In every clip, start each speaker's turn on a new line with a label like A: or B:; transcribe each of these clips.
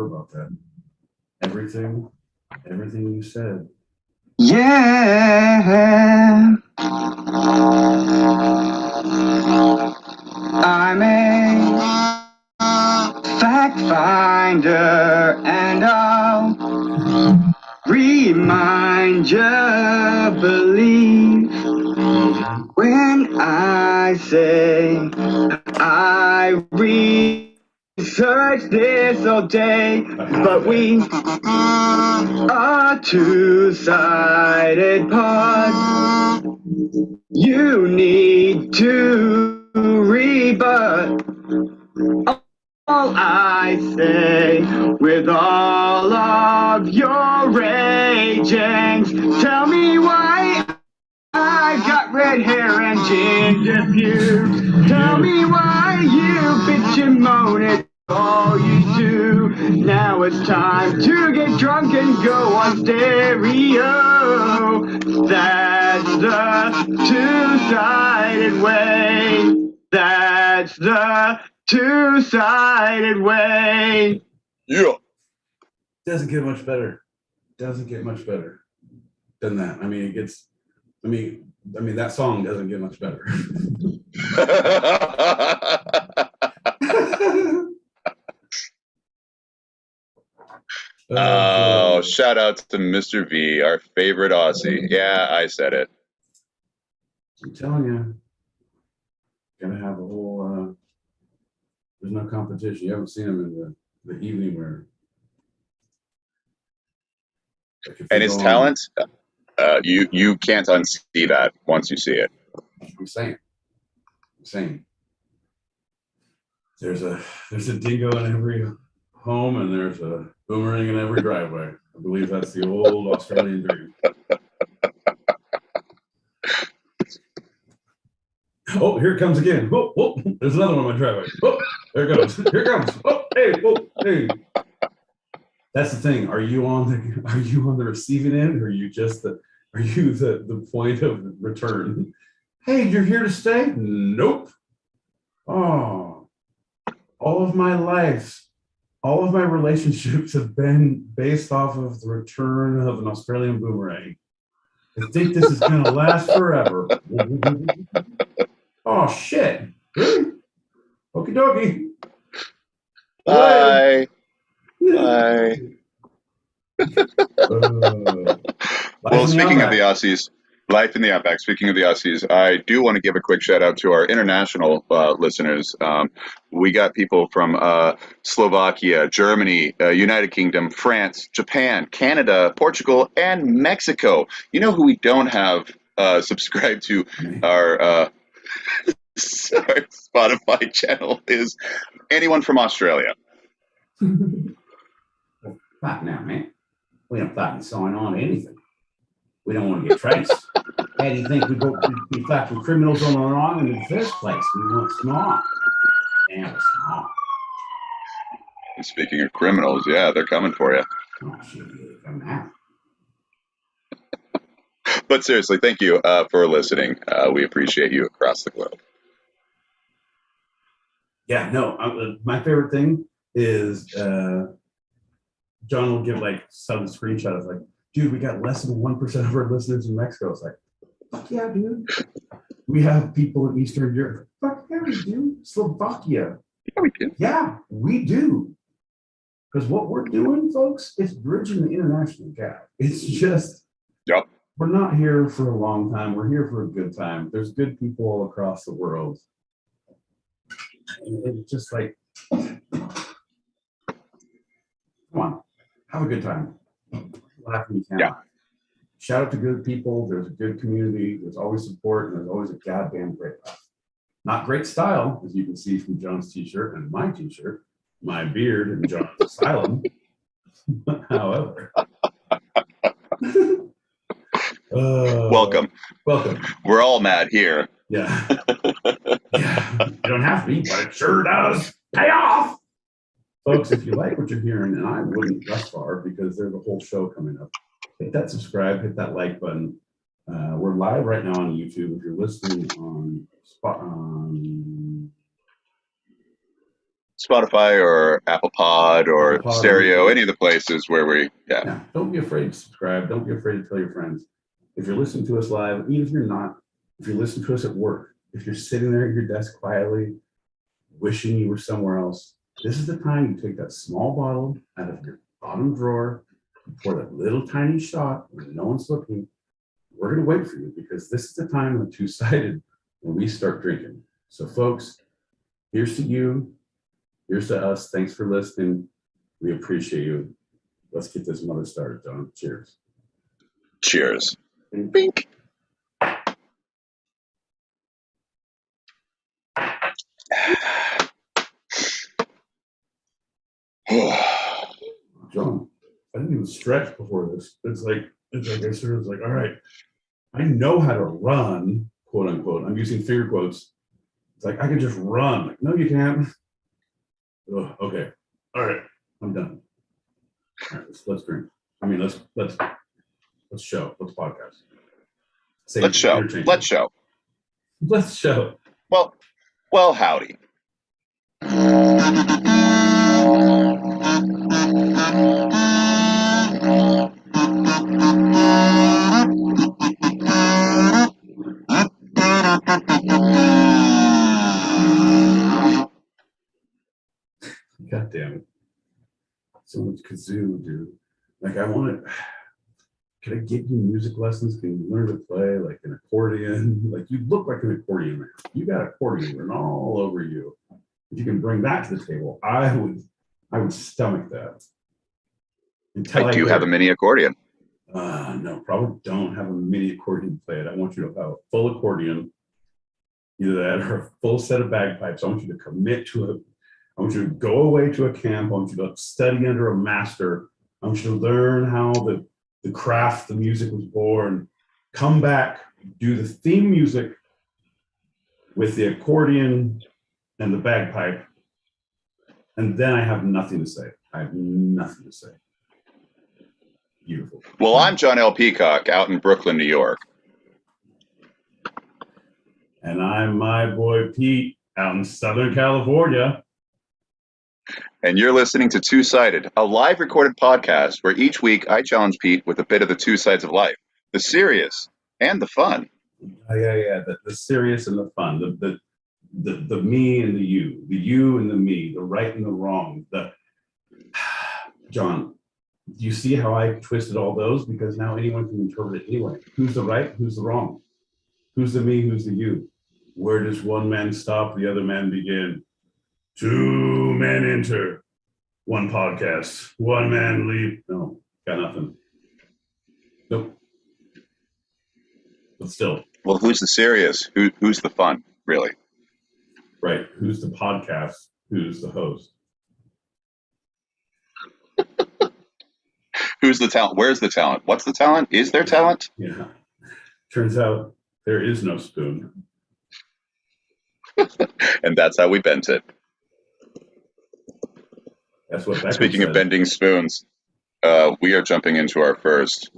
A: about that. Everything you said.
B: Yeah, I'm a fact finder, and I'll remind you, believe when I say I researched this all day, but we are two-sided pod. You need to rebut all I say with all of your ragings. Tell me why I've got red hair and ginger pubes. Tell me why you bitch and moan at all you do. Now it's time to get drunk and go on stereo. That's the two-sided way. That's the two-sided way.
C: Yeah.
A: Doesn't get much better. Doesn't get much better than that. I mean, it gets. I mean, that song doesn't get much better.
C: Oh, shout out to Mr. V, our favorite Aussie. Yeah, I said it.
A: I'm telling you, gotta have a whole. There's no competition. You haven't seen him in the evening wear.
C: And his talent, you can't unsee that once you see it.
A: I'm saying. There's a dingo in every home, and there's a boomerang in every driveway. I believe that's the old Australian dream. Oh, here it comes again. Oh, oh, there's another one in my driveway. Oh, there it goes. Here it comes. Oh, hey. That's the thing. Are you on the receiving end, or are you just the point of return? Hey, you're here to stay? Nope. Oh, all of my relationships have been based off of the return of an Australian boomerang. I think this is gonna last forever. Oh shit! Really? Okie dokie.
C: Bye. Bye. Well, speaking of the Aussies, life in the outback. Speaking of the Aussies, I do want to give a quick shout out to our international listeners. We got people from Slovakia, Germany, United Kingdom, France, Japan, Canada, Portugal, and Mexico. You know who we don't have subscribed to our Spotify channel is anyone from Australia.
A: Fuck now, man. We don't fucking sign on to anything. We don't want to get traced. How do you think we fucking criminals on our own in the first place? We want smart. Damn, it's smart.
C: And speaking of criminals, yeah, they're coming for you.
A: Oh shit, they're coming out.
C: But seriously, thank you for listening. We appreciate you across the globe.
A: Yeah, no, my favorite thing is John will give like some screenshot of like, dude, we got less than 1% of our listeners in Mexico. It's like, fuck yeah, dude. We have people in Eastern Europe. Fuck yeah, we do. Slovakia.
C: Yeah, we do.
A: Yeah, we do. Because what we're doing, folks, is bridging the international gap. It's just, we're not here for a long time. We're here for a good time. There's good people all across the world. And it's just like, come on, have a good time. Laugh when you can.
C: Yeah.
A: Shout out to good people. There's a good community. There's always support, and there's always a goddamn great laugh. Not great style, as you can see from John's t-shirt and my t-shirt, my beard and John's asylum. However.
C: Welcome. We're all mad here.
A: Yeah. You don't have to be, but it sure does pay off. Folks, if you like what you're hearing, and I wouldn't thus far because there's a whole show coming up, hit that subscribe, hit that like button. We're live right now on YouTube. If you're listening on
C: Spotify or Apple Pod or
A: Apple Pod,
C: Stereo,
A: YouTube.
C: any of the places where we,
A: Yeah, don't be afraid to subscribe. Don't be afraid to tell your friends. If you're listening to us live, even if you're not, if you're listening to us at work, if you're sitting there at your desk quietly, wishing you were somewhere else, this is the time you take that small bottle out of your bottom drawer, pour that little tiny shot when no one's looking. We're going to wait for you because this is the time when two-sided when we start drinking. So, folks, here's to you. Here's to us. Thanks for listening. We appreciate you. Let's get this mother started, John. Cheers.
C: cheers. Bink.
A: John, I didn't even stretch before this. It's like I sort of was like, all right, I know how to run, quote unquote. I'm using finger quotes. It's like I can just run. Like, no, you can't. Ugh, okay. All right. I'm done. All right, let's drink. I mean, let's show. Let's podcast. Same
C: Let's show.
A: interchange.
C: Let's show.
A: Let's show.
C: Well, howdy.
A: God damn it. So much kazoo, dude. Like I want to. Can I get you music lessons? Can you learn to play like an accordion? Like you look like an accordion man. You got accordion written all over you. If you can bring that to the table, I would stomach that.
C: I do have a mini accordion.
A: No, probably don't have a mini accordion to play it. I want you to have a full accordion, either that or a full set of bagpipes. I want you to commit to it. I want you to go away to a camp. I want you to study under a master. I want you to learn how the craft, the music was born. Come back, do the theme music with the accordion and the bagpipe. And then I have nothing to say. I have nothing to say. Beautiful.
C: Well, I'm John L. Peacock out in Brooklyn, New York.
A: And I'm my boy Pete out in Southern California.
C: And you're listening to Two Sided, a live recorded podcast where each week I challenge Pete with a bit of the two sides of life, the serious and the fun.
A: Yeah. The serious and the fun, the me and the you and the me, the right and the wrong. John, do you see how I twisted all those? Because now anyone can interpret it anyway. Who's the right? Who's the wrong? Who's the me? Who's the you? Where does one man stop? The other man begin. Two men enter. One podcast. One man leave. No, got nothing. Nope. But still.
C: Well, who's the serious? Who's the fun, really?
A: Right. Who's the podcast? Who's the host?
C: Who's the talent? Where's the talent? What's the talent? Is there talent?
A: Yeah. Turns out there is no spoon.
C: And that's how we bent it.
A: That's what Beckham
C: Speaking
A: said.
C: of bending spoons, we are jumping into our first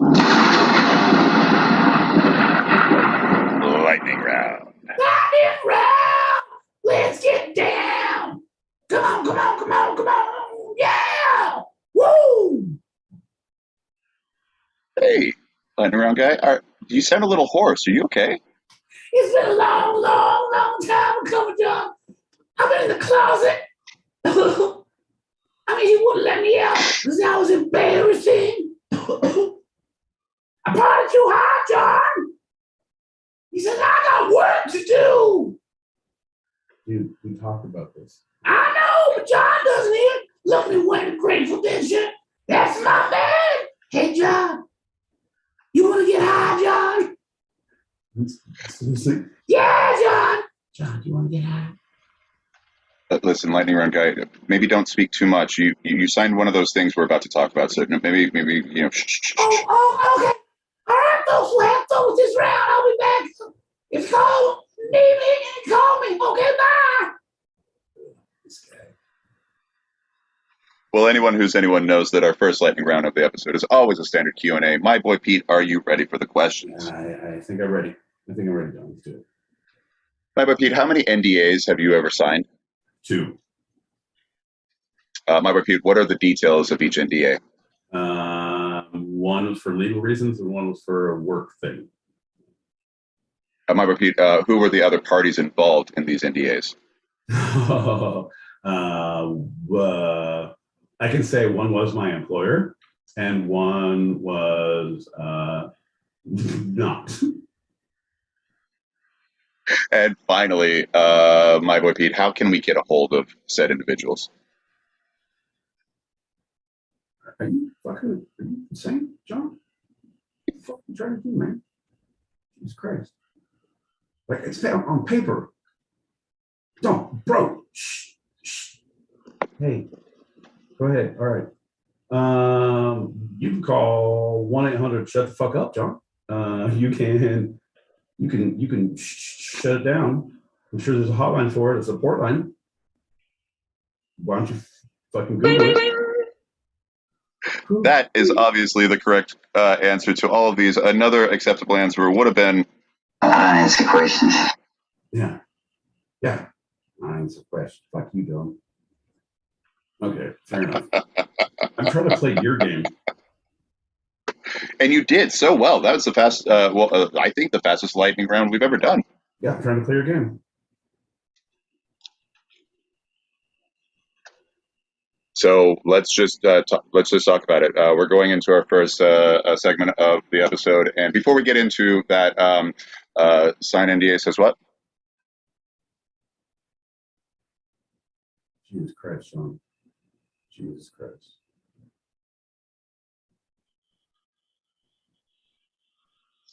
C: lightning round.
A: Lightning round! Let's get down! Come on! Yeah! Woo!
C: Hey, lightning round guy. You sound a little hoarse. Are you okay?
A: It's been a long time coming, John. I've been in the closet. I mean, he wouldn't let me out because that was embarrassing. I partied too hard, John. He said, I got work to do. Dude, we talked about this. I know, but John doesn't hear. Look at me wearing a Grateful Dead shirt. That's my man. Hey, John. You want to get high, John? Yeah, John. John, you want to get high?
C: Listen, lightning round guy. Maybe don't speak too much. You signed one of those things we're about to talk about. So maybe Shh.
A: Oh, okay. All right, folks. We'll have to with this round. I'll be back. If you call need me, call me. Okay, bye. This guy.
C: Well, anyone knows that our first lightning round of the episode is always a standard Q&A. My boy Pete, are you ready for the questions?
A: I think I'm ready. John. Let's do it.
C: My boy Pete, how many NDAs have you ever signed?
A: 2.
C: My repeat, what are the details of each NDA?
A: One was for legal reasons and one was for a work thing.
C: My repeat, who were the other parties involved in these NDAs?
A: I can say one was my employer and one was not.
C: And finally, my boy Pete, how can we get a hold of said individuals?
A: Are you insane, John? What the fuck are you trying to do, man? Jesus Christ. Like, it's on paper. Don't, bro. Shh, shh. Hey, go ahead. All right. You can call 1-800 shut the fuck up, John. You can shut it down. I'm sure there's a hotline for it, a support line. Why don't you fucking Google it?
C: That is obviously the correct answer to all of these. Another acceptable answer would have been
B: answer questions.
A: Yeah. I answer questions. Fuck you, Dylan. Okay, fair enough. I'm trying to play your game.
C: And you did so well. That was the fast. I think the fastest lightning round we've ever done.
A: Yeah, I'm trying to play your game.
C: So let's just talk about it. We're going into our first segment of the episode, and before we get into that, sign NDA says what?
A: Jesus Christ, Sean. Jesus Christ.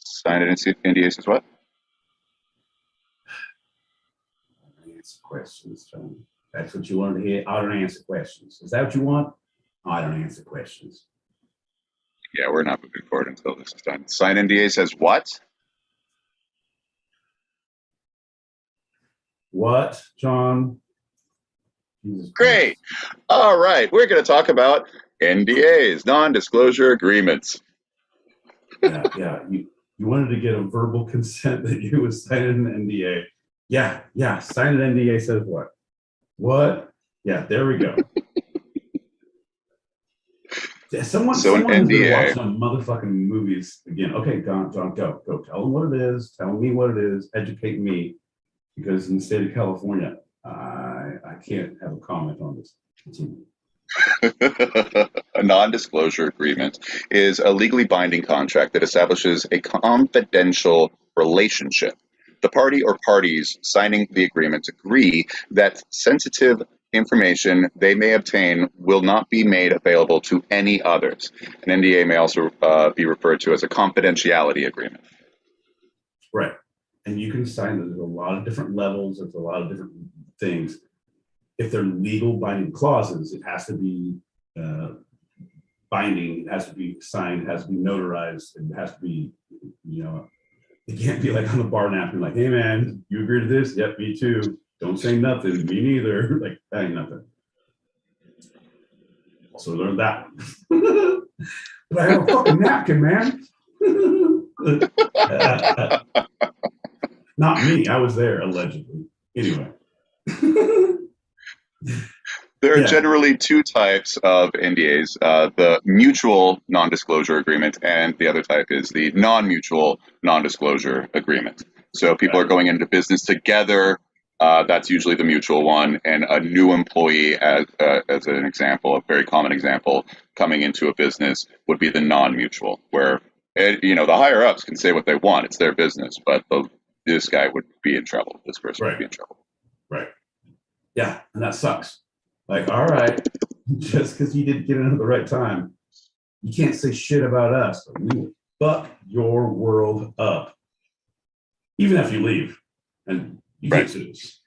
C: Sign NDA says what?
A: Answer questions, John. That's what you wanted to hear. I don't answer questions. Is that what you want? I don't answer questions.
C: Yeah, we're not moving forward until this is done. Sign NDA says what?
A: What, John? Jesus
C: Great.
A: Christ.
C: All right, we're going to talk about NDAs, non-disclosure agreements.
A: Yeah. You wanted to get a verbal consent that you would sign an NDA. Yeah. Sign an NDA says what? What? Yeah, there we go. Someone has been watching motherfucking movies again. Okay, John, go. Tell them what it is. Tell me what it is. Educate me. Because in the state of California, I can't have a comment on this. Continue.
C: A non-disclosure agreement is a legally binding contract that establishes a confidential relationship. The party or parties signing the agreement agree that sensitive information they may obtain will not be made available to any others. An NDA may also be referred to as a confidentiality agreement.
A: Right. And you can sign, there's a lot of different levels, there's a lot of different things. If they're legal binding clauses, it has to be binding, it has to be signed, it has to be notarized, it has to be, it can't be like on the bar napkin, like, hey man, you agree to this? Yep, me too. Don't say nothing, me neither. Like, that ain't nothing. Also learned that one. But I have a fucking napkin, man. Not me, I was there, allegedly. Anyway.
C: There are generally two types of NDAs, the mutual non-disclosure agreement, and the other type is the non-mutual non-disclosure agreement. So people are going into business together, that's usually the mutual one, and a new employee, as an example, a very common example, coming into a business would be the non-mutual, where the higher-ups can say what they want, it's their business, but this guy would be in trouble, this person would be in trouble.
A: Right. Yeah, and that sucks. Like, all right, just because you didn't get in at the right time, you can't say shit about us, but we will fuck your world up. Even if you leave, and you can't sue us.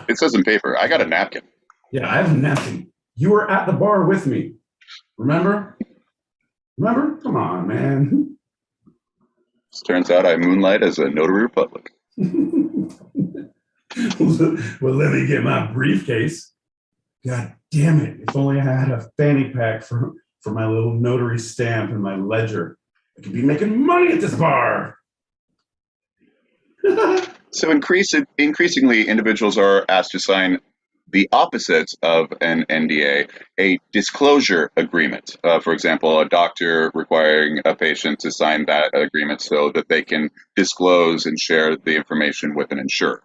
C: It says in paper, I got a napkin.
A: Yeah, I have a napkin. You were at the bar with me. Remember? Come on, man.
C: Turns out I moonlight as a notary public.
A: Well, let me get my briefcase. God damn it. If only I had a fanny pack for my little notary stamp and my ledger. I could be making money at this bar.
C: So increasingly, individuals are asked to sign the opposite of an NDA, a disclosure agreement. For example, a doctor requiring a patient to sign that agreement so that they can disclose and share the information with an insurer.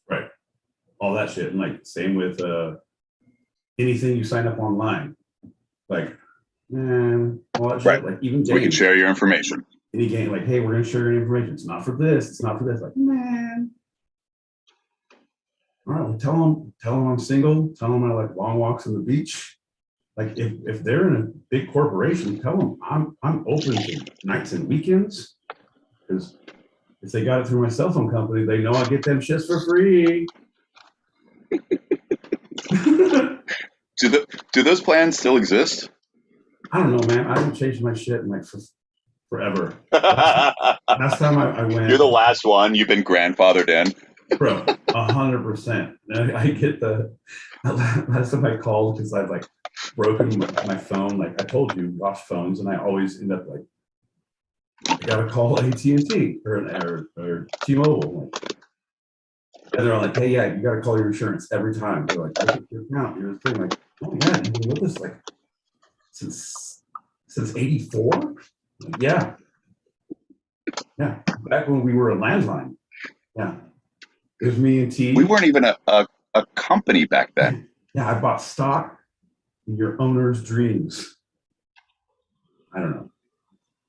A: Right. All that shit. And like same with anything you sign up online. Like, man, all that shit.
C: Right.
A: Like even games.
C: We can share your information.
A: Any game, like, hey, we're gonna share your information. It's not for this, it's not for this. Like, man. All right, well, tell them I'm single, tell them I like long walks on the beach. Like if they're in a big corporation, tell them I'm open to nights and weekends. Because if they got it through my cell phone company, they know I get them shits for free.
C: Do those plans still exist?
A: I don't know, man. I haven't changed my shit in like forever. Last time I went.
C: You're the last one. You've been grandfathered in.
A: Bro, 100%. I get the last time I called because I've like broken my phone. Like I told you, lost phones, and I always end up like I gotta call AT&T or T-Mobile. Like, and they're like, hey, yeah, you gotta call your insurance every time. They're like, look at your account, you're thing. Like, oh yeah, you've been with this like since '84. Like, yeah, back when we were a landline. Yeah. It was me and T.
C: We weren't even a company back then.
A: Yeah, I bought stock in your owner's dreams. I don't know.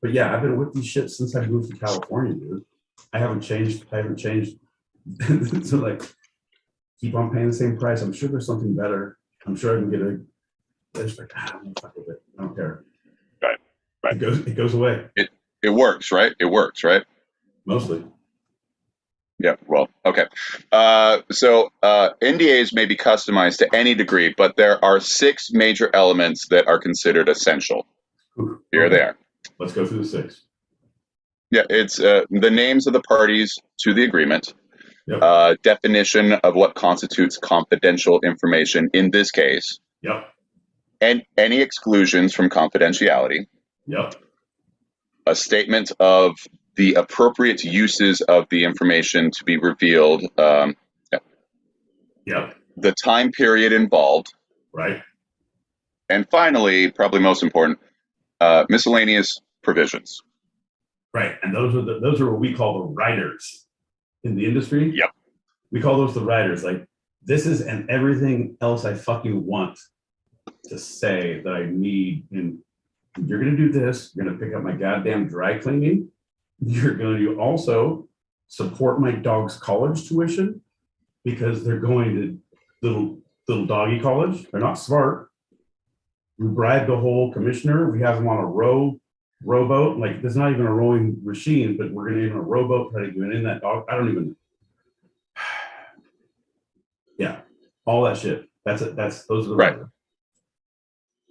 A: But yeah, I've been with these shit since I moved to California, dude. I haven't changed. So like, keep on paying the same price. I'm sure there's something better. I'm sure I can get a. It's like, I don't know, fuck with it. I don't care.
C: Right.
A: It goes away.
C: It works, right? It works, right?
A: Mostly.
C: Yeah, well, okay. So NDAs may be customized to any degree, but there are 6 major elements that are considered essential. Here they are.
A: Let's go through the 6.
C: Yeah, it's the names of the parties to the agreement,
A: Yep.
C: Definition of what constitutes confidential information in this case,
A: Yep.
C: and any exclusions from confidentiality,
A: Yep.
C: a statement of the appropriate uses of the information to be revealed,
A: Yep.
C: the time period involved,
A: Right.
C: and finally, probably most important, miscellaneous provisions.
A: Right. And those are what we call the writers in the industry.
C: Yep.
A: We call those the writers. Like this is and everything else I fucking want to say that I need. And you're gonna do this. You're gonna pick up my goddamn dry cleaning. You're going to also support my dog's college tuition because they're going to little doggy college. They're not smart. We bribed the whole commissioner. We have them on a rowboat. Like there's not even a rowing machine, but we're going to even a rowboat try to get in that dog. I don't even. Yeah, all that shit. That's it. Those are the
C: right.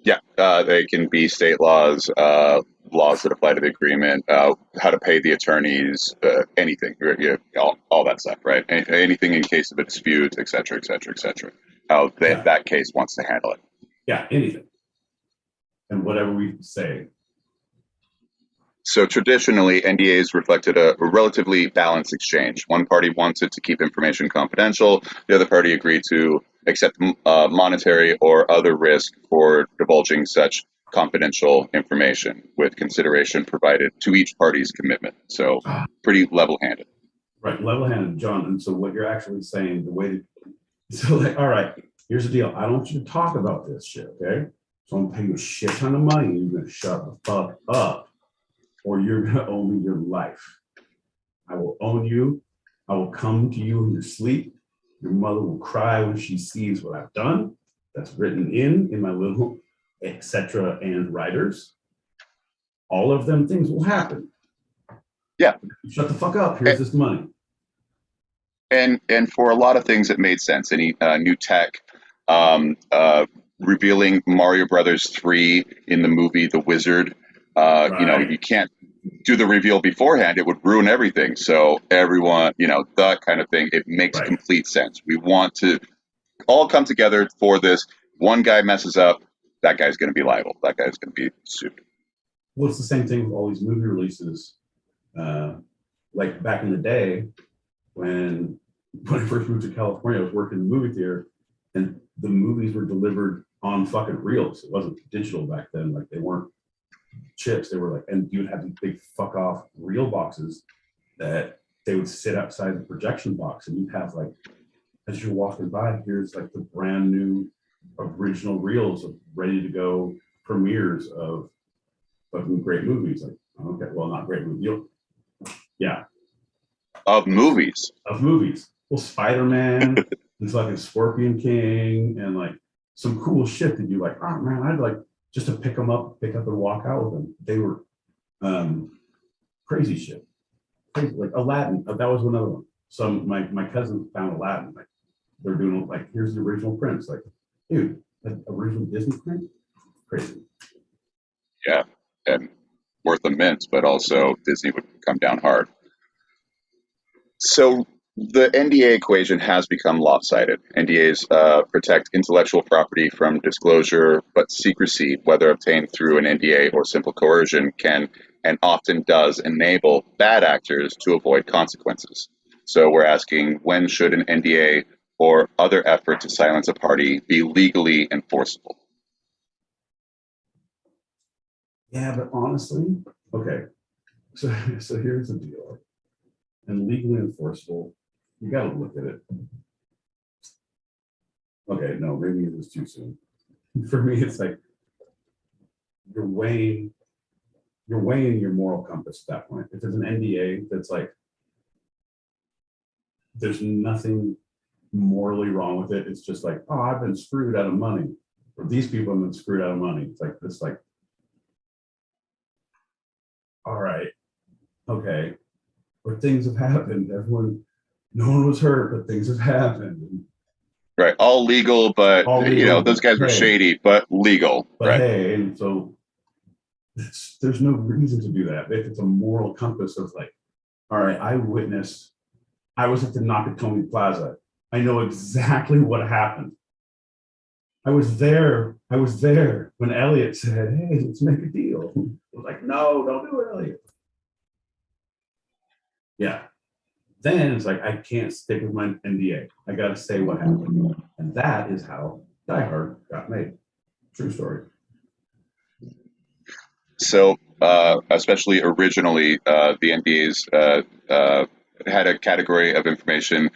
C: Yeah, they can be state laws, laws that apply to the agreement, how to pay the attorneys, anything, all that stuff, right? Anything in case of a dispute, et cetera, et cetera, et cetera. How that case wants to handle it.
A: Yeah, anything. And whatever we say.
C: So traditionally, NDAs reflected a relatively balanced exchange. One party wanted to keep information confidential. The other party agreed to accept monetary or other risk for divulging such confidential information with consideration provided to each party's commitment. So pretty level-handed.
A: Right, level-handed, John. And so what you're actually saying, the way so like, all right, here's the deal. I don't want you to talk about this shit, okay? So I'm paying you a shit ton of money and you're going to shut the fuck up or you're going to owe me your life. I will own you. I will come to you in your sleep. Your mother will cry when she sees what I've done. That's written in my little etc. and writers. All of them things will happen.
C: Yeah.
A: Shut the fuck up. Here's this money.
C: And for a lot of things, it made sense. Any new tech, revealing Mario Brothers 3 in the movie The Wizard.
A: Right.
C: You know, you can't do the reveal beforehand. It would ruin everything. So everyone, you know, that kind of thing, it makes complete sense. We want to all come together for this. One guy messes up, that guy's going to be liable. That guy's going to be sued.
A: Well, it's the same thing with all these movie releases. Like back in the day, when I first moved to California, I was working in the movie theater, and the movies were delivered on fucking reels. It wasn't digital back then. Like they weren't chips. They were like, and you'd have these big fuck off reel boxes that they would sit outside the projection box, and you'd have like, as you're walking by, here's like the brand new original reels of ready to go premieres of fucking great movies. Like, okay, well, not great movies. Yeah.
C: Of movies.
A: Of movies. Well, Spider-Man and fucking Scorpion King and like some cool shit that you like, oh man, I'd like just to pick up and walk out with them. They were crazy shit. Crazy, like Aladdin. That was another one. So my cousin found Aladdin. Like they're doing like, here's the original prints. Like, dude, that original Disney print? Crazy.
C: Yeah. And worth a mint, but also Disney would come down hard. So the NDA equation has become lopsided. NDAs protect intellectual property from disclosure, but secrecy, whether obtained through an NDA or simple coercion, can and often does enable bad actors to avoid consequences. So we're asking, when should an NDA or other effort to silence a party be legally enforceable?
A: Yeah, but honestly, okay. So here's the deal. And legally enforceable, you got to look at it. Okay, no, maybe it was too soon. For me, it's like you're weighing your moral compass at that point. If there's an NDA that's like, there's nothing morally wrong with it. It's just like, oh, I've been screwed out of money, or these people have been screwed out of money. It's like this, like, all right, okay, but things have happened. No one was hurt, but things have happened.
C: Right, all legal, but
A: all legal,
C: those guys were shady, but legal.
A: But
C: right.
A: Hey, and so there's no reason to do that. If it's a moral compass of like, all right, I was at the Nakatomi Plaza. I know exactly what happened. I was there when Elliot said, hey, let's make a deal. I was like, no, don't do it, Elliot. Yeah. Then it's like, I can't stick with my NDA. I got to say what happened. And that is how Die Hard got made. True story.
C: So, especially originally, the NDAs had a category of information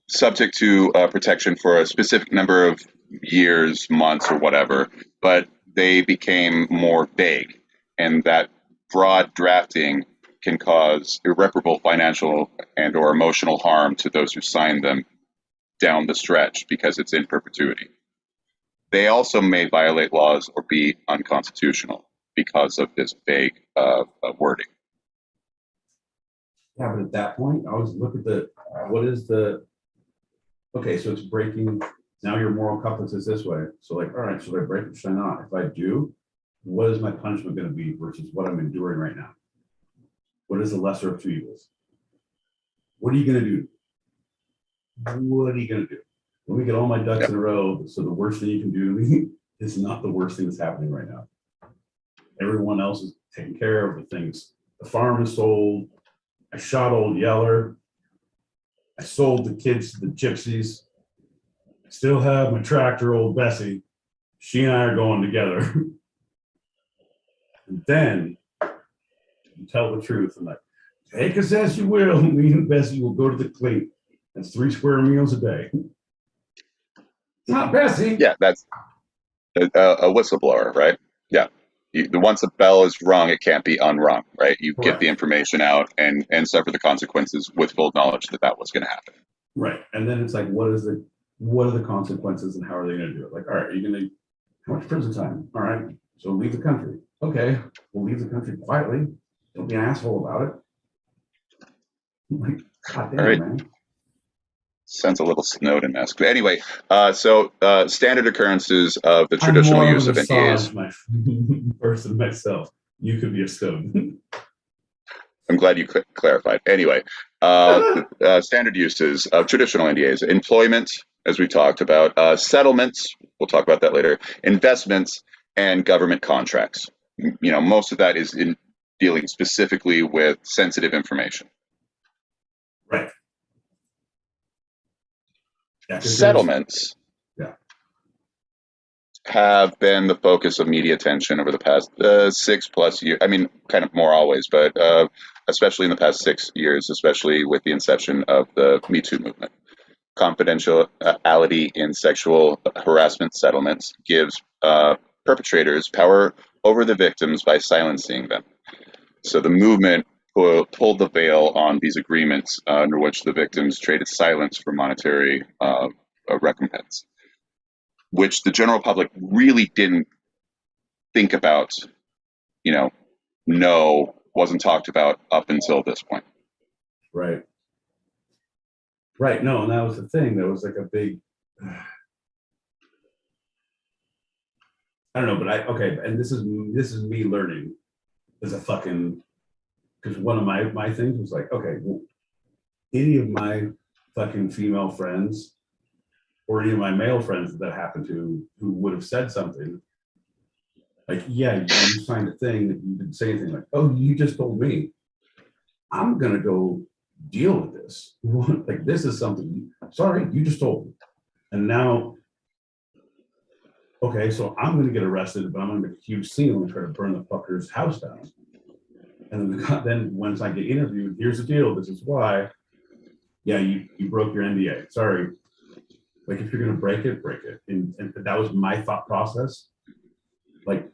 C: subject to protection for a specific number of years, months, or whatever, but they became more vague, and that broad drafting can cause irreparable financial and or emotional harm to those who sign them down the stretch because it's in perpetuity. They also may violate laws or be unconstitutional because of this vague wording.
A: Yeah, but at that point, I always look at okay, so it's breaking, now your moral compass is this way. So like, all right, should I break it, should I not? If I do, what is my punishment going to be versus what I'm enduring right now? What is the lesser of two evils? What are you going to do? What are you going to do? Let me get all my ducks in a row. So the worst thing you can do to me is not the worst thing that's happening right now. Everyone else is taken care of. The things, the farm is sold. I shot old Yeller. I sold the kids to the gypsies. I still have my tractor, old Bessie. She and I are going together. And then you tell the truth and like, take us as you will. Me and Bessie will go to the clean. That's 3 square meals a day. Not Bessie.
C: Yeah, that's a whistleblower, right? Yeah. Once the bell is rung, it can't be unrung, right? You
A: Correct.
C: get the information out and suffer the consequences with full knowledge that was going to happen.
A: Right. And then it's like, what are the consequences and how are they going to do it? Like, all right, are you going to, how much prison time? All right, so leave the country. Okay, we'll leave the country quietly. Don't be an asshole about it. Like, God damn,
C: all right.
A: Man.
C: Sounds a little Snowden-esque. But anyway, so standard occurrences of the traditional use of NDAs.
A: My person myself. You could be a stone.
C: I'm glad you clarified. Anyway, standard uses of traditional NDAs: employment, as we talked about, settlements. We'll talk about that later. Investments and government contracts. Most of that is in dealing specifically with sensitive information.
A: Right. Yeah, 'cause
C: Settlements
A: yeah.
C: have been the focus of media attention over the past 6+ years. I mean, kind of more always, but especially in the past 6 years, especially with the inception of the Me Too movement. Confidentiality in sexual harassment settlements gives perpetrators power over the victims by silencing them. So the movement pulled the veil on these agreements under which the victims traded silence for monetary recompense, which the general public really didn't think about, no, wasn't talked about up until this point.
A: Right. Right. No, and that was the thing. That was like a big, I don't know, but okay, and this is me learning as a fucking, because one of my things was like, okay, well, any of my fucking female friends or any of my male friends that happened to who would have said something like, yeah, you signed a thing that you didn't say anything, like, oh, you just told me, I'm gonna go deal with this. Like, this is something, sorry, you just told me. And now, okay, so I'm gonna get arrested, but I'm gonna make a huge scene and try to burn the fucker's house down. And then once I get interviewed, here's the deal, this is why. Yeah, you broke your NDA. Sorry. Like, if you're gonna break it, break it. And that was my thought process. Like,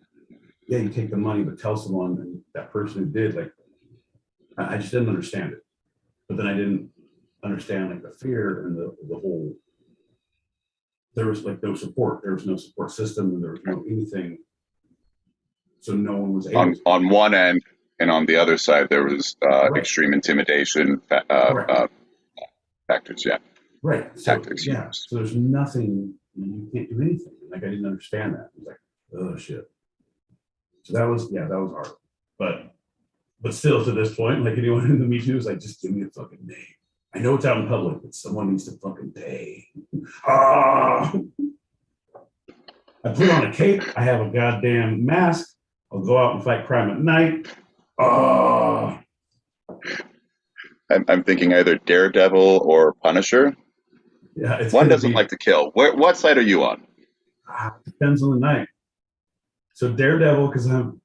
A: yeah, you take the money, but tell someone, and that person who did, like, I just didn't understand it. But then I didn't understand like the fear and the whole, there was like no support. There was no support system, and there was no anything. So no one was able
C: on one end, and on the other side, there was
A: right.
C: extreme intimidation factors. Yeah.
A: Right. So,
C: tactics.
A: Yeah. So there's nothing, you can't do anything. Like, I didn't understand that. It was like, oh shit. So that was hard. But still, to this point, like, anyone in the Me Too is like, just give me a fucking name. I know it's out in public, but someone needs to fucking pay. Ah! I put on a cape. I have a goddamn mask. I'll go out and fight crime at night. Ah!
C: I'm thinking either Daredevil or Punisher.
A: Yeah,
C: one doesn't like to kill. What side are you on?
A: Depends on the night. So Daredevil, because I'm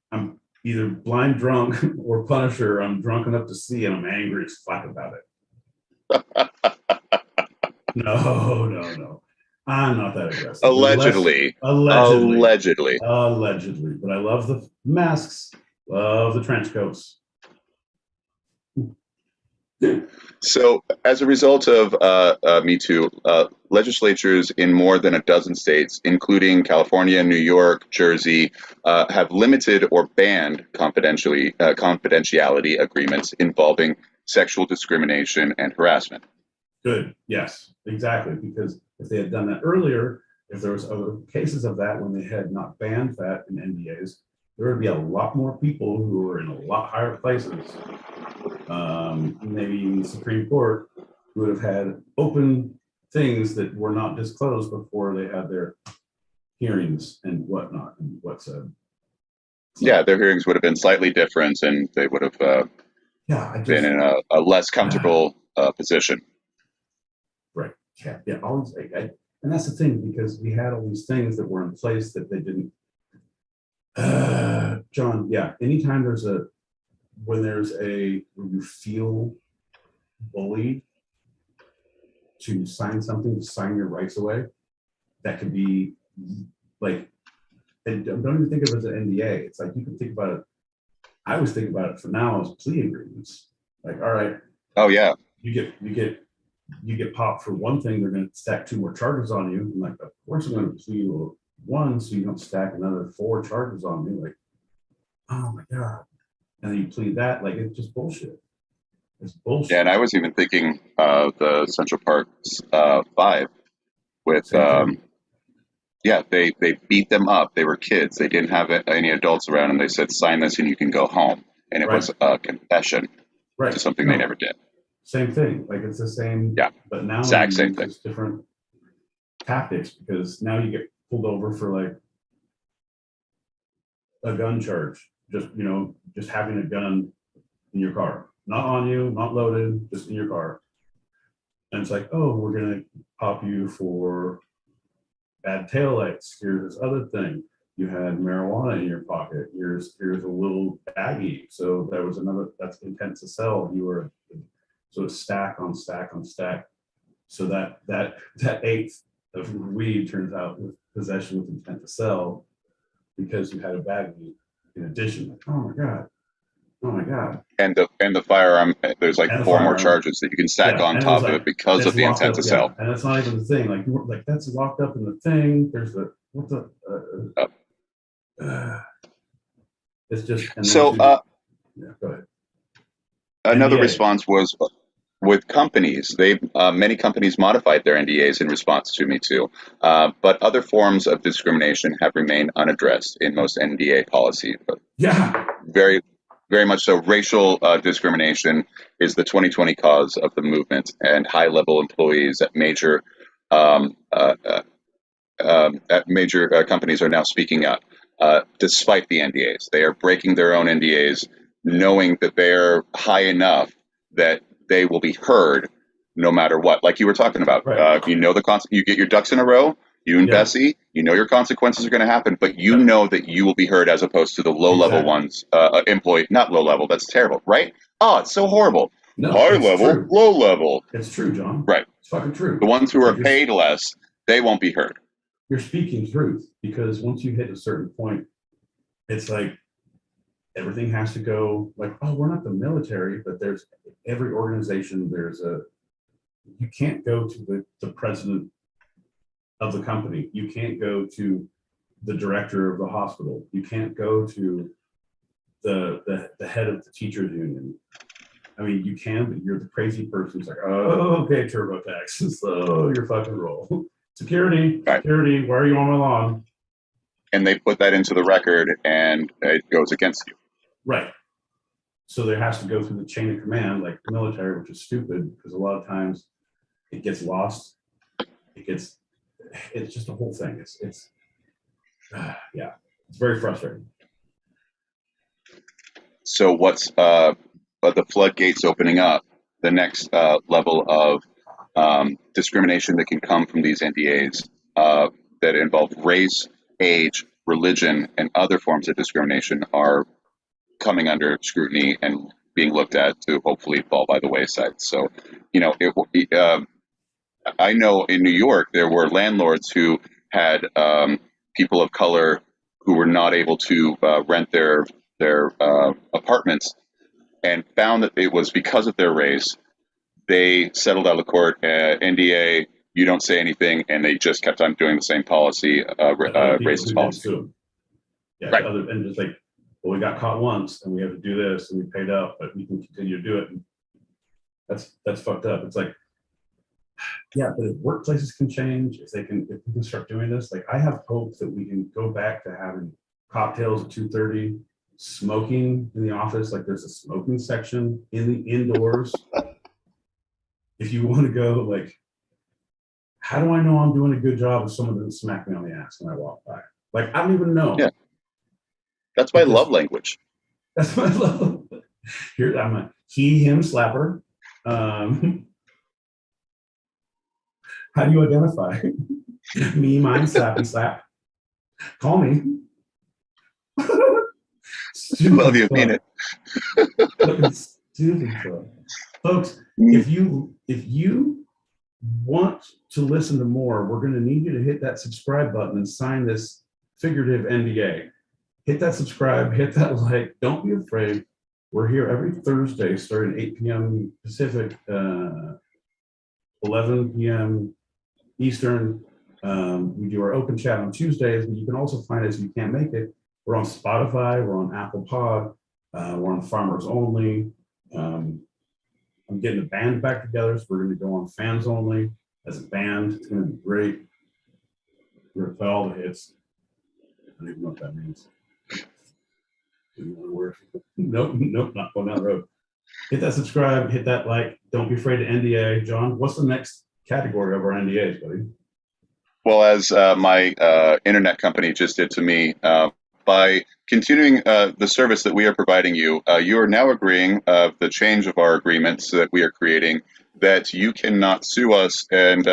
A: either blind drunk, or Punisher, I'm drunk enough to see and I'm angry as fuck about it. No. I'm not that aggressive.
C: Allegedly.
A: Allegedly. But I love the masks. Love the trench coats.
C: So, as a result of Me Too, legislatures in more than a dozen states, including California, New York, Jersey, have limited or banned confidentiality agreements involving sexual discrimination and harassment.
A: Good. Yes, exactly. Because if they had done that earlier, if there was other cases of that when they had not banned that in NDAs, there would be a lot more people who are in a lot higher places. Maybe in the Supreme Court, who would have had open things that were not disclosed before they had their hearings and whatnot and what's said.
C: So, yeah, their hearings would have been slightly different, and they would have been in a less comfortable position.
A: Right. Yeah. Always. And that's the thing, because we had all these things that were in place that they didn't. John. Yeah. Anytime when you feel bullied to sign something, to sign your rights away, that could be like, and don't even think of it as an NDA. It's like, you can think about it. I always think about it for now as plea agreements. Like, all right.
C: Oh yeah.
A: You get popped for one thing, they're going to stack 2 more charges on you. I'm like, of course I'm going to plead 1, so you don't stack another 4 charges on me. Like, oh my God. And then you plead that, like, it's just bullshit. It's bullshit.
C: Yeah, and I was even thinking the Central Park 5 with they beat them up. They were kids. They didn't have any adults around, and they said, sign this and you can go home. And it was a confession to something they never did.
A: Same thing. Like, it's the same.
C: Yeah.
A: But now
C: exact same thing.
A: It's different tactics, because now you get pulled over for like a gun charge. Just having a gun in your car. Not on you, not loaded, just in your car. And it's like, oh, we're going to pop you for bad taillights. Here's this other thing. You had marijuana in your pocket. Here's a little baggie. So there was another, that's intent to sell. You were, so it's stack on stack on stack. So that eighth of weed turns out with possession with intent to sell because you had a baggie in addition. Like, oh my God. Oh my God.
C: And the firearm, there's like
A: And
C: 4 more
A: firearm.
C: charges that you can stack on
A: and
C: top
A: like,
C: of it because of the intent to sell.
A: And it's not even the thing. Like that's locked up in the thing. There's the what the. It's just.
C: So
A: yeah, go ahead.
C: another
A: NDA.
C: response was with companies. Many companies modified their NDAs in response to Me Too, but other forms of discrimination have remained unaddressed in most NDA policy. But
A: Yeah.
C: very, very much so. Racial discrimination is the 2020 cause of the movement, and high-level employees at major companies are now speaking up, despite the NDAs. They are breaking their own NDAs, knowing that they're high enough that they will be heard no matter what. Like you were talking about,
A: Right.
C: You get your ducks in a row. You and Bessie, you know your consequences are going to happen, but you know that you will be heard as opposed to the low-level ones, employee, not low-level. That's terrible, right? Oh, it's so horrible.
A: No,
C: High
A: it's
C: level,
A: true.
C: low level.
A: It's true, John.
C: Right.
A: It's fucking true.
C: The ones who are paid less, they won't be heard.
A: You're speaking truth because once you hit a certain point, it's like everything has to go like, oh, we're not the military, but there's every organization, you can't go to the president of the company. You can't go to the director of the hospital. You can't go to the head of the teachers union. I mean, you can, but you're the crazy person who's like, oh, okay, TurboTax. So you're fucking roll. Security,
C: Right.
A: Security, why are you on my lawn?
C: And they put that into the record and it goes against you.
A: Right. So there has to go through the chain of command, like the military, which is stupid because a lot of times it gets lost. It's just a whole thing. It's very frustrating.
C: So what's the floodgates opening up? The next level of discrimination that can come from these NDAs that involve race, age, religion, and other forms of discrimination are coming under scrutiny and being looked at to hopefully fall by the wayside. So, I know in New York there were landlords who had people of color who were not able to rent their apartments, and found that it was because of their race. They settled out of court, NDA, you don't say anything, and they just kept on doing the same policy, racist policy.
A: Yeah,
C: right.
A: And it's like, well, we got caught once, and we have to do this, and we paid up, but we can continue to do it. And that's fucked up. It's like, yeah, but if workplaces can change, if we can start doing this, like I have hope that we can go back to having cocktails at 2:30, smoking in the office. Like there's a smoking section in the indoors. If you want to go, like, how do I know I'm doing a good job if someone doesn't smack me on the ass when I walk by? Like, I don't even know.
C: Yeah. That's my love language.
A: That's my love. Here, I'm a he, him slapper. How do you identify? Me, mine, slappy, slap. Call me.
C: Love you, mean it.
A: Stupid stuff. Folks, if you want to listen to more, we're going to need you to hit that subscribe button and sign this figurative NDA. Hit that subscribe, hit that like. Don't be afraid. We're here every Thursday starting 8 p.m. Pacific, 11 p.m. Eastern. We do our open chat on Tuesdays, but you can also find us if you can't make it. We're on Spotify, we're on Apple Pod, we're on Farmers Only. I'm getting a band back together, so we're going to go on Fans Only as a band. It's going to be great. We're going to play all the hits. I don't even know what that means. Nope, not going down the road. Hit that subscribe, hit that like. Don't be afraid to NDA. John, what's the next category of our NDAs, buddy?
C: Well, as my internet company just did to me, by continuing the service that we are providing you, you are now agreeing of the change of our agreements that we are creating, that you cannot sue us, and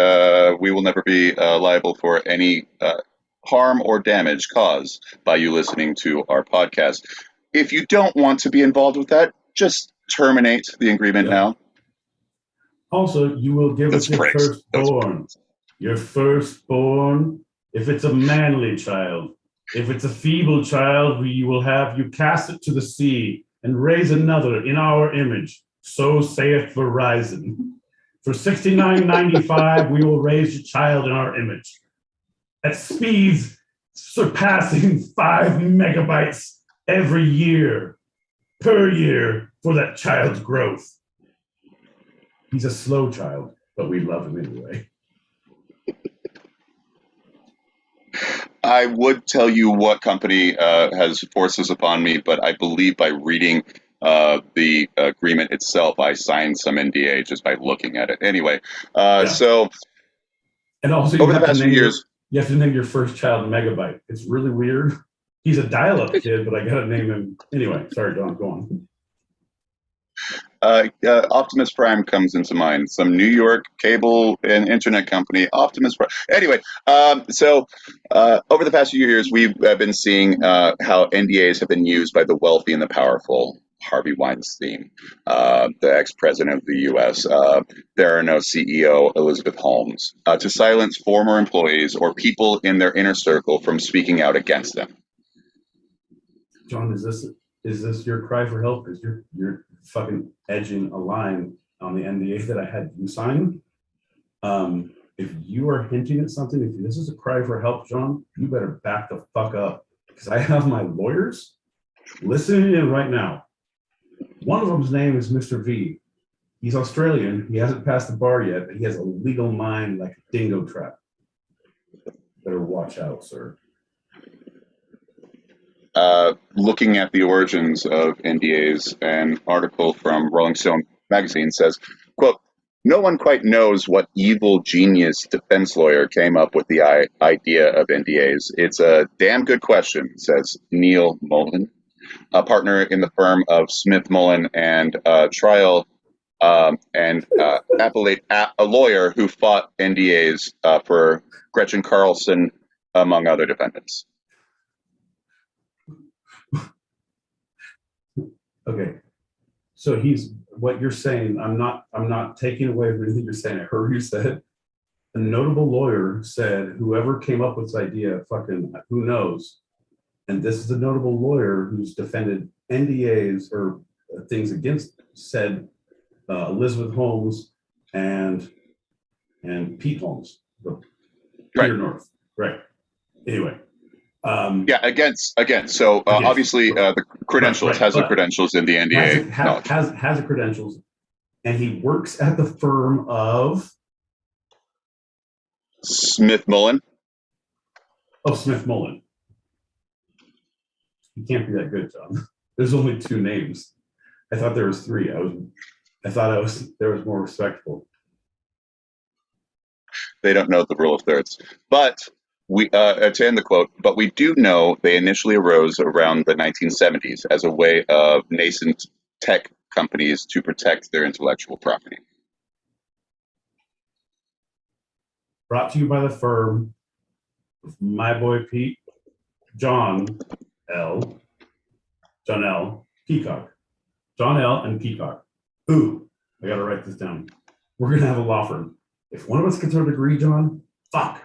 C: we will never be liable for any harm or damage caused by you listening to our podcast. If you don't want to be involved with that, just terminate the agreement now.
A: Also, you will give us your firstborn. Your firstborn, if it's a manly child. If it's a feeble child, we will have you cast it to the sea and raise another in our image. So saith Verizon. For $69.95, we will raise your child in our image at speeds surpassing 5 megabytes every year, per year, for that child's growth. He's a slow child, but we love him anyway.
C: I would tell you what company has forced this upon me, but I believe by reading the agreement itself, I signed some NDA just by looking at it. Anyway, so
A: and also
C: over the past few years,
A: you have to name your first child Megabyte. It's really weird. He's a dial-up kid, but I got to name him anyway. Sorry, John, go on.
C: Optimus Prime comes into mind. Some New York cable and internet company, Optimus Prime. Anyway, so over the past few years, we've been seeing how NDAs have been used by the wealthy and the powerful. Harvey Weinstein, the ex-president of the U.S., Theranos CEO Elizabeth Holmes, to silence former employees or people in their inner circle from speaking out against them.
A: John, is this your cry for help? Because you're fucking edging a line on the NDA that I had you sign. If you are hinting at something, if this is a cry for help, John, you better back the fuck up. Because I have my lawyers listening in right now. One of them's name is Mr. V. He's Australian. He hasn't passed the bar yet, but he has a legal mind like a dingo trap. Better watch out, sir.
C: Looking at the origins of NDAs, an article from Rolling Stone magazine says, quote, "No one quite knows what evil genius defense lawyer came up with the idea of NDAs. It's a damn good question," says Neil Mullen, a partner in the firm of Smith, Mullen and Trial and Appellate, a lawyer who fought NDAs for Gretchen Carlson, among other defendants.
A: Okay, so what you're saying. I'm not taking away from anything you're saying. I heard you said a notable lawyer said whoever came up with this idea, fucking who knows. And this is a notable lawyer who's defended NDAs or things against said Elizabeth Holmes and Pete Holmes, Peter North, right? Anyway,
C: against. So obviously the credentials has the credentials in the NDA.
A: Has the credentials, and he works at the firm of
C: Smith Mullen.
A: Oh, Smith Mullen. You can't be that good, John. There's only 2 names. I thought there was 3. There was more respectful.
C: They don't know the rule of thirds. But we to end the quote, but we do know they initially arose around the 1970s as a way of nascent tech companies to protect their intellectual property.
A: Brought to you by the firm of my boy Pete, John L. Peacock. John L. and Peacock. Ooh, I gotta write this down. We're gonna have a law firm. If one of us gets our degree, John, fuck.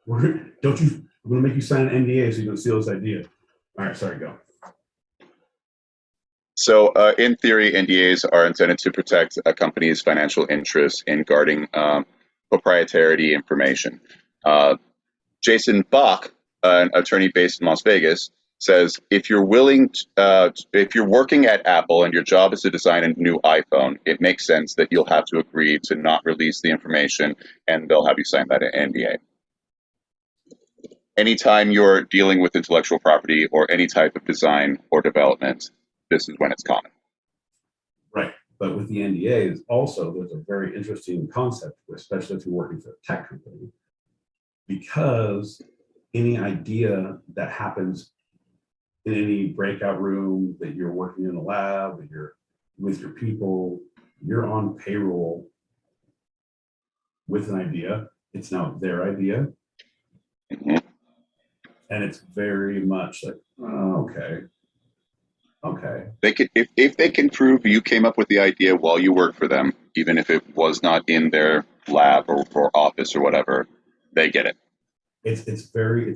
A: I'm gonna make you sign an NDA so you can steal this idea. All right, sorry, go.
C: So in theory, NDAs are intended to protect a company's financial interests in guarding proprietary information. Jason Bach, an attorney based in Las Vegas, says if you're working at Apple and your job is to design a new iPhone, it makes sense that you'll have to agree to not release the information, and they'll have you sign that NDA. Anytime you're dealing with intellectual property or any type of design or development, this is when it's common.
A: Right. But with the NDAs, also, there's a very interesting concept, especially if you're working for a tech company, because any idea that happens in any breakout room, that you're working in a lab, that you're with your people, you're on payroll with an idea. It's now their idea.
C: Mm-hmm.
A: And it's very much like, oh, okay.
C: They could, if they can prove you came up with the idea while you worked for them, even if it was not in their lab or office or whatever, they get it.
A: It's a very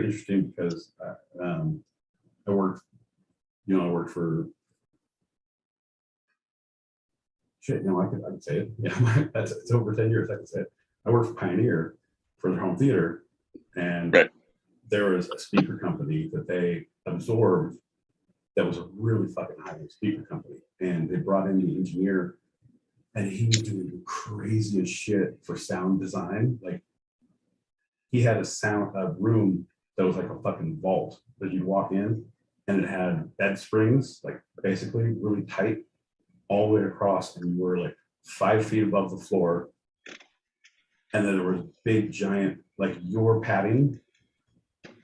A: interesting because I worked for shit. You know, I could say it. Yeah, it's over 10 years. I could say it. I worked for Pioneer for their home theater, and
C: Right.
A: there was a speaker company that they absorbed that was a really fucking high-end speaker company, and they brought in the engineer, and he was doing the craziest shit for sound design. Like, he had a room that was like a fucking vault that you'd walk in, and it had bed springs, like basically really tight all the way across, and you were like 5 feet above the floor. And then there was big giant, like your padding,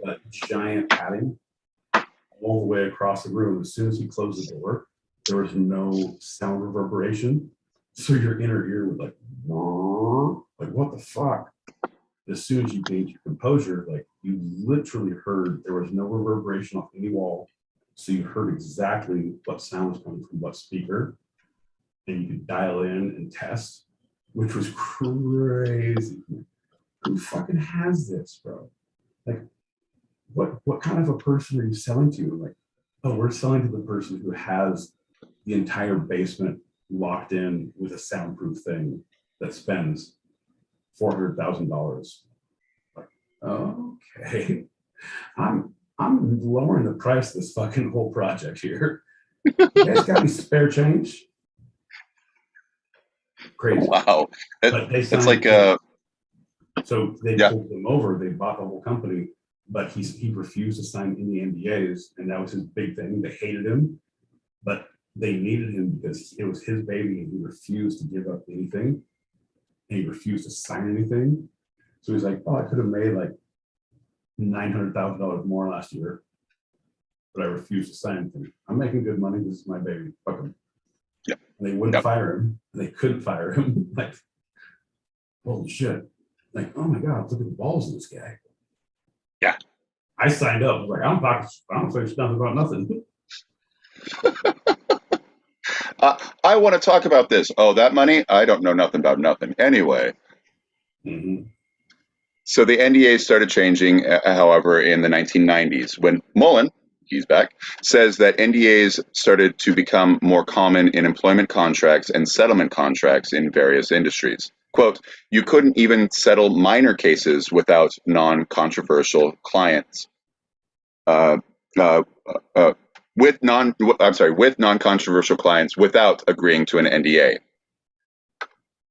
A: but giant padding all the way across the room. As soon as you closed the door, there was no sound reverberation. So your inner ear would like what the fuck? As soon as you gained your composure, like you literally heard there was no reverberation off any wall. So you heard exactly what sound was coming from what speaker, and you could dial in and test, which was crazy. Who fucking has this, bro? Like, what kind of a person are you selling to? Like, oh, we're selling to the person who has the entire basement locked in with a soundproof thing that spends $400,000. Like, okay, I'm lowering the price of this fucking whole project here. You guys got any spare change? Crazy.
C: Wow, it's like
A: so they pulled him over. They bought the whole company, but he refused to sign any NDAs, and that was his big thing. They hated him, but they needed him because it was his baby, and he refused to give up anything, and he refused to sign anything. So he's like, "Oh, I could have made like $900,000 more last year, but I refuse to sign anything. I'm making good money. This is my baby. Fuck him."
C: Yep.
A: And they wouldn't fire him. And they couldn't fire him. Like, holy shit. Like, oh my God, look at the balls in this guy.
C: Yeah.
A: I signed up. I was like, I don't say nothing about nothing.
C: I want to talk about this. Oh, that money? I don't know nothing about nothing. Anyway.
A: Mm-hmm.
C: So the NDAs started changing, however, in the 1990s when Mullen, he's back, says that NDAs started to become more common in employment contracts and settlement contracts in various industries. Quote, you couldn't even settle minor cases without non-controversial clients. With non-controversial clients without agreeing to an NDA.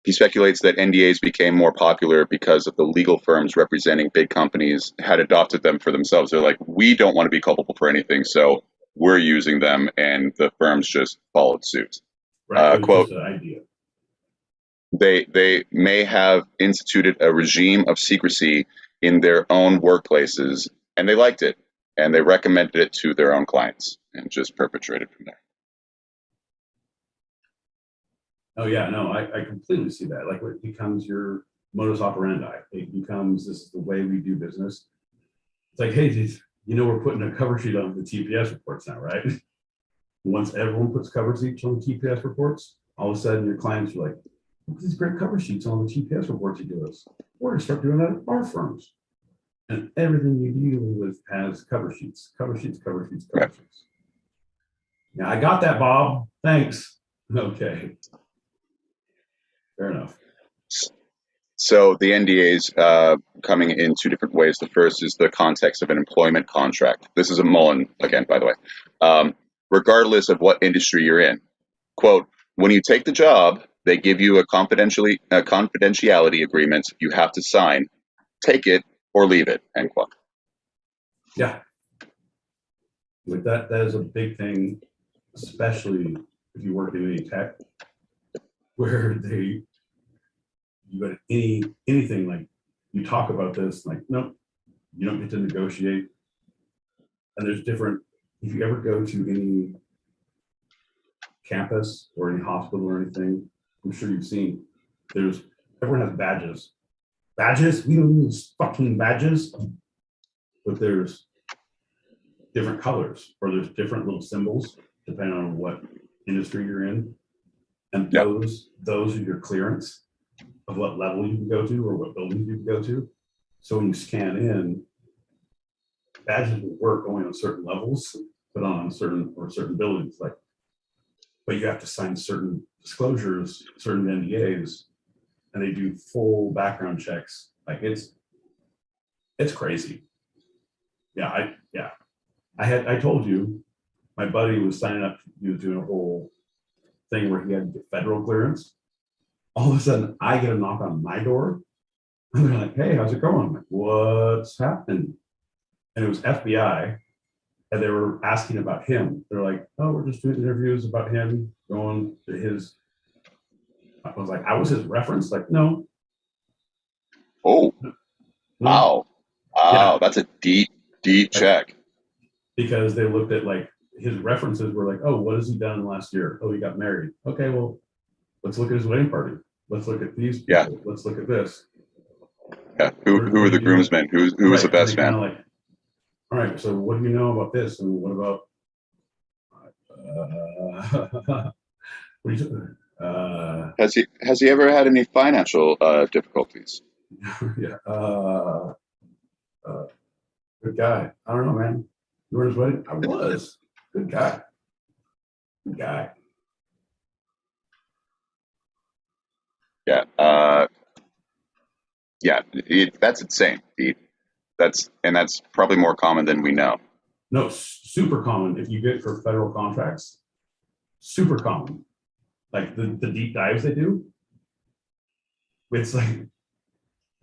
C: He speculates that NDAs became more popular because of the legal firms representing big companies had adopted them for themselves. They're like, we don't want to be culpable for anything, so we're using them, and the firms just followed suit.
A: Right.
C: Quote,
A: just an idea.
C: They may have instituted a regime of secrecy in their own workplaces, and they liked it, and they recommended it to their own clients, and just perpetrated from there.
A: Oh yeah, no, I completely see that. Like, it becomes your modus operandi. It becomes, this is the way we do business. It's like, hey, geez, we're putting a cover sheet on the TPS reports now, right? Once everyone puts cover sheets on the TPS reports, all of a sudden your clients are like, look at these great cover sheets on the TPS reports you give us. We're gonna start doing that at our firms. And everything you deal with has cover sheets. Yeah, I got that, Bob. Thanks. Okay. Fair enough.
C: So the NDAs coming in two different ways. The first is the context of an employment contract. This is a Mullen again, by the way. Regardless of what industry you're in, quote, when you take the job, they give you a confidentiality agreement you have to sign. Take it or leave it, end quote.
A: Yeah. Like that is a big thing, especially if you work in any tech, where you got anything like you talk about this, like, nope, you don't get to negotiate. And there's different, if you ever go to any campus or any hospital or anything, I'm sure you've seen, there's everyone has badges. Badges? We don't use fucking badges. But there's different colors, or there's different little symbols depending on what industry you're in. And those are your clearance of what level you can go to or what buildings you can go to. So when you scan in, badges will work only on certain levels, but on certain buildings. But you have to sign certain disclosures, certain NDAs, and they do full background checks. It's crazy. I told you, my buddy was signing up. He was doing a whole thing where he had federal clearance. All of a sudden, I get a knock on my door, and they're like, "Hey, how's it going?" I'm like, "What's happening?" And it was FBI, and they were asking about him. They're like, "Oh, we're just doing interviews about him, going to his." I was like, "I was his reference." Like, no.
C: Oh,
A: No.
C: wow, that's a deep check.
A: Because they looked at his references were like, "Oh, what has he done in the last year? Oh, he got married. Okay, well, let's look at his wedding party. Let's look at these people.
C: Yeah.
A: Let's look at this."
C: Yeah. Who are the groomsmen? Who was the best man?
A: All right, so what do you know about this? And what about what do you
C: Has he ever had any financial difficulties?
A: yeah. Good guy. I don't know, man. You were at his wedding? I was. Good guy. Good guy.
C: Yeah. That's insane, Pete. That's probably more common than we know.
A: No, super common if you get for federal contracts. Super common. Like the deep dives they do. It's like,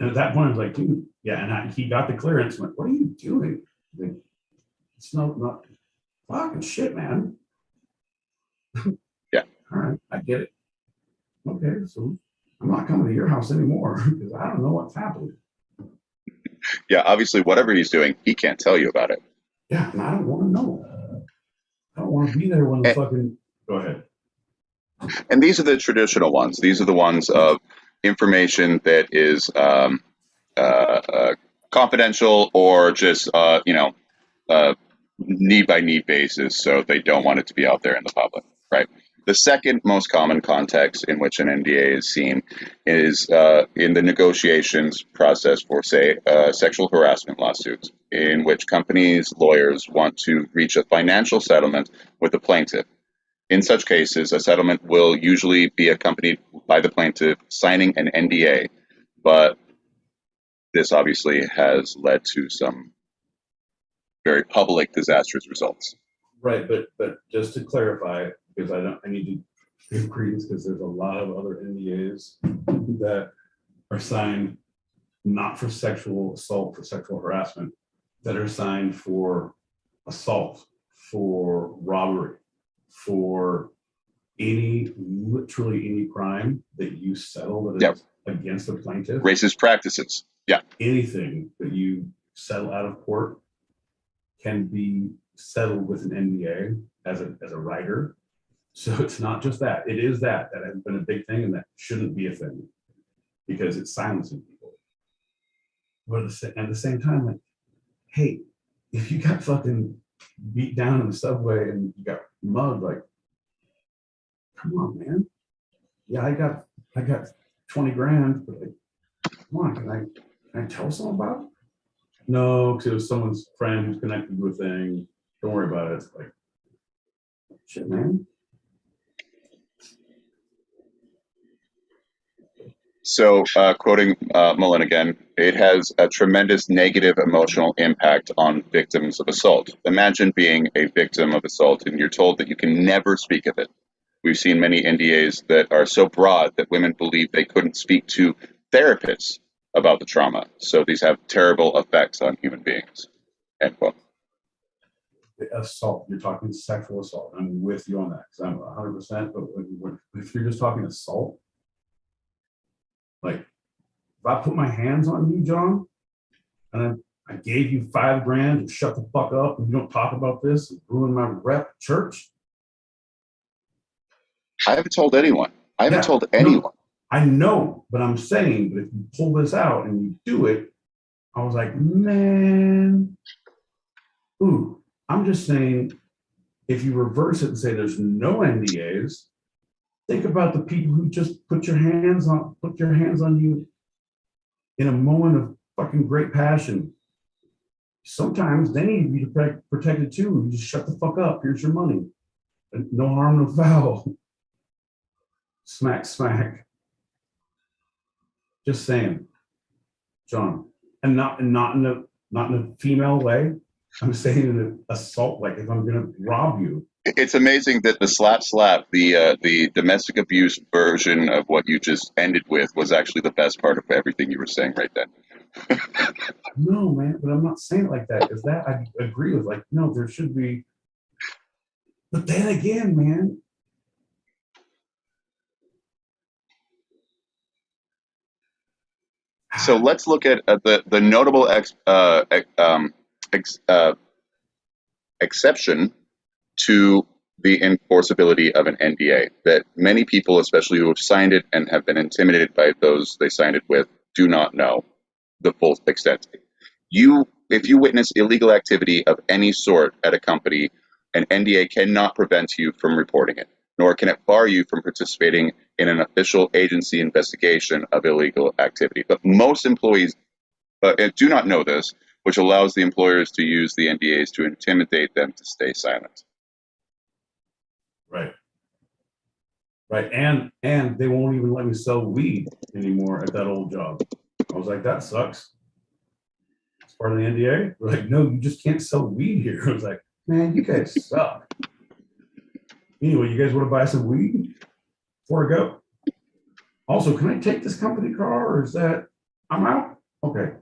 A: and at that point I was like, dude, yeah, and he got the clearance. I'm like, what are you doing? Like, it's not fucking shit, man.
C: Yeah.
A: All right, I get it. Okay, so I'm not coming to your house anymore because I don't know what's happening.
C: Yeah, obviously, whatever he's doing, he can't tell you about it.
A: Yeah, and I don't want to know. I don't want to be there when the fucking. Go ahead.
C: And these are the traditional ones. These are the ones of information that is confidential or just need by need basis, so they don't want it to be out there in the public, right? The second most common context in which an NDA is seen is in the negotiations process for, say, sexual harassment lawsuits, in which companies' lawyers want to reach a financial settlement with the plaintiff. In such cases, a settlement will usually be accompanied by the plaintiff signing an NDA, but this obviously has led to some very public disastrous results.
A: Right, but just to clarify, because I need to give credence because there's a lot of other NDAs that are signed not for sexual assault, for sexual harassment, that are signed for assault, for robbery, for literally any crime that you settle that is against the plaintiff.
C: Racist practices. Yeah.
A: Anything that you settle out of court can be settled with an NDA as a writer. So it's not just that. It is that has been a big thing, and that shouldn't be a thing because it's silencing people. But at the same time, like, hey, if you got fucking beat down in the subway and you got mugged, like, come on, man. Yeah, I got 20 grand, but like, come on, can I tell someone about it? No, because it was someone's friend who's connected to a thing. Don't worry about it. It's like, shit, man.
C: So, quoting Mullen again, it has a tremendous negative emotional impact on victims of assault. Imagine being a victim of assault and you're told that you can never speak of it. We've seen many NDAs that are so broad that women believe they couldn't speak to therapists about the trauma. So these have terrible effects on human beings. End quote.
A: Assault, you're talking sexual assault. I'm with you on that because I'm 100%. But if you're just talking assault, like if I put my hands on you, John, and I gave you $5 grand to shut the fuck up and you don't talk about this and ruin my rep church.
C: I haven't told anyone. I haven't told anyone.
A: I know, but I'm saying, but if you pull this out and you do it, I was like, man, ooh, I'm just saying, if you reverse it and say there's no NDAs, think about the people who just put your hands on you in a moment of fucking great passion. Sometimes they need to be protected too. You just shut the fuck up. Here's your money. No harm, no foul. Smack, smack. Just saying, John, and not in a female way. I'm saying in an assault, like if I'm gonna rob you.
C: It's amazing that the slap, the domestic abuse version of what you just ended with was actually the best part of everything you were saying right then.
A: No, man, but I'm not saying it like that. Because that I agree with. Like, no, there should be. But then again, man.
C: So let's look at the notable exception to the enforceability of an NDA that many people, especially who have signed it and have been intimidated by those they signed it with, do not know the full extent. If you witness illegal activity of any sort at a company, an NDA cannot prevent you from reporting it, nor can it bar you from participating in an official agency investigation of illegal activity. But most employees do not know this, which allows the employers to use the NDAs to intimidate them to stay silent.
A: Right. Right. And they won't even let me sell weed anymore at that old job. I was like, that sucks. It's part of the NDA. We're like, no, you just can't sell weed here. I was like, man, you guys suck. Anyway, you guys want to buy some weed before I go? Also, can I take this company car, or is that I'm out? Okay.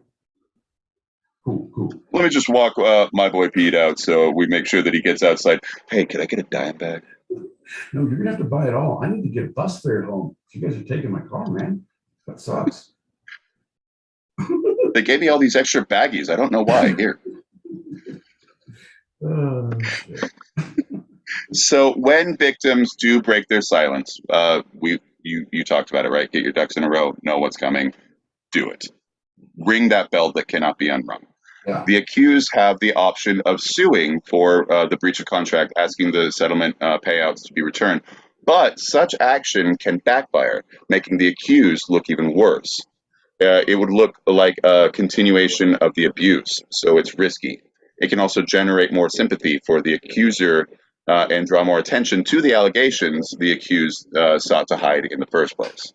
A: Cool.
C: Let me just walk my boy Pete out so we make sure that he gets outside. Hey, can I get a dime bag?
A: No, you're gonna have to buy it all. I need to get a bus fare home. You guys are taking my car, man. That sucks.
C: They gave me all these extra baggies. I don't know why. Here.
A: Shit.
C: So when victims do break their silence, you talked about it, right? Get your ducks in a row. Know what's coming. Do it. Ring that bell that cannot be unrung.
A: Yeah.
C: The accused have the option of suing for the breach of contract, asking the settlement payouts to be returned. But such action can backfire, making the accused look even worse. It would look like a continuation of the abuse, so it's risky. It can also generate more sympathy for the accuser and draw more attention to the allegations the accused sought to hide in the first place.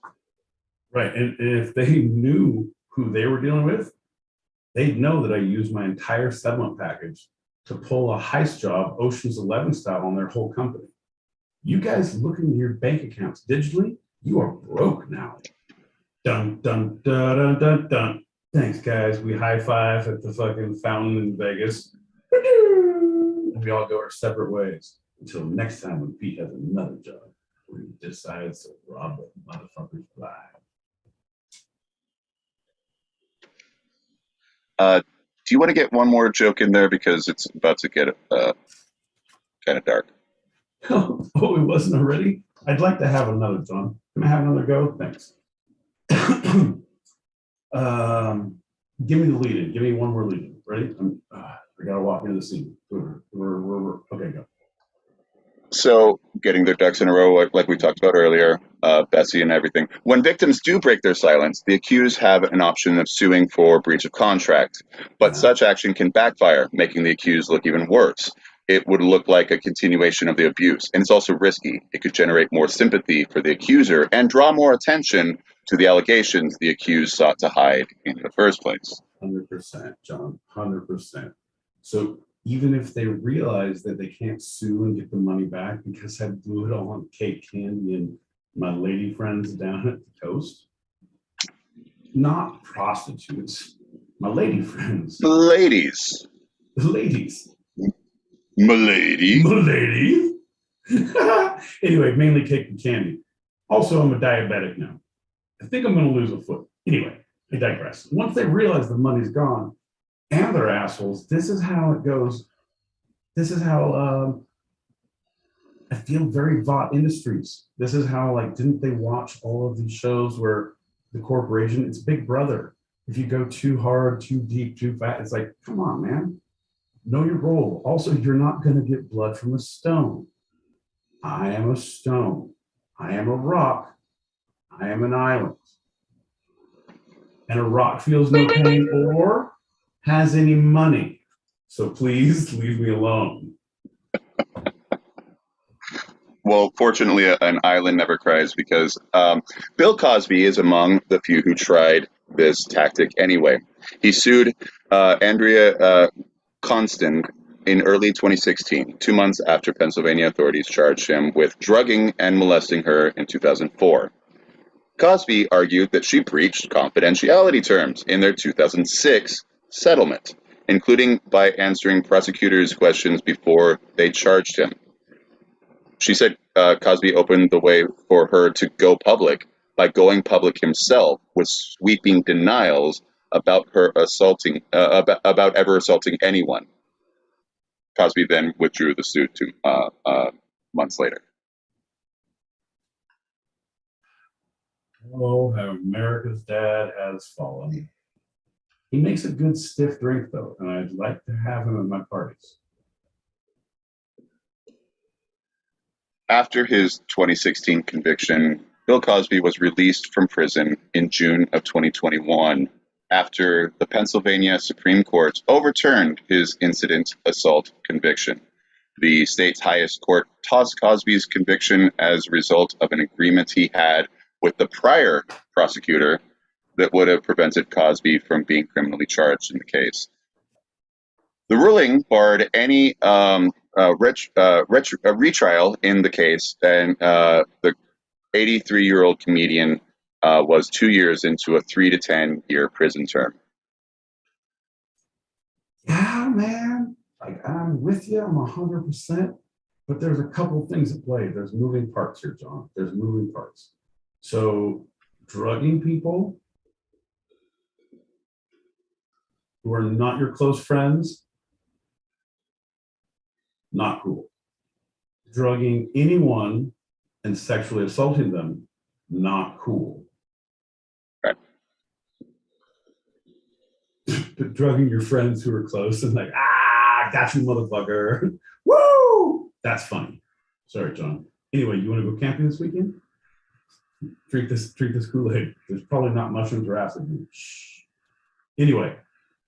A: Right. And if they knew who they were dealing with, they'd know that I used my entire settlement package to pull a heist job, Ocean's 11 style, on their whole company. You guys look into your bank accounts digitally, you are broke now. Dun, dun, dun, dun, dun, dun. Thanks, guys. We high five at the fucking fountain in Vegas. And we all go our separate ways until next time when Pete has another job where he decides to rob the motherfuckers blind.
C: Do you want to get one more joke in there because it's about to get kind of dark?
A: Oh, it wasn't already? I'd like to have another, John. Can I have another go? Thanks. Give me the lead in. Give me one more lead in. Ready? I gotta walk into the scene. Okay, go.
C: So getting their ducks in a row, like we talked about earlier, Bessie and everything. When victims do break their silence, the accused have an option of suing for breach of contract, but such action can backfire, making the accused look even worse. It would look like a continuation of the abuse, and it's also risky. It could generate more sympathy for the accuser and draw more attention to the allegations the accused sought to hide in the first place.
A: 100%, John. 100%. So even if they realize that they can't sue and get the money back because I blew it all on cake candy and my lady friends down at the coast, not prostitutes, my lady friends.
C: Ladies.
A: Ladies.
C: Milady.
A: Milady. Anyway, mainly cake and candy. Also, I'm a diabetic now. I think I'm going to lose a foot. Anyway, I digress. Once they realize the money's gone and they're assholes, this is how it goes. This is how I feel very Vought Industries. This is how, like, didn't they watch all of these shows where the corporation, it's Big Brother. If you go too hard, too deep, too fast, it's like, come on, man. Know your role. Also, you're not going to get blood from a stone. I am a stone. I am a rock. I am an island. And a rock feels no pain or has any money. So please leave me alone.
C: Well, fortunately, an island never cries because Bill Cosby is among the few who tried this tactic anyway. He sued Andrea Constant in early 2016, 2 months after Pennsylvania authorities charged him with drugging and molesting her in 2004. Cosby argued that she breached confidentiality terms in their 2006 settlement, including by answering prosecutors' questions before they charged him. She said Cosby opened the way for her to go public by going public himself with sweeping denials about her assaulting about ever assaulting anyone. Cosby then withdrew the suit 2 months later.
A: Oh, how America's dad has fallen. He makes a good stiff drink, though, and I'd like to have him at my parties.
C: After his 2016 conviction, Bill Cosby was released from prison in June of 2021 after the Pennsylvania Supreme Court overturned his incident assault conviction. The state's highest court tossed Cosby's conviction as a result of an agreement he had with the prior prosecutor that would have prevented Cosby from being criminally charged in the case. The ruling barred any retrial in the case, and the 83-year-old comedian was 2 years into a 3 to 10 year prison term.
A: Yeah, man. Like, I'm with you. I'm 100%. But there's a couple things at play. There's moving parts here, John. There's moving parts. So, drugging people who are not your close friends, not cool. Drugging anyone and sexually assaulting them, not cool.
C: Right.
A: But drugging your friends who are close and like, got you, motherfucker. Woo! That's funny. Sorry, John. Anyway, you want to go camping this weekend? Drink this Kool-Aid. There's probably not mushrooms or acid. Shh. Anyway,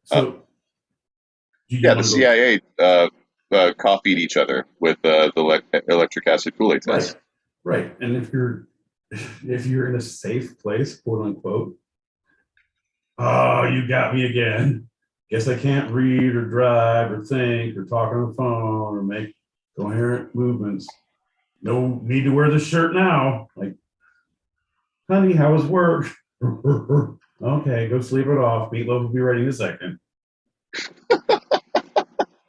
A: so
C: the CIA copied each other with the electric acid Kool-Aid test.
A: Right. And if you're in a safe place, quote unquote, oh, you got me again. Guess I can't read or drive or think or talk on the phone or make coherent movements. No need to wear this shirt now. Like, honey, how was work? Okay, go sleep it off. Meatloaf will be ready in a second.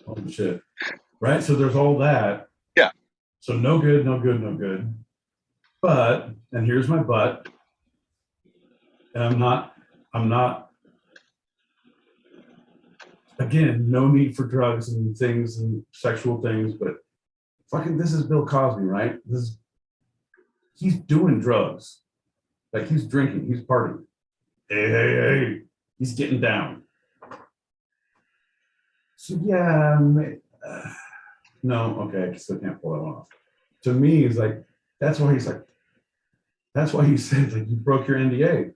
A: Oh, shit. Right? So there's all that.
C: Yeah.
A: So no good, no good, no good. But, and here's my but, and I'm not, again, no need for drugs and things and sexual things, but fucking this is Bill Cosby, right? He's doing drugs. Like, he's drinking, he's partying. Hey, he's getting down. So yeah, no, okay, I still can't pull that one off. To me, it's like, that's why he said, like, you broke your NDA.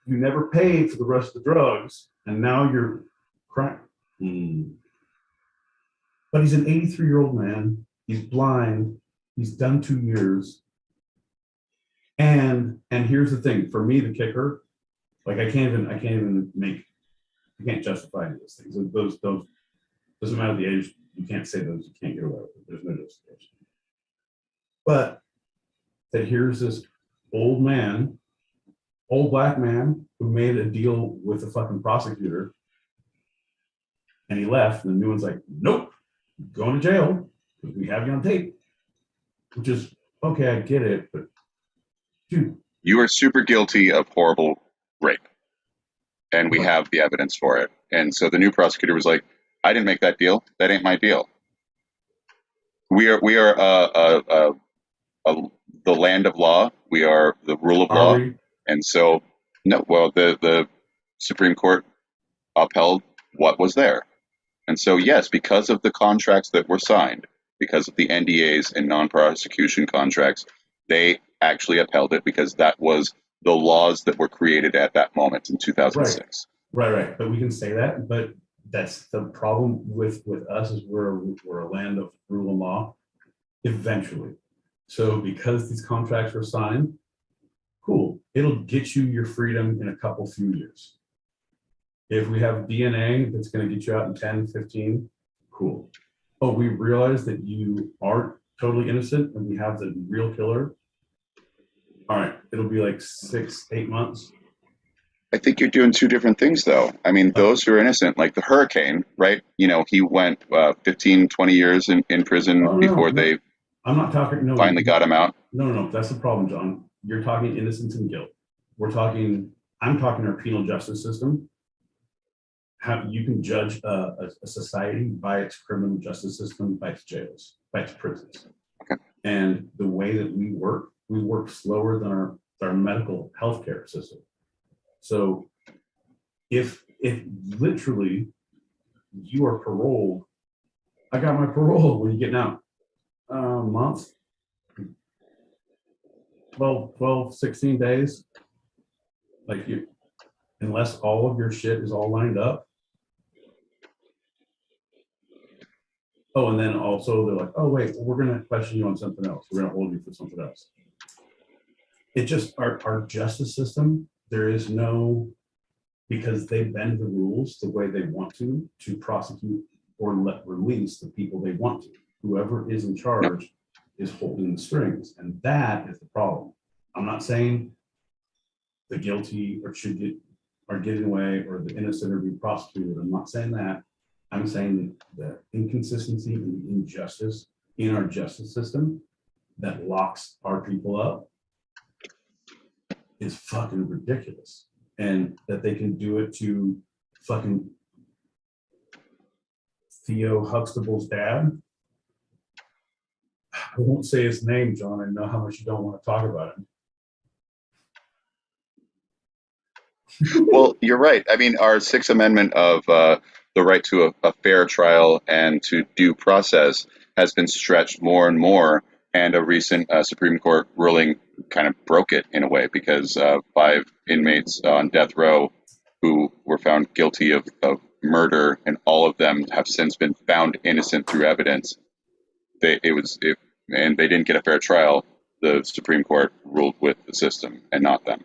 A: You never paid for the rest of the drugs, and now you're crying. But he's an 83-year-old man. He's blind. He's done 2 years. And here's the thing, for me, the kicker, like, I can't justify any of those things. Those doesn't matter the age. You can't say those. You can't get away with it. There's no justification. But that here's this old black man who made a deal with the fucking prosecutor, and he left, and the new one's like, nope, going to jail because we have you on tape. Which is okay, I get it, but dude,
C: you are super guilty of horrible rape, and we have the evidence for it. And so the new prosecutor was like, I didn't make that deal. That ain't my deal. the land of law. We are the rule of
A: Are
C: law,
A: we?
C: and so no. Well, the Supreme Court upheld what was there, and so yes, because of the contracts that were signed, because of the NDAs and non-prosecution contracts, they actually upheld it because that was the laws that were created at that moment in 2006.
A: Right. But we can say that, but that's the problem with us is we're a land of rule of law eventually. So because these contracts were signed, cool, it'll get you your freedom in a couple few years. If we have DNA that's going to get you out in 10, 15, cool. Oh, we realize that you aren't totally innocent and we have the real killer. All right, it'll be like 6, 8 months.
C: I think you're doing two different things, though. I mean, those who are innocent, like the hurricane, right? You know, he went 15, 20 years in prison before they
A: I'm not talking, no.
C: finally got him out.
A: No. That's the problem, John. You're talking innocence and guilt. I'm talking our penal justice system. How you can judge a society by its criminal justice system, by its jails, by its prisons.
C: Okay.
A: And the way that we work slower than our medical healthcare system. So if literally you are paroled, I got my parole, when you getting out? Month, 12, 16 days. Like you, unless all of your shit is all lined up. Oh, and then also they're like, oh wait, we're gonna question you on something else. We're gonna hold you for something else. It just our justice system, there is no, because they bend the rules the way they want to prosecute or let release the people they want to. Whoever is in charge is holding the strings, and that is the problem. I'm not saying the guilty are getting away or the innocent are being prosecuted. I'm not saying that. I'm saying the inconsistency and the injustice in our justice system that locks our people up is fucking ridiculous, and that they can do it to fucking Theo Huxtable's dad. I won't say his name, John. I know how much you don't want to talk about him.
C: Well, you're right. I mean, our Sixth Amendment of the right to a fair trial and to due process has been stretched more and more. And a recent Supreme Court ruling kind of broke it in a way, because 5 inmates on death row who were found guilty of murder, and all of them have since been found innocent through evidence. And they didn't get a fair trial. The Supreme Court ruled with the system and not them.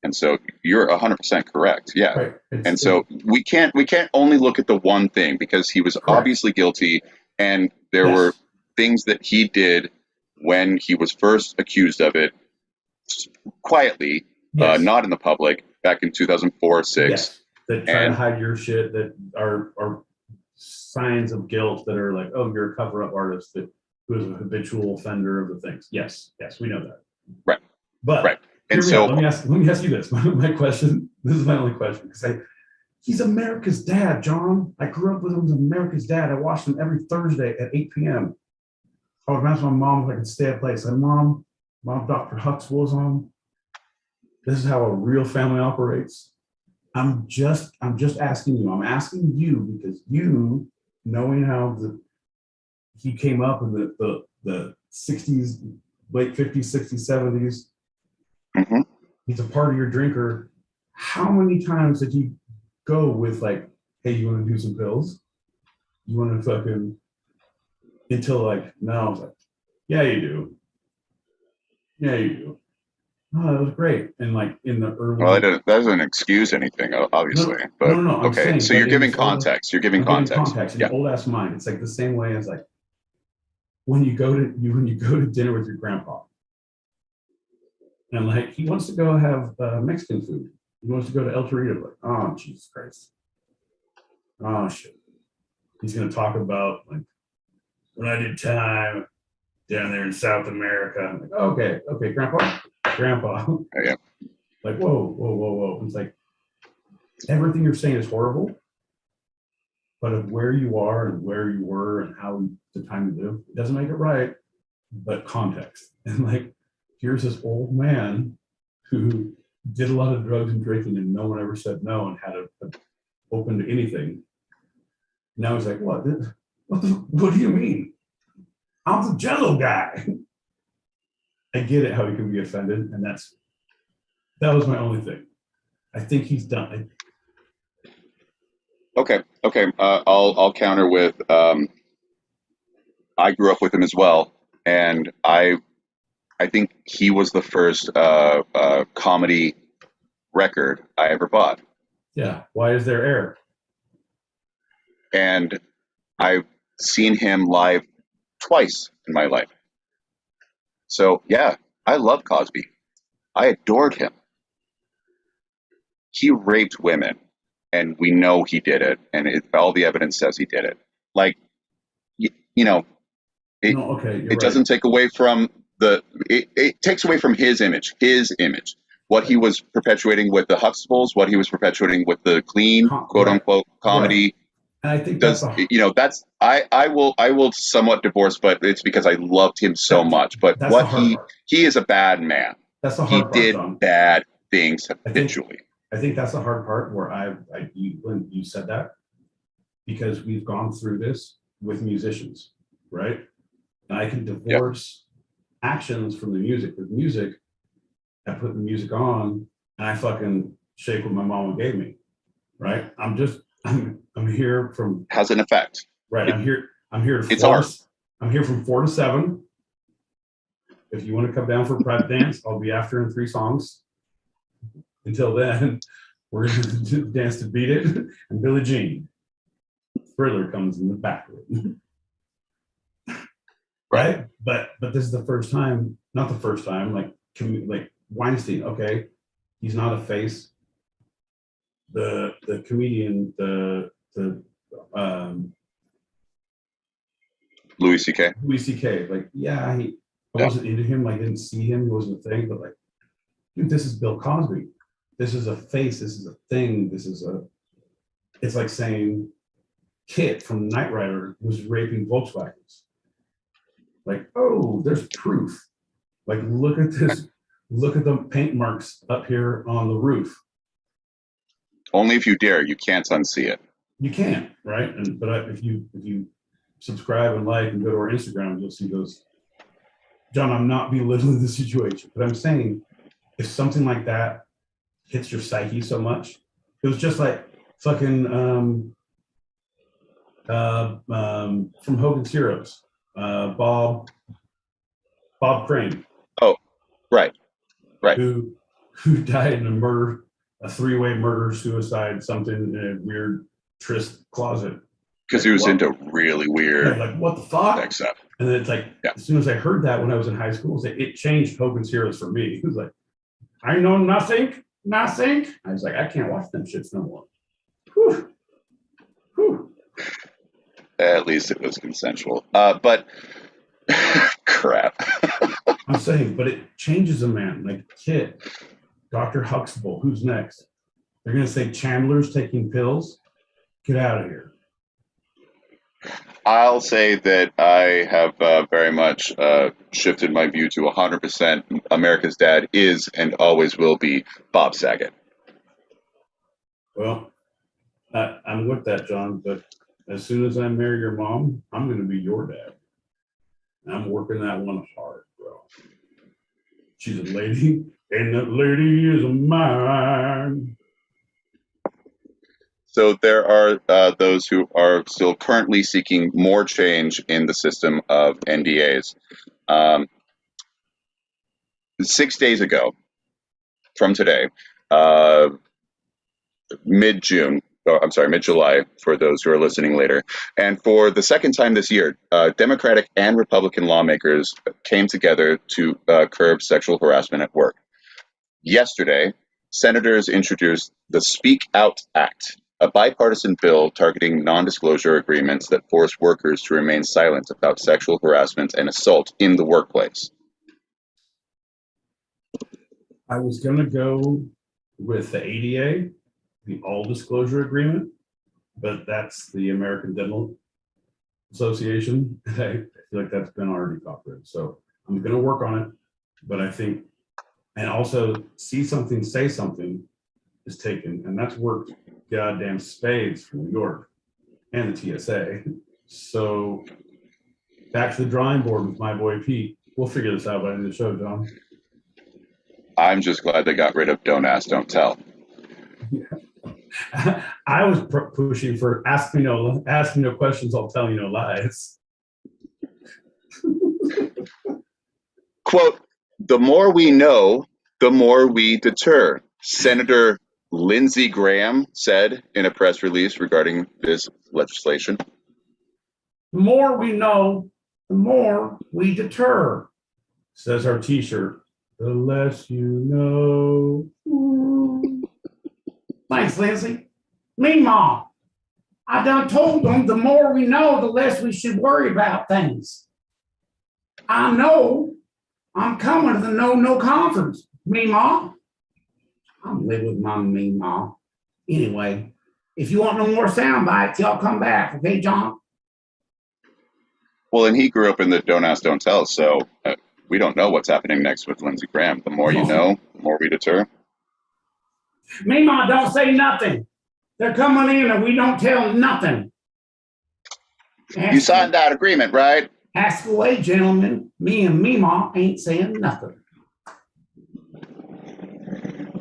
C: And so you're 100% correct. Yeah.
A: Right.
C: And so we can't only look at the one thing, because he was obviously guilty, and there were things that he did when he was first accused of it quietly, not in the public, back in 2004, 6.
A: Yes. That try to hide your shit, that are signs of guilt, that are like, oh, you're a cover-up artist who is a habitual offender of the things. Yes, we know that.
C: Right.
A: But
C: and so
A: let me ask you this. My question, this is my only question, because he's America's dad, John. I grew up with him as America's dad. I watched him every Thursday at 8 p.m. I would ask my mom if I could stay at place. I said, Mom, Dr. Hux was on. This is how a real family operates. I'm just asking you. I'm asking you because you, knowing how he came up in the 60s, late 50s, 60s, 70s.
C: Mm-hmm.
A: He's a partier drinker. How many times did he go with like, hey, you want to do some pills? You want to fucking, until like, no, I was like, yeah, you do. Oh, that was great. And like in the early.
C: Well, that doesn't excuse anything, obviously.
A: No. I'm
C: okay,
A: saying,
C: so you're giving context. You're giving context.
A: In old ass mind, it's like the same way as like when you go to dinner with your grandpa, and like he wants to go have Mexican food. He wants to go to El Torito. Like, oh Jesus Christ. Oh shit. He's gonna talk about like when I did time down there in South America. I'm like, okay, grandpa.
C: Yeah.
A: Like, whoa. It's like everything you're saying is horrible, but of where you are and where you were and how the time to do, it doesn't make it right, but context. And like, here's this old man who did a lot of drugs and drinking and no one ever said no and had a open to anything. Now he's like, what? What do you mean? I'm the Jello guy. I get it how he can be offended, and that was my only thing. I think he's done.
C: Okay. I'll counter with I grew up with him as well, and I think he was the first comedy record I ever bought.
A: Yeah. Why is there air?
C: And I've seen him live twice in my life. So yeah, I love Cosby. I adored him. He raped women, and we know he did it, and all the evidence says he did it. Like, you know, it,
A: No, okay, you're
C: it doesn't take away from it takes away from his image, what he was perpetuating with the Huxtables, what he was perpetuating with the clean, quote unquote, comedy.
A: Right. And I think that's
C: I will somewhat divorce, but it's because I loved him so much. But what he is a bad man.
A: That's the hard part.
C: He did
A: John.
C: bad things habitually.
A: I think that's the hard part where when you said that, because we've gone through this with musicians, right? And I can divorce actions from the music. With music, I put the music on and I fucking shake what my mama gave me, right? I'm here from
C: has an effect,
A: right? I'm here to
C: it's art.
A: I'm here from 4 to 7. If you want to come down for a private dance, I'll be after in 3 songs. Until then, we're going to dance to Beat It and Billie Jean. Thriller comes in the back. Right? But this is the first time, not the first time, like Weinstein, okay, he's not a face. The comedian,
C: Louis C.K.
A: Like, I wasn't into him, I didn't see him, he wasn't a thing, but like, dude, this is Bill Cosby. This is a face, this is a thing, it's like saying Kit from Knight Rider was raping Volkswagens. Like, oh, there's proof. Like, look at this, look at the paint marks up here on the roof.
C: Only if you dare, you can't unsee it.
A: You can't, right? But if you subscribe and like and go to our Instagram, you'll see those. John, I'm not belittling the situation, but I'm saying if something like that hits your psyche so much, it was just like fucking from Hogan's Heroes, Bob Crane.
C: Oh, right.
A: Who died in a 3-way murder, suicide, something in a weird tryst closet.
C: Because he was into really weird,
A: like, what the fuck?
C: Stuff.
A: And then it's like, as soon as I heard that when I was in high school, it changed Hogan's Heroes for me. It was like, I know nothing. I was like, I can't watch them shits no more. Whew.
C: At least it was consensual. But crap.
A: I'm saying, but it changes a man. Like Kit, Dr. Huxtable, who's next? They're going to say Chandler's taking pills. Get out of here.
C: I'll say that I have very much shifted my view to 100%. America's dad is and always will be Bob Saget.
A: Well, I'm with that, John, but as soon as I marry your mom, I'm going to be your dad. And I'm working that one hard, bro. She's a lady, and that lady is mine.
C: So there are those who are still currently seeking more change in the system of NDAs. 6 days ago from today, mid-July, for those who are listening later, and for the second time this year, Democratic and Republican lawmakers came together to curb sexual harassment at work. Yesterday, senators introduced the Speak Out Act, a bipartisan bill targeting non-disclosure agreements that force workers to remain silent about sexual harassment and assault in the workplace.
A: I was going to go with the ADA, the all disclosure agreement, but that's the American Dental Association. I feel like that's been already cooperated. So I'm going to work on it, but I think, and also see something, say something is taken, and that's worked goddamn spades from New York and the TSA. So back to the drawing board with my boy Pete. We'll figure this out by the end of the show, John.
C: I'm just glad they got rid of don't ask, don't tell.
A: Yeah. I was pushing for ask me no questions, I'll tell you no lies.
C: Quote, the more we know, the more we deter, Senator Lindsey Graham said in a press release regarding this legislation.
A: The more we know, the more we deter, says our t-shirt. The less you know. Ooh. Thanks, Lindsay. Meemaw, I done told them the more we know, the less we should worry about things. I know I'm coming to the no conference. Meemaw. I'm living with my meemaw. Anyway, if you want no more sound bites, y'all come back. Okay, John?
C: Well, and he grew up in the don't ask, don't tell, so we don't know what's happening next with Lindsey Graham. The more you know, the more we deter.
A: Meemaw, don't say nothing. They're coming in and we don't tell nothing.
C: You signed that agreement, right?
A: Ask away, gentlemen. Me and Meemaw ain't saying nothing.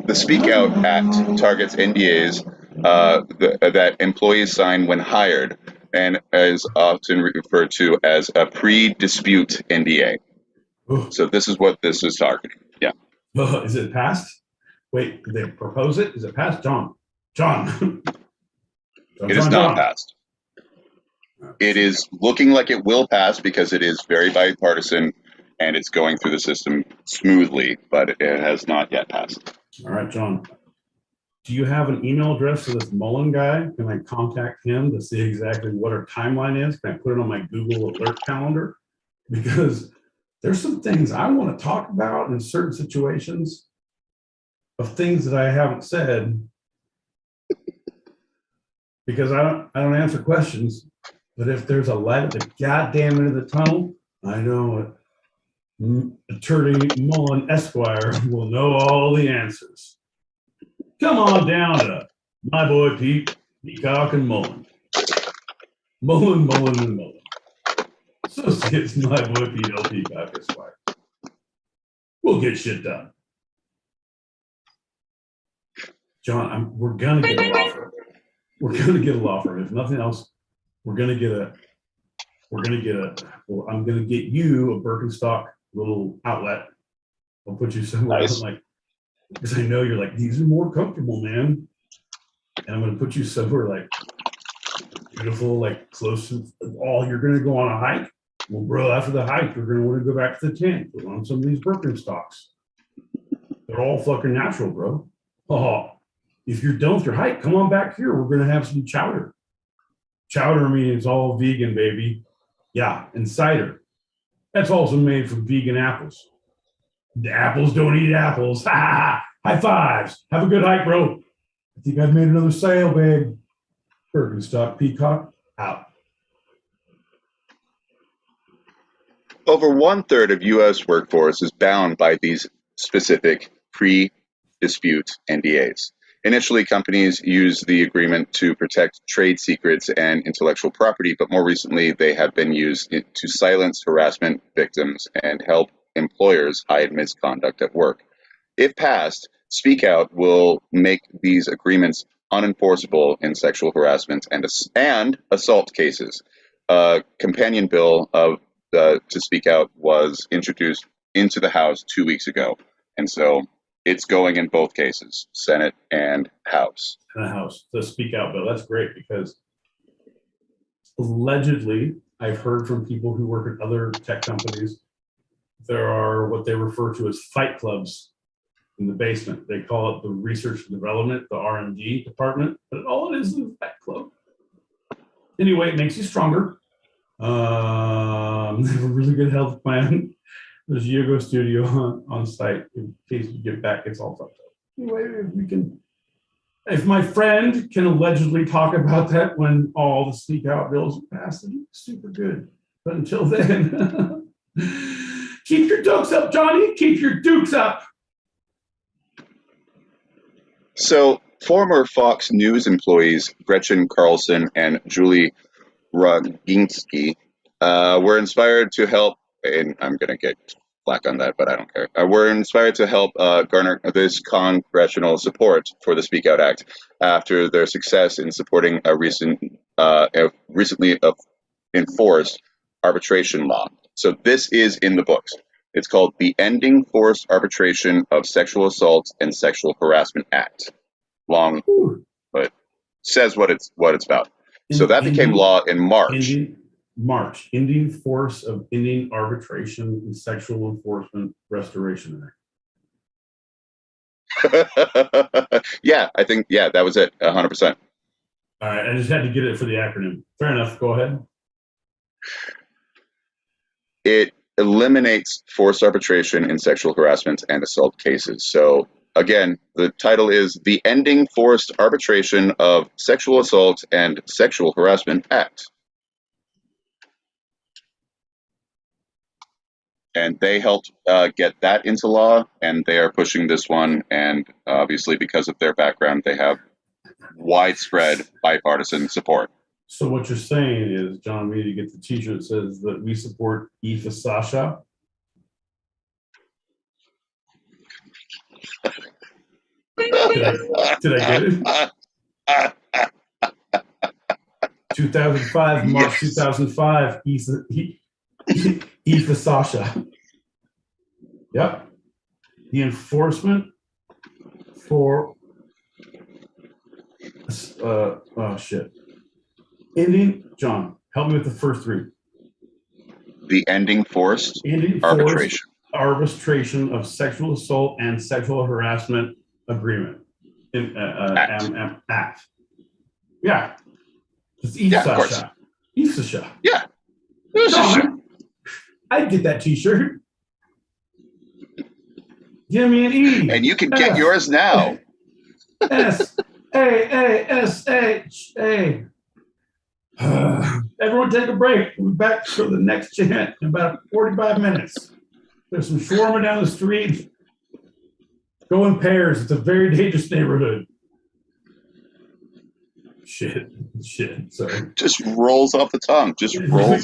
C: The Speak Out Act targets NDAs that employees sign when hired and is often referred to as a pre-dispute NDA. So this is what this is targeting. Yeah.
A: Is it passed? Wait, did they propose it? Is it passed? John.
C: It is not passed. It is looking like it will pass because it is very bipartisan and it's going through the system smoothly, but it has not yet passed.
A: All right, John. Do you have an email address for this Mullen guy? Can I contact him to see exactly what our timeline is? Can I put it on my Google alert calendar? Because there's some things I want to talk about in certain situations of things that I haven't said because I don't answer questions. But if there's a light at the goddamn end of the tunnel, I know it. Attorney Mullen Esquire will know all the answers. Come on down to my boy Pete, Peacock and Mullen. Mullen. Associates my boy Pete L. Peacock Esquire. We'll get shit done. John, we're gonna get a law firm. We're gonna get a law firm. If nothing else, I'm gonna get you a Birkenstock little outlet. I'll put you somewhere
C: nice.
A: Like, because I know you're like, these are more comfortable, man. And I'm gonna put you somewhere like beautiful, like close to all. You're gonna go on a hike. Well, bro, after the hike, you're gonna want to go back to the tent. Put on some of these Birkenstocks. They're all fucking natural, bro. Oh, if you're done with your hike, come on back here. We're gonna have some chowder. Chowder means it's all vegan, baby. Yeah, and cider. That's also made from vegan apples. The apples don't eat apples. High fives. Have a good hike, bro. I think I've made another sale, babe. Birkenstock Peacock out.
C: Over 1/3 of U.S. workforce is bound by these specific pre-dispute NDAs. Initially, companies used the agreement to protect trade secrets and intellectual property, but more recently, they have been used to silence harassment victims and help employers hide misconduct at work. If passed, Speak Out will make these agreements unenforceable in sexual harassment and assault cases. A companion bill to Speak Out was introduced into the House 2 weeks ago, and so it's going in both cases, Senate and House.
A: And the House, the Speak Out bill. That's great because allegedly, I've heard from people who work at other tech companies, there are what they refer to as fight clubs in the basement. They call it the research and development, the R&D department, but all it is a fight club. Anyway, it makes you stronger. They have a really good health plan. There's a yoga studio on site in case you get back, it's all fucked up. Anyway, if we can, if my friend can allegedly talk about that when all the speak out bills are passed, then super good. But until then, keep your dukes up, Johnny. Keep your dukes up.
C: So, former Fox News employees Gretchen Carlson and Julie Roginski were inspired to help, and I'm going to get flack on that, but I don't care. Were inspired to help garner this congressional support for the Speak Out Act after their success in supporting a recently enforced arbitration law. So this is in the books. It's called the Ending Forced Arbitration of Sexual Assault and Sexual Harassment Act. Long, but says what it's about. So that became law in March.
A: Ending Force of Ending Arbitration and Sexual Enforcement Restoration
C: Act. Yeah, I think, that was it, 100%.
A: All right, I just had to get it for the acronym. Fair enough, go ahead.
C: It eliminates forced arbitration in sexual harassment and assault cases. So again, the title is the Ending Forced Arbitration of Sexual Assault and Sexual Harassment Act. And they helped get that into law, and they are pushing this one. And obviously, because of their background, they have widespread bipartisan support.
A: So what you're saying is, John, we need to get the t-shirt that says that we support Aoife Sasha. Did I get it? 2005, March 2005, Aoife Sasha. Yep. The enforcement for ending, John, help me with the first three.
C: The Ending Forced
A: Arbitration of Sexual Assault and Sexual Harassment Agreement. Act. Yeah. It's Aoife Sasha. Aoife Sasha.
C: Yeah.
A: John, I'd get that t-shirt. Give me an E.
C: And you can get yours now.
A: S-A-A-S-H-A. Everyone take a break. We'll be back for the next chant in about 45 minutes. There's some shawarma down the street. Go in pairs. It's a very dangerous neighborhood. Shit. Sorry.
C: Just rolls off the tongue. It
A: really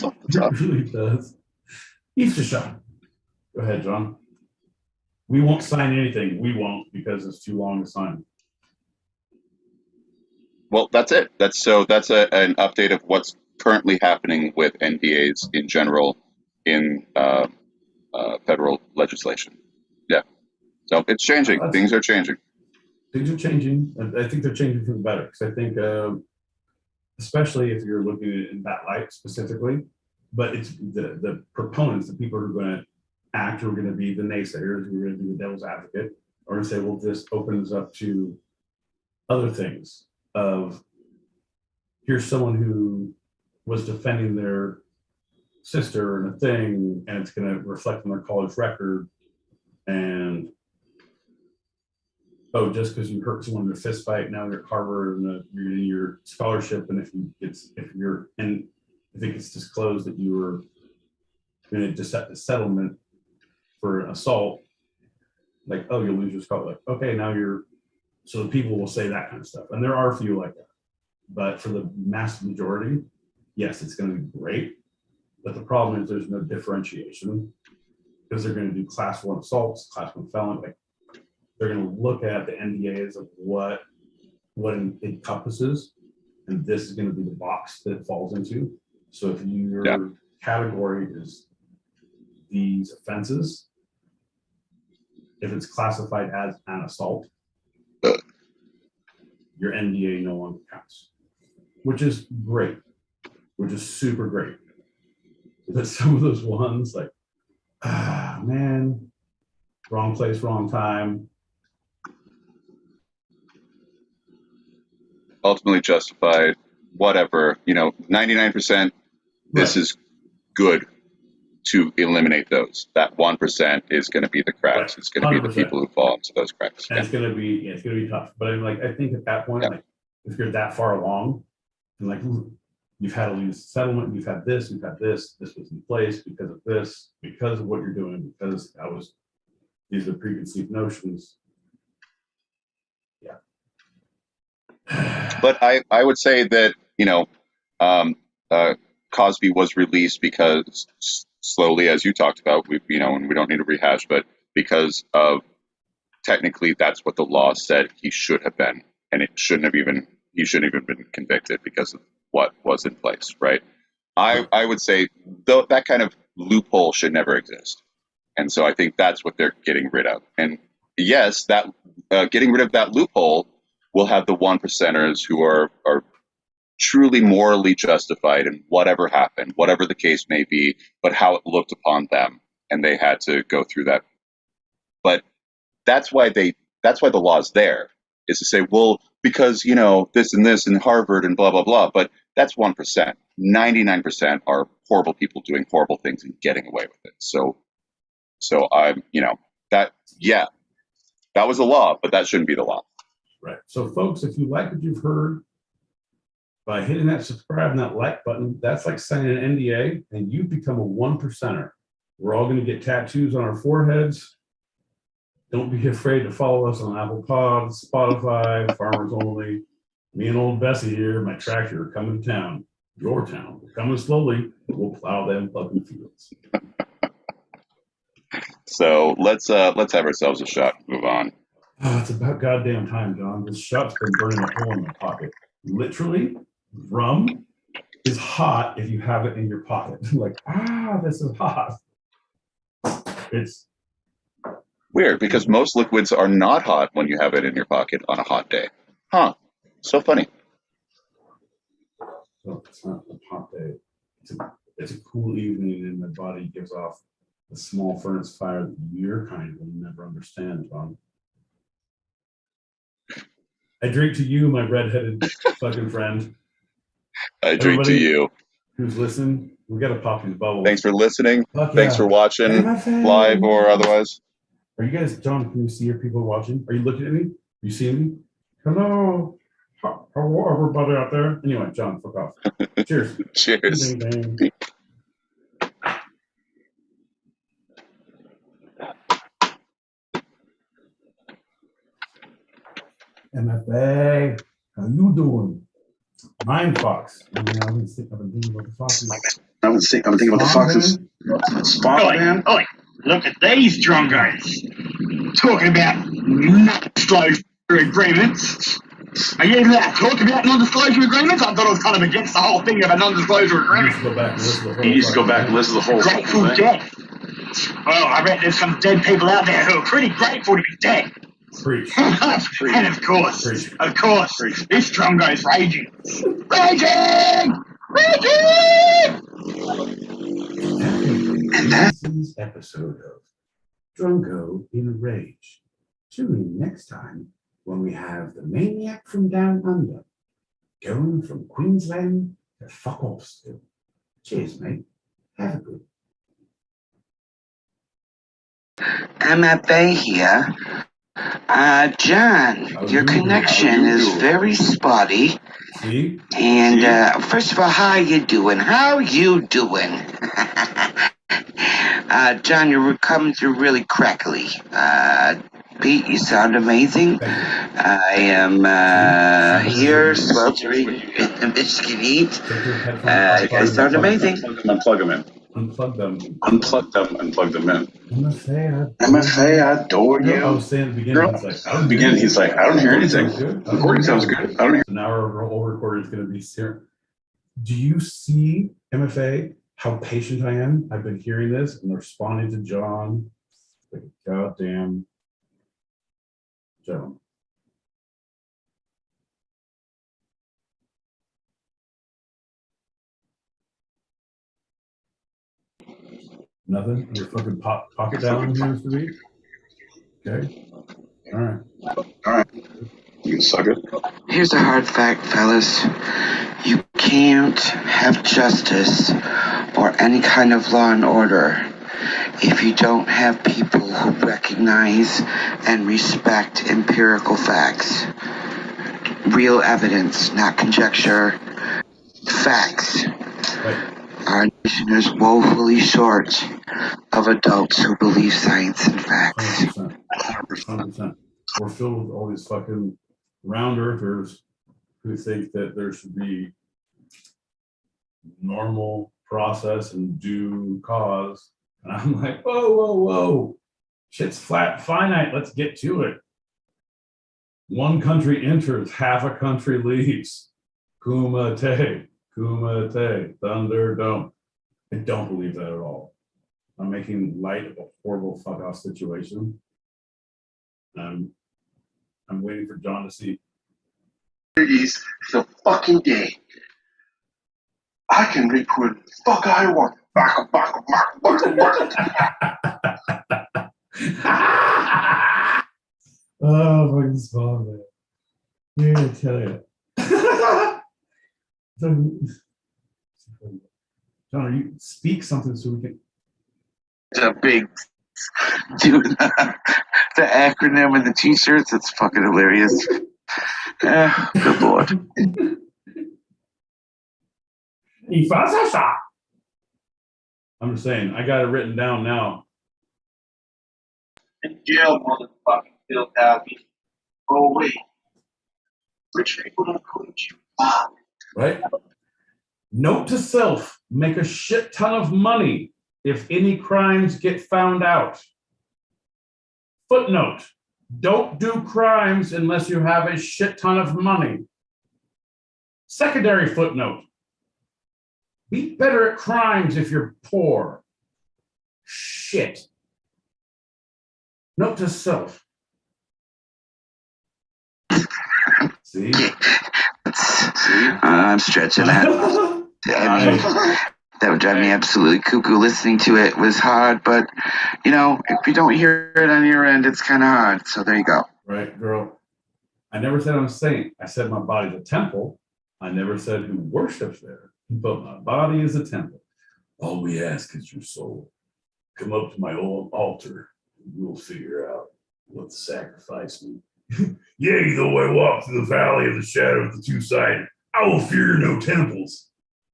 A: does. Easter shot. Go ahead, John. We won't sign anything. We won't, because it's too long to sign.
C: Well, that's it. That's an update of what's currently happening with NDAs in general in federal legislation. Yeah. So it's changing. Things are changing.
A: Things are changing. I think they're changing for the better, because I think, especially if you're looking at it in that light specifically, but it's the proponents, the people who are going to act, who are going to be the naysayers, who are going to be the devil's advocate, are going to say, well, this opens up to other things of, here's someone who was defending their sister and a thing, and it's going to reflect on their college record, and just because you hurt someone in a fist fight, now you're at Harvard and you're in your scholarship, and if it gets disclosed that you were going to set the settlement for an assault, like, you'll lose your scholarship. Like, okay, now so the people will say that kind of stuff, and there are a few like that. But for the massive majority, yes, it's going to be great. But the problem is there's no differentiation, because they're going to do class 1 assaults, class 1 felon. Like, they're going to look at the NDAs of what it encompasses, and this is going to be the box that it falls into. So if your category is these offenses, if it's classified as an assault, your NDA no longer counts, which is great, which is super great. But some of those ones, like, man, wrong place, wrong time.
C: Ultimately justified, whatever, 99%, this is good. to eliminate those. That 1% is going to be the cracks.
A: Right.
C: It's going to be the
A: 100%.
C: people who fall into those cracks.
A: And it's gonna be tough. But I'm like, I think at that point, like if you're that far along, and like you've had a loose settlement, you've had this was in place because of this, because of what you're doing, because these are preconceived notions. Yeah.
C: But I would say that, Cosby was released because slowly, as you talked about, and we don't need to rehash, but because of technically that's what the law said he should have been, and he shouldn't have even been convicted because of what was in place, right? I would say though that kind of loophole should never exist. And so I think that's what they're getting rid of. And yes, that getting rid of that loophole will have the 1%ers who are truly morally justified in whatever happened, whatever the case may be, but how it looked upon them, and they had to go through that. But that's why the law's there, is to say, well, because this and this and Harvard and blah blah blah. But that's 1%. 99% are horrible people doing horrible things and getting away with it. So I'm that was the law, but that shouldn't be the law.
A: Right. So folks, if you like what you've heard, by hitting that subscribe and that like button, that's like signing an NDA, and you become a 1%er. We're all going to get tattoos on our foreheads. Don't be afraid to follow us on Apple Pods, Spotify, Farmers Only. Me and old Bessie here, my tractor, are coming to town. Your town. We're coming slowly, but we'll plow them fucking fields.
C: So let's have ourselves a shot and move on.
A: Oh, it's about goddamn time, John. This shot's been burning a hole in my pocket. Literally, rum is hot if you have it in your pocket. Like, this is hot. It's
C: weird because most liquids are not hot when you have it in your pocket on a hot day. Huh. So funny.
A: Well, it's not a hot day. It's a cool evening, and my body gives off the small furnace fire that your kind will never understand, John. I drink to you, my redheaded fucking friend.
C: I drink to you.
A: Who's listening? We got to pop these bubbles.
C: Thanks for listening.
A: Fuck
C: Thanks
A: yeah.
C: for watching, live or otherwise.
A: Are you guys, John, can you see your people watching? Are you looking at me? You see me? Hello. Hello, everybody out there. Anyway, John, fuck off. Cheers.
C: Cheers.
A: Ding, ding. MFA, how you doing? Mind Fox. I've been thinking about the foxes.
D: I've been thinking about the foxes.
B: Oi, look at these drongos. Talking about non-disclosure agreements. Are you even allowed to talk about non-disclosure agreements? I thought it was kind of against the whole thing of a non-disclosure agreement.
D: You used to go back and listen to the whole
B: Grateful
D: thing.
B: Dead. Well, I bet there's some dead people out there who are pretty grateful to be dead.
A: Preach.
B: And of course,
A: Preach.
B: this drongo's raging. Raging!
A: And that's this episode of Drungo in a Rage. Tune in next time when we have the maniac from down under, going from Queensland to fuck off still. Cheers, mate. Have a good.
E: MFA here. John, your connection is very spotty.
A: See?
E: And first of all, how you doing? John, you're coming through really crackly. Pete, you sound amazing. I am here sweltering in the Michigan heat. You guys sound amazing.
D: Unplug them in.
A: Unplug them.
D: Unplug them in.
E: MFA, I adore
A: I
E: you.
A: was saying at the beginning,
D: He's like, I don't hear anything. Recording sounds good. I don't hear.
A: So now our whole recording is going to be serious. Do you see, MFA, how patient I am? I've been hearing this and responding to John. Like a goddamn John. Nothing? Your fucking pocket down here, Mr. B? Okay. All right.
D: You can suck it.
E: Here's a hard fact, fellas. You can't have justice or any kind of law and order if you don't have people who recognize and respect empirical facts. Real evidence, not conjecture. Facts.
A: Right.
E: Our nation is woefully short of adults who believe science and facts.
A: 100%. 100%. We're filled with all these fucking round earthers who think that there should be normal process and due cause. And I'm like, whoa, whoa, whoa. Shit's flat, finite. Let's get to it. One country enters, half a country leaves. Kumite, kumite, Thunderdome. I don't believe that at all. I'm making light of a horrible fuck off situation. I'm waiting for John to see.
D: It's a fucking day. I can record the fuck I want.
A: Oh, fucking spawn, man. Here to tell you. John, you speak something so we can.
E: The big dude, the acronym and the t-shirts, it's fucking hilarious. Good lord.
A: I'm just saying, I got it written down now.
B: In jail, motherfucking Bill Cosby. Go away. Rich people don't include you. Fuck.
A: Right? Note to self, make a shit ton of money if any crimes get found out. Footnote, don't do crimes unless you have a shit ton of money. Secondary footnote, be better at crimes if you're poor. Shit. Note to self. See?
E: I'm stretching that. I mean, that would drive me absolutely cuckoo. Listening to it was hard, but, you know, if you don't hear it on your end, it's kind of hard. So there you go.
A: Right, girl. I never said I'm a saint. I said my body's a temple. I never said who worships there, but my body is a temple. All we ask is your soul. Come up to my old altar, and we'll figure out what to sacrifice me. Yea, though I walk through the valley of the shadow of the two-sided, I will fear no temples.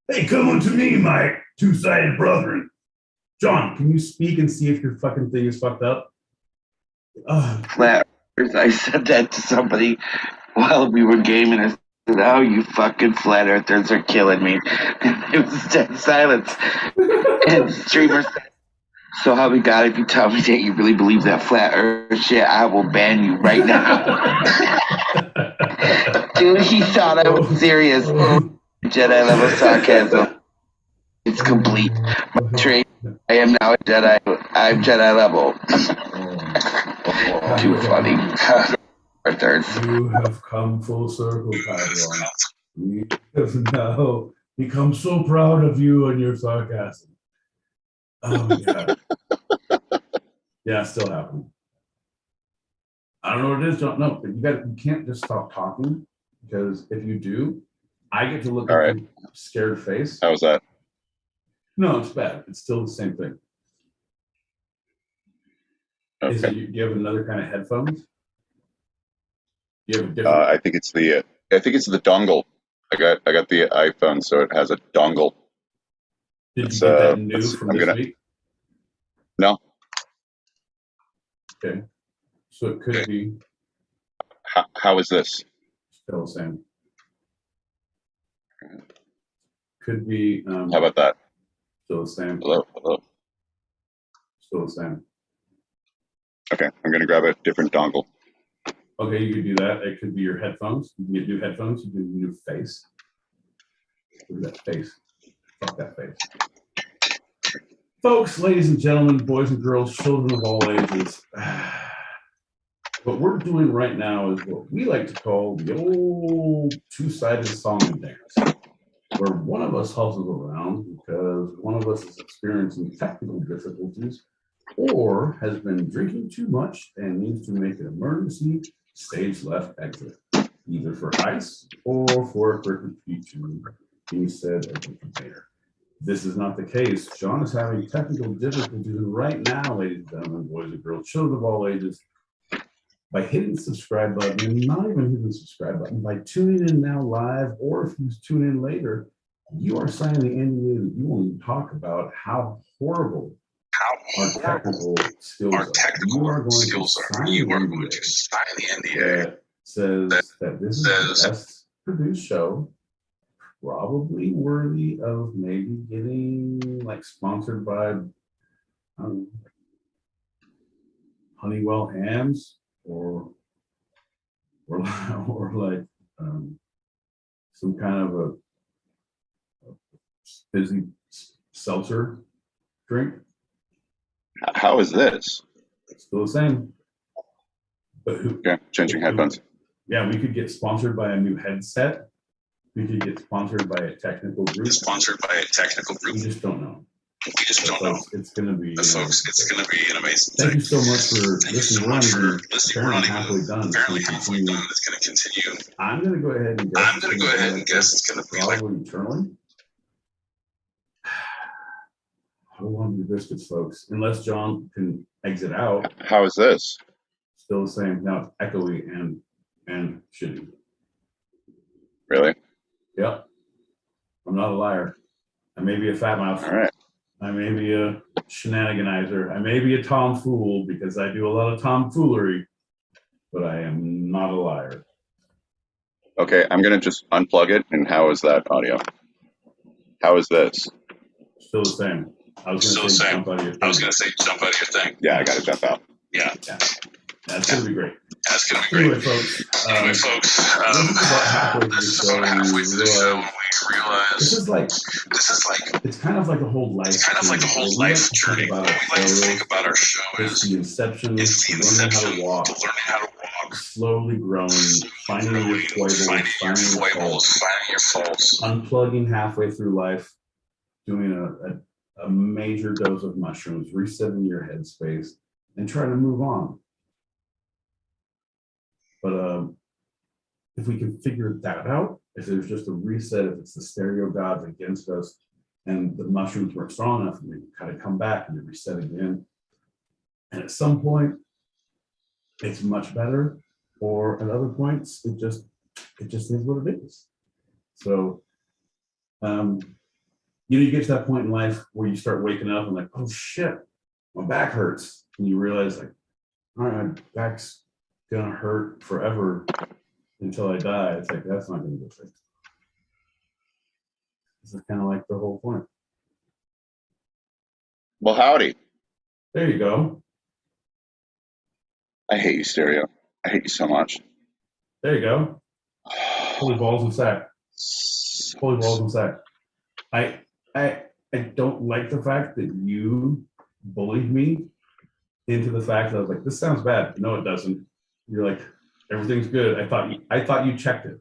A: Hey, come unto me, my two-sided brethren. John, can you speak and see if your fucking thing is fucked up?
E: Flat earthers. I said that to somebody while we were gaming. I said, oh, you fucking flat earthers are killing me. And it was dead silence. And the streamer said, so how we got if you tell me that you really believe that flat earth shit, I will ban you right now. Dude, he thought I was serious. Jedi level sarcasm. It's complete. My trait, I am now a Jedi. I'm Jedi level. Too funny. Thirds.
A: You have come full circle, Padawan. We have now become so proud of you and your sarcasm. Oh my god. Yeah, it's still happening. I don't know what it is, don't know, but you can't just stop talking, because if you do, I get to look at your scared face.
C: How was that?
A: No, it's bad. It's still the same thing.
C: Okay.
A: Do you have another kind of headphones? Do you have a different?
C: I think it's the dongle. I got the iPhone, so it has a dongle.
A: Did you get that new from this week?
C: No.
A: Okay. So it could be.
C: How is this?
A: Still the same. Could be.
C: How about that?
A: Still the same.
C: Hello.
A: Still the same.
C: Okay, I'm gonna grab a different dongle.
A: Okay, you could do that. It could be your headphones. You can get new headphones. You can get a new face. Look at that face. Fuck that face. Folks, ladies and gentlemen, boys and girls, children of all ages. What we're doing right now is what we like to call the old two-sided song and dance, where one of us hustles around because one of us is experiencing technical difficulties or has been drinking too much and needs to make an emergency stage left exit, either for ice or for a quick retreat to being said as a container. this is not the case. John is having technical difficulties right now, ladies and gentlemen, boys and girls, children of all ages. By hitting the subscribe button, and not even hitting the subscribe button, by tuning in now live, or if you tune in later, you are signing the NDA that you will talk about how horrible our technical skills are. You are going to sign the NDA that says that this is the best produced show, probably worthy of maybe getting like sponsored by Honeywell hams or like some kind of a fizzy seltzer drink.
C: How is this?
A: It's still the same. But
C: Okay, changing headphones.
A: Yeah, we could get sponsored by a new headset. We could get sponsored by a technical group. We just don't know. It's going to be. Folks, it's going to be an amazing. Thank you so much for listening. We're apparently halfway done. It's going to continue. I'm going to go ahead and guess. It's going to be probably eternally. Hold on to your biscuits, folks. Unless John can exit out.
C: How is this?
A: Still the same. Now it's echoey and shitty.
C: Really?
A: Yep. I'm not a liar. I may be a fat mouth.
C: All right.
A: I may be a shenaniganizer. I may be a tomfool because I do a lot of tomfoolery, but I am not a liar.
C: Okay, I'm going to just unplug it. And how is that audio? How is this?
A: Still the same. I was going to say jump out of your thing.
C: Yeah, I got to jump out.
A: Yeah. That's going to be great. Anyway, folks. This is about halfway through the show, and we realize this is like it's kind of like a whole life. It's kind of like a whole life journey. What we like to think about our show is the inception, learning how to walk, slowly growing, finding your foibles, finding your faults, unplugging halfway through life, doing a major dose of mushrooms, resetting your headspace, and trying to move on. But if we can figure that out, if there's just a reset, if it's the stereo gods against us, and the mushrooms weren't strong enough, and we kind of come back and we reset again. And at some point, it's much better, or at other points, it just is what it is. So, you get to that point in life where you start waking up and like, oh shit, my back hurts, and you realize like, all right, my back's gonna hurt forever until I die. It's like, that's not gonna get fixed. This is kind of like the whole point.
C: Well, howdy.
A: There you go.
C: I hate you, stereo. I hate you so much.
A: There you go. Holy balls and sack. Holy balls and sack. I don't like the fact that you bullied me into the fact that I was like, this sounds bad. No, it doesn't. You're like, everything's good. I thought you checked it.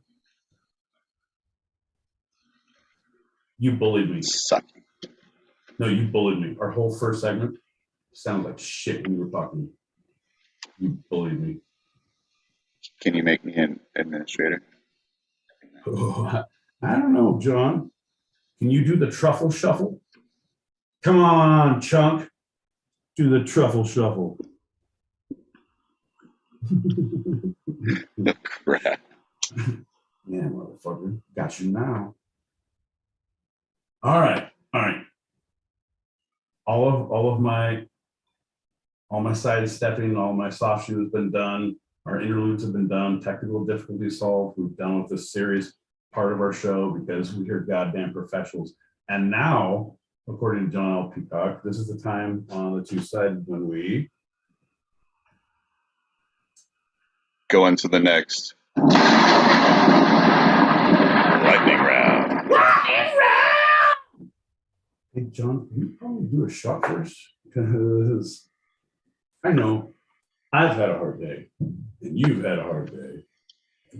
A: You bullied me.
C: Suck.
A: No, you bullied me. Our whole first segment sounded like shit when you were talking. You bullied me.
C: Can you make me an administrator?
A: Oh, I don't know, John. Can you do the truffle shuffle? Come on, chunk. Do the truffle shuffle.
C: Crap.
A: Yeah, motherfucker. Got you now. All right. All my side stepping, all my soft shoe has been done. Our interludes have been done. Technical difficulties solved. We've done with this serious part of our show because we're goddamn professionals. And now, according to John L. Peacock, this is the time on the two sides when we
C: go into the next lightning round.
A: Hey, John, can you probably do a shot first? Because I know I've had a hard day, and you've had a hard day.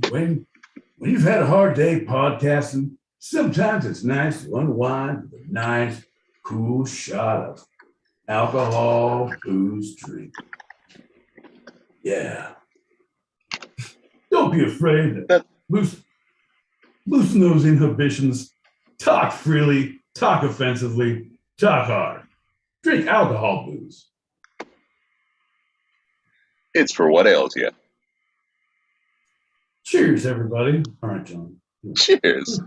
A: When you've had a hard day podcasting, sometimes it's nice to unwind with a nice, cool shot of alcohol, booze, drink. Yeah. Don't be afraid to loosen those inhibitions. Talk freely. talk offensively, talk hard, drink alcohol booze.
C: It's for what ails you.
A: Cheers, everybody. All right, John.
C: Cheers.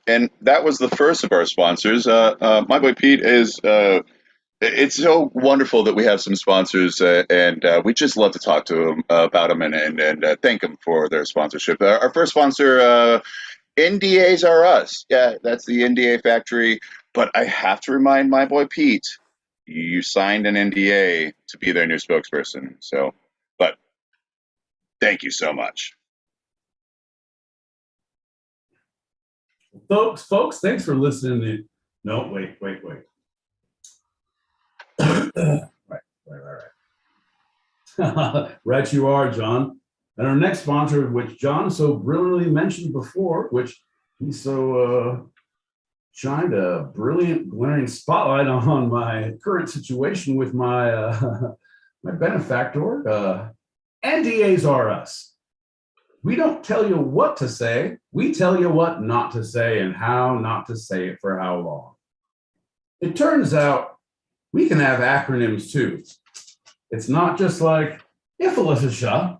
C: And that was the first of our sponsors. My boy Pete is. It's so wonderful that we have some sponsors, and we just love to talk to them about them and thank them for their sponsorship. Our first sponsor, NDAs are us. Yeah, that's the NDA factory. But I have to remind my boy Pete, you signed an NDA to be their new spokesperson. So, but thank you so much.
A: Folks, thanks for listening to. No, wait. Right. Right, you are, John. And our next sponsor, which John so brilliantly mentioned before, which he so shined a brilliant glaring spotlight on my current situation with my my benefactor. NDAs are us. We don't tell you what to say. We tell you what not to say and how not to say it for how long. It turns out we can have acronyms too. It's not just like IFLSSHA,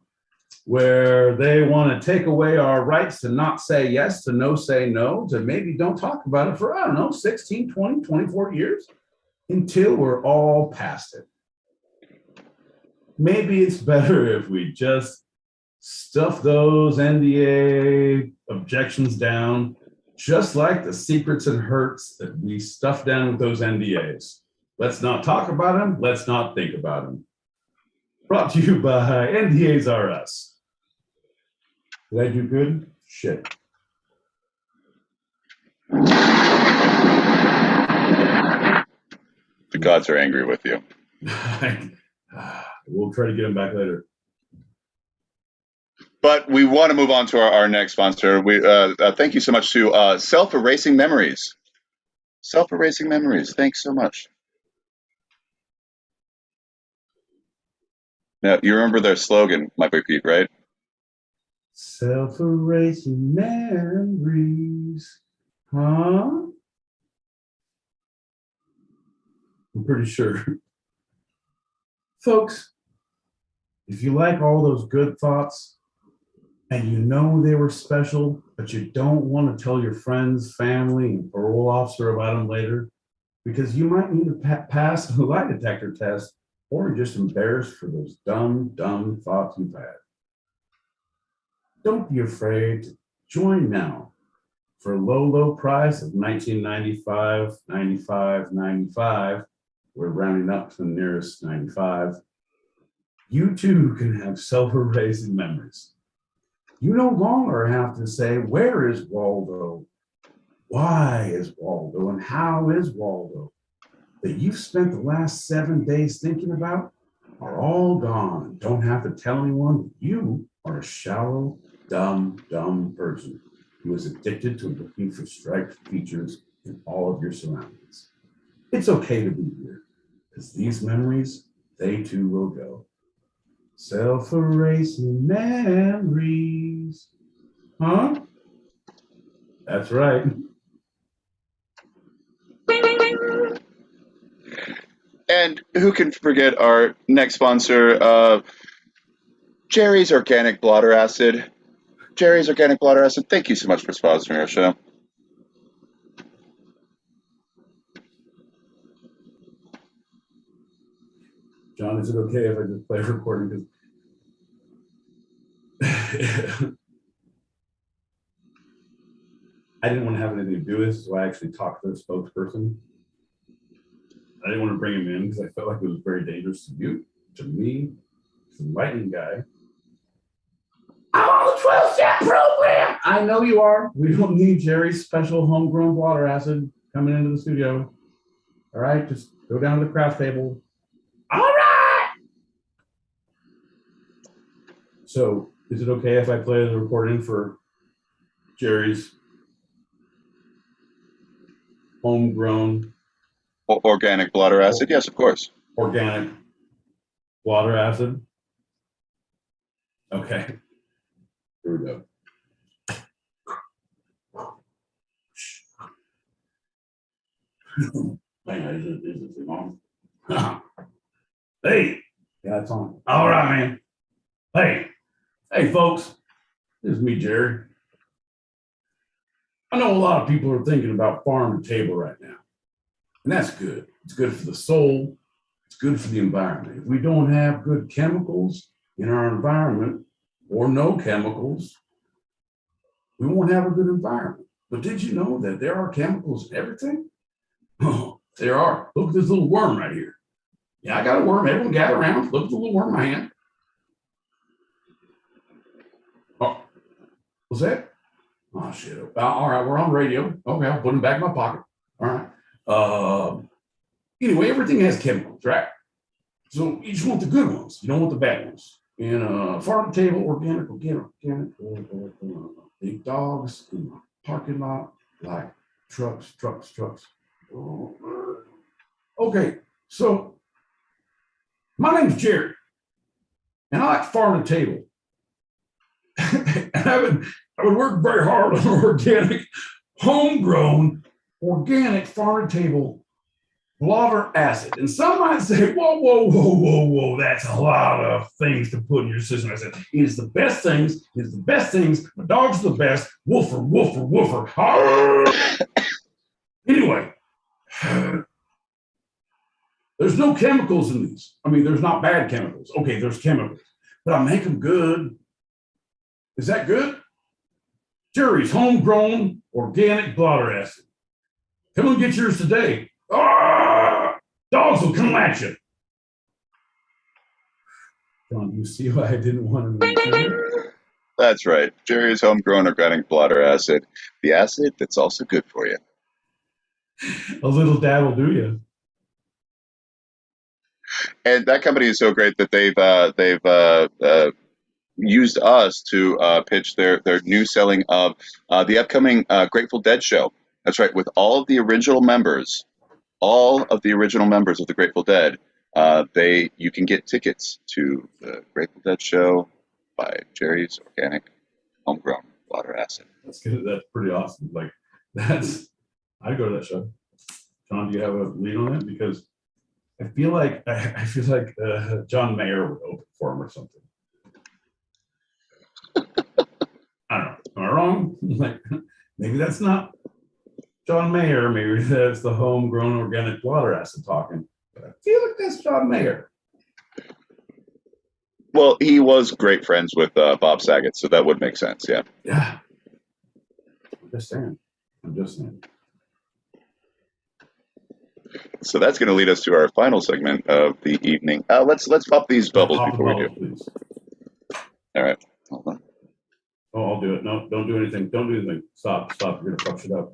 A: where they want to take away our rights to not say yes, to no say no, to maybe don't talk about it for, I don't know, 16, 20, 24 years until we're all past it. Maybe it's better if we just stuff those NDA objections down, just like the secrets and hurts that we stuff down with those NDAs. Let's not talk about them. Let's not think about them. Brought to you by NDAs are us. Did I do good? Shit.
C: The gods are angry with you.
A: We'll try to get them back later.
C: But we want to move on to our next sponsor. We thank you so much to Self-Erasing Memories. Self-Erasing Memories. Thanks so much. Now, you remember their slogan, my boy Pete, right?
A: Self-erasing memories. Huh? I'm pretty sure. Folks, if you like all those good thoughts and you know they were special, but you don't want to tell your friends, family, and parole officer about them later, because you might need to pass a lie detector test, or you're just embarrassed for those dumb thoughts you've had. Don't be afraid to join now for a low price of $19.95, $95.95. We're rounding up to the nearest 95. You too can have self-erasing memories. You no longer have to say, where is Waldo? Why is Waldo? And how is Waldo? That you've spent the last 7 days thinking about are all gone. Don't have to tell anyone that you are a shallow, dumb person who is addicted to looking for striped features in all of your surroundings. It's okay to be here, because these memories, they too will go. Self-erasing memories. Huh? That's right.
C: And who can forget our next sponsor, Jerry's Organic Blotter Acid. Jerry's Organic Blotter Acid, thank you so much for sponsoring our show.
A: John, is it okay if I just play a recording? Because I didn't want to have anything to do with this, so I actually talked to the spokesperson. I didn't want to bring him in because I felt like it was very dangerous to you, to me, to the lightning guy. I'm on the 12-step program. I know you are. We don't need Jerry's special homegrown blotter acid coming into the studio. All right, just go down to the craft table. All right. So, is it okay if I play the recording for Jerry's homegrown
C: Organic Blotter Acid? Yes, of course.
A: Organic blotter acid? Okay. Here we go. Hang on, is this thing on? Hey, yeah, it's on. All right, man. Hey, folks. This is me, Jerry. I know a lot of people are thinking about farm to table right now, and that's good. It's good for the soul. It's good for the environment. If we don't have good chemicals in our environment, or no chemicals, we won't have a good environment. But did you know that there are chemicals in everything? Oh, there are. Look at this little worm right here. Yeah, I got a worm. Everyone gather around. Look at the little worm in my hand. Oh, what's that? Oh, shit. All right, we're on radio. Okay, I'll put them back in my pocket. All right. Anyway, everything has chemicals, right? So you just want the good ones. You don't want the bad ones. And farm to table, organic, big dogs in the parking lot, like trucks. Okay, so my name's Jerry, and I like farm to table. And I would work very hard on organic, homegrown, organic farm to table blotter acid. And some might say, whoa, that's a lot of things to put in your system. I said, it is the best things. My dogs are the best. Woofer. Anyway, there's no chemicals in these. I mean, there's not bad chemicals. Okay, there's chemicals, but I make them good. Is that good? Jerry's homegrown organic blotter acid. Come and get yours today. Dogs will come at you. John, you see why I didn't want to.
C: That's right. Jerry's homegrown organic blotter acid. The acid that's also good for you.
A: A little dab will do you.
C: And that company is so great that they've used us to pitch their new selling of the upcoming Grateful Dead show. That's right. With all of the original members of the Grateful Dead, you can get tickets to the Grateful Dead show by Jerry's Organic Homegrown Blotter Acid.
A: That's good. That's pretty awesome. Like I'd go to that show. John, do you have a lead on it? Because I feel like John Mayer would open for him or something. I don't know. Am I wrong? Like maybe that's not John Mayer. Maybe that's the homegrown organic blotter acid talking. But I feel like that's John Mayer.
C: Well, he was great friends with Bob Saget, so that would make sense. Yeah.
A: Yeah. I'm just saying.
C: So that's going to lead us to our final segment of the evening. Let's pop these bubbles before we do.
A: Please.
C: All right. Hold on.
A: Oh, I'll do it. No, don't do anything. Don't do anything. Stop. You're gonna fuck shit up.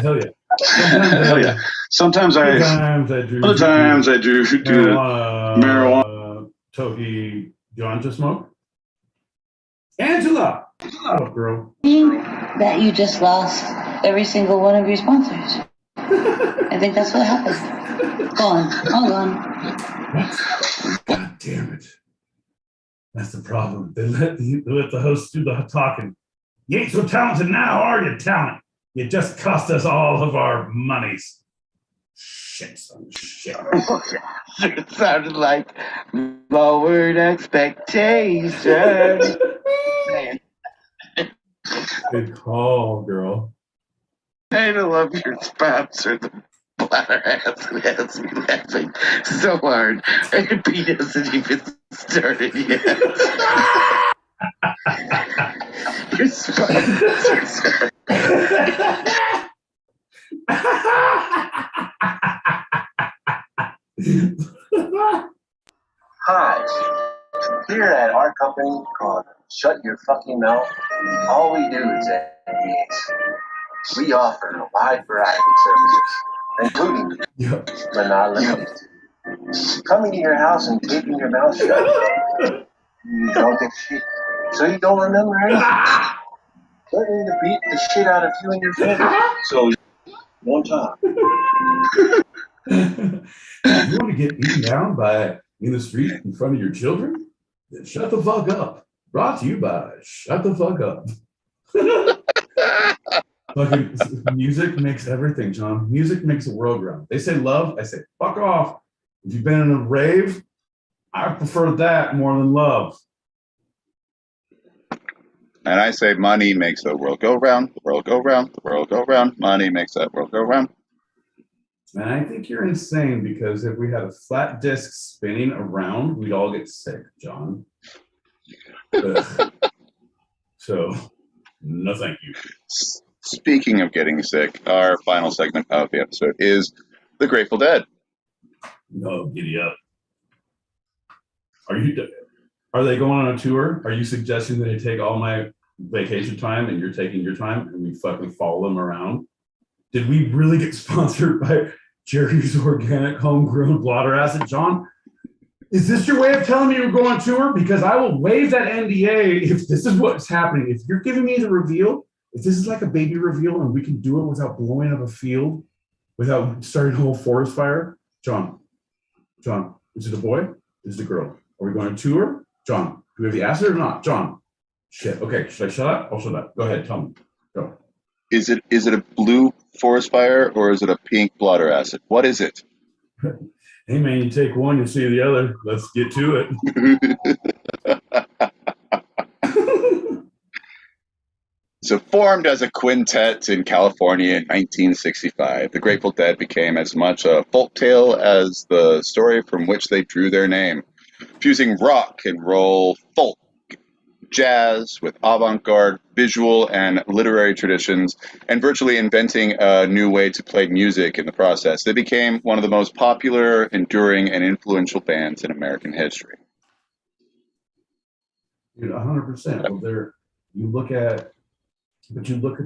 A: Hell yeah.
B: Sometimes I do marijuana.
A: Toki John smoke. Angela. Oh, girl.
F: That you just lost every single one of your sponsors. I think that's what happened. All gone.
A: God damn it. That's the problem. They let the hosts do the talking. You ain't so talented now, are you, talent? You just cost us all of our monies. Shit, son. Shit.
E: It sounded like lowered expectations.
A: Good call, girl.
E: I love your sponsor, the Bladder Acid, has me laughing so hard. And Pete hasn't even started yet. Your sponsor.
D: Hi. Here at our company called Shut Your Fucking Mouth, all we do is NDAs. We offer a wide variety of services, including, but not limited to, coming to your house and taping your mouth shut. You don't get shit, so you don't remember anything. Threatening to beat the shit out of you and your family. So, one time.
A: You want to get beaten down by in the street in front of your children? Then shut the fuck up. Brought to you by Shut the Fuck Up. Fucking music makes everything, John. Music makes the world round. They say love, I say fuck off. If you've been in a rave, I prefer that more than love.
C: And I say money makes the world go round, the world go round, the world go round. Money makes that world go round.
A: And I think you're insane because if we had a flat disc spinning around, we'd all get sick, John. So, no thank you.
C: Speaking of getting sick, our final segment of the episode is the Grateful Dead.
A: No, giddy up. Are they going on a tour? Are you suggesting that I take all my vacation time and you're taking your time and we fucking follow them around? Did we really get sponsored by Jerry's Organic Homegrown Blotter Acid? John, is this your way of telling me you're going on tour? Because I will waive that NDA if this is what's happening. If you're giving me the reveal, if this is like a baby reveal and we can do it without blowing up a field, without starting a whole forest fire, John, is it a boy? Is it a girl? Are we going on tour? John, do we have the acid or not? John, shit. Okay, should I shut up? I'll shut up. Go ahead, tell me. Go.
C: Is it a blue forest fire or is it a pink blotter acid? What is it?
A: Hey man, you take one, you see the other. Let's get to it.
C: So formed as a quintet in California in 1965, the Grateful Dead became as much a folktale as the story from which they drew their name, fusing rock and roll, folk, jazz with avant-garde visual and literary traditions, and virtually inventing a new way to play music in the process. They became one of the most popular, enduring, and influential bands in American history.
A: Dude, 100%. Well, you look at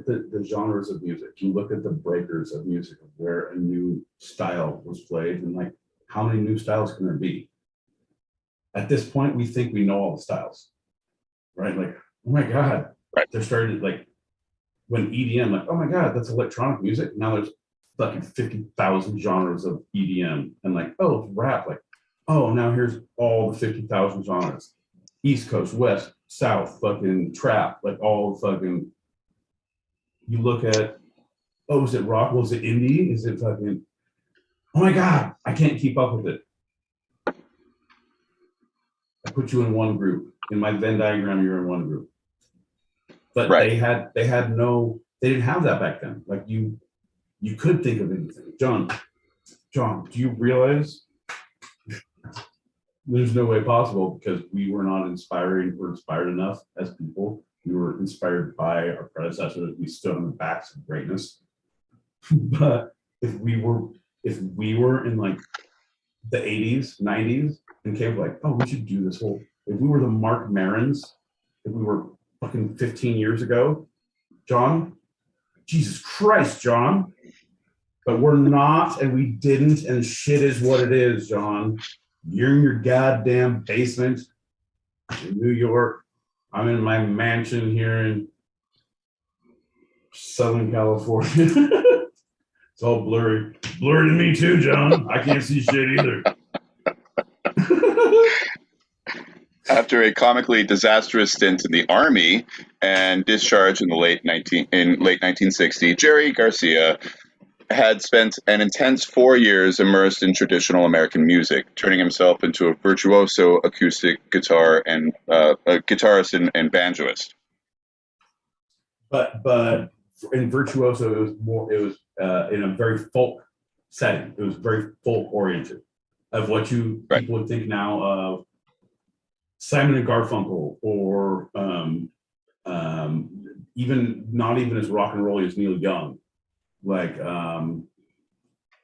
A: the genres of music. You look at the breakers of music, of where a new style was played, and like how many new styles can there be? At this point, we think we know all the styles, right? Like, oh my God,
C: right.
A: They're starting like when EDM, like, oh my God, that's electronic music. Now there's fucking 50,000 genres of EDM, and like, oh, it's rap. Like, oh, now here's all the 50,000 genres: East Coast, West, South, fucking trap, like all fucking. You look at, oh, is it rock? Was it indie? Is it fucking? Oh my God, I can't keep up with it. I put you in one group. In my Venn diagram, you're in one group. But
C: right.
A: they didn't have that back then. Like you could think of anything. John, do you realize there's no way possible because we were not inspired enough as people. We were inspired by our predecessors. We stood on the backs of greatness. But if we were in like the 80s, 90s, and came like, oh, we should do this whole. If we were the Mark Marons, if we were fucking 15 years ago, John, Jesus Christ, John. But we're not, and we didn't, and shit is what it is, John. You're in your goddamn basement in New York. I'm in my mansion here in Southern California. It's all blurry. Blurry to me too, John. I can't see shit either.
C: After a comically disastrous stint in the Army and discharge in the late 1960, Jerry Garcia had spent an intense 4 years immersed in traditional American music, turning himself into a virtuoso acoustic guitar and a guitarist and banjoist.
A: But in virtuoso, it was in a very folk setting. It was very folk oriented of what people would think now of Simon and Garfunkel, or even not even as rock and roll as Neil Young. Like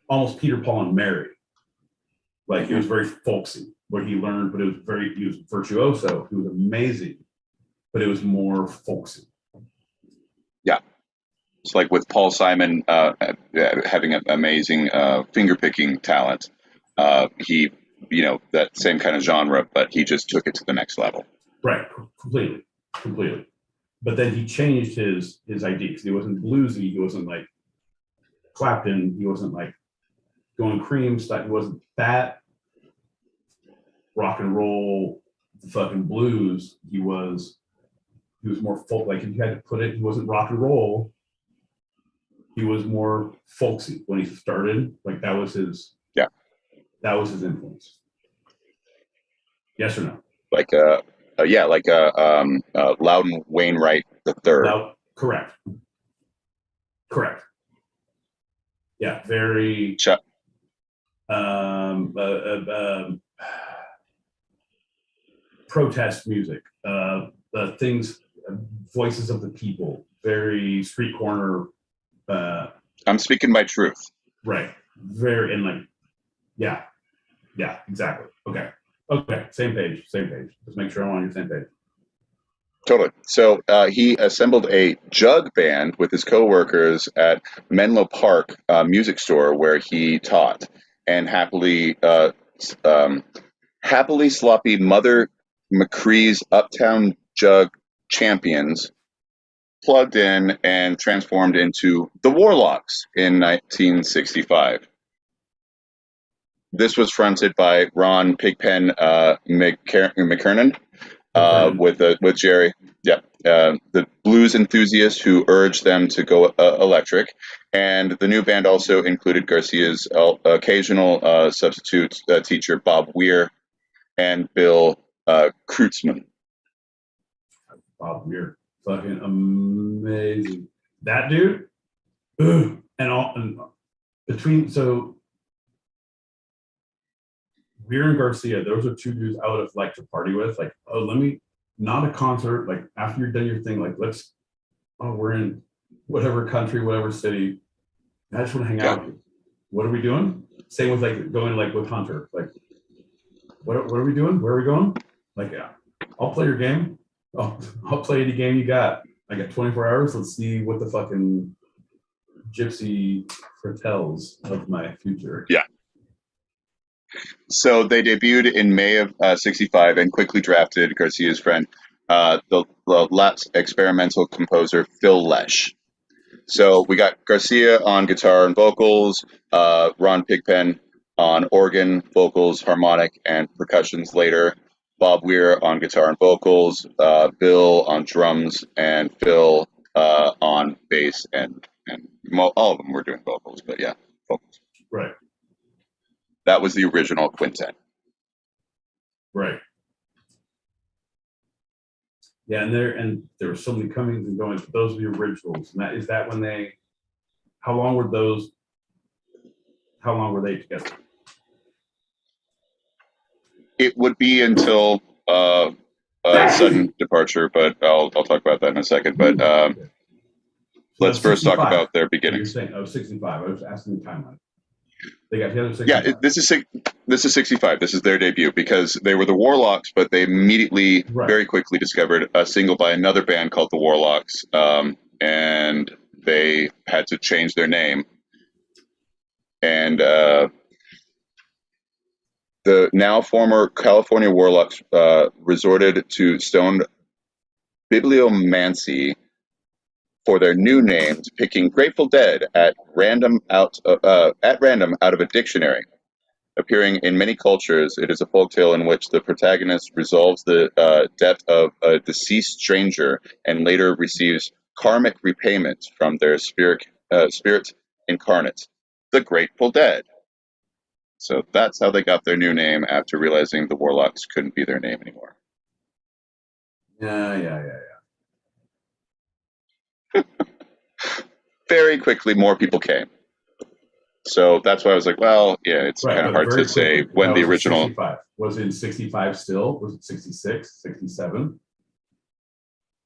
A: almost Peter, Paul, and Mary. Like it was very folksy what he learned, but he was virtuoso. He was amazing, but it was more folksy.
C: Yeah, it's like with Paul Simon having an amazing finger picking talent. He, that same kind of genre, but he just took it to the next level.
A: Right, completely. But then he changed his idea because he wasn't bluesy. He wasn't like Clapton, he wasn't like going Cream stuff. He wasn't that. rock and roll, fucking blues. He was more folk. Like, if you had to put it, he wasn't rock and roll. He was more folksy when he started. Like, that was his influence. Yes or no?
C: Like Loudon Wainwright III.
A: Correct. Yeah, very. Protest music, things, voices of the people, very street corner.
C: I'm speaking my truth.
A: Right. Very, and like, yeah, exactly. Okay. Same page. Let's make sure I'm on your same page.
C: Totally. So he assembled a jug band with his coworkers at Menlo Park music store where he taught, and happily sloppy Mother McCree's Uptown Jug Champions plugged in and transformed into the Warlocks in 1965. This was fronted by Ron Pigpen McKernan. With Jerry, the blues enthusiast who urged them to go electric, and the new band also included Garcia's occasional substitute teacher Bob Weir and Bill Kreutzmann.
A: Bob Weir, fucking amazing. That dude, and between Weir and Garcia, those are two dudes I would have liked to party with. Like, not a concert. Like, after you're done your thing, like, we're in whatever country, whatever city. I just want to hang out with you. What are we doing? Same with like going like with Hunter. Like, what are we doing? Where are we going? Like, yeah, I'll play your game. I'll play any game you got. I got 24 hours. Let's see what the fucking gypsy foretells of my future.
C: Yeah. So they debuted in May of 65 and quickly drafted Garcia's friend, the Laps experimental composer Phil Lesh. So we got Garcia on guitar and vocals, Ron Pigpen on organ, vocals, harmonic, and percussions later, Bob Weir on guitar and vocals, Bill on drums, and Phil on bass, and all of them were doing vocals, but yeah, vocals.
A: Right.
C: That was the original quintet.
A: Right. Yeah, and there were so many comings and goings, but those are the originals. And is that when how long were they together?
C: It would be until sudden departure, but I'll talk about that in a second. But let's first talk about their beginnings.
A: You're saying 65. I was asking the timeline. They got together 65.
C: Yeah, this is 65. This is their debut because they were the Warlocks, but they immediately, very quickly discovered a single by another band called the Warlocks, and they had to change their name. And the now former California Warlocks resorted to stoned bibliomancy for their new names, picking Grateful Dead at random out of a dictionary. Appearing in many cultures, it is a folktale in which the protagonist resolves the death of a deceased stranger and later receives karmic repayment from their spirit incarnate, the Grateful Dead. So that's how they got their new name after realizing the Warlocks couldn't be their name anymore.
A: Yeah.
C: Very quickly, more people came. So that's why I was like, well, yeah, it's kind of hard to say when the original...
A: 65. Was it in 65 still? Was it 66, 67? Do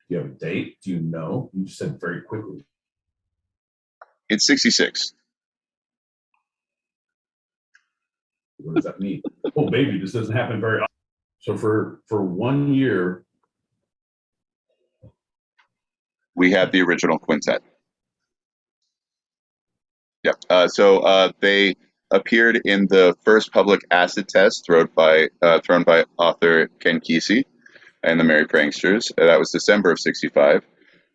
A: you have a date? Do you know? You just said very quickly.
C: It's 66.
A: What does that mean? Oh, baby, this doesn't happen very often. So for 1 year...
C: we had the original quintet. Yep. So they appeared in the first public acid test thrown by author Ken Kesey and the Merry Pranksters. That was December of 65,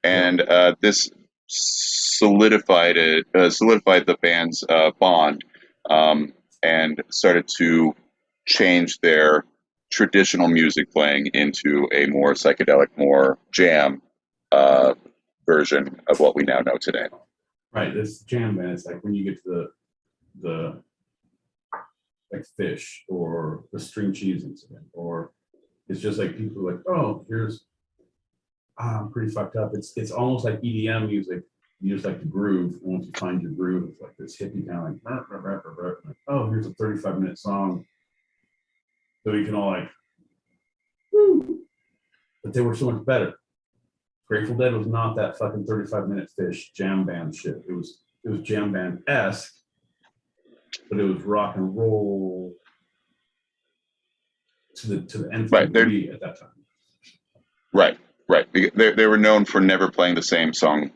C: and this solidified the band's bond, and started to change their traditional music playing into a more psychedelic, more jam version of what we now know today.
A: Right, this jam band. It's like when you get to the like Fish or the String Cheese Incident, or it's just like people are like, oh, here's I'm pretty fucked up. It's almost like EDM music. You just like the groove. Once you find your groove, it's like this hippie kind of like, oh, here's a 35-minute song. So you can all like, woo. But they were so much better. Grateful Dead was not that fucking 35-minute Fish jam band shit. It was jam band-esque, but it was rock and roll to the nth degree at that time.
C: Right. They were known for never playing the same song,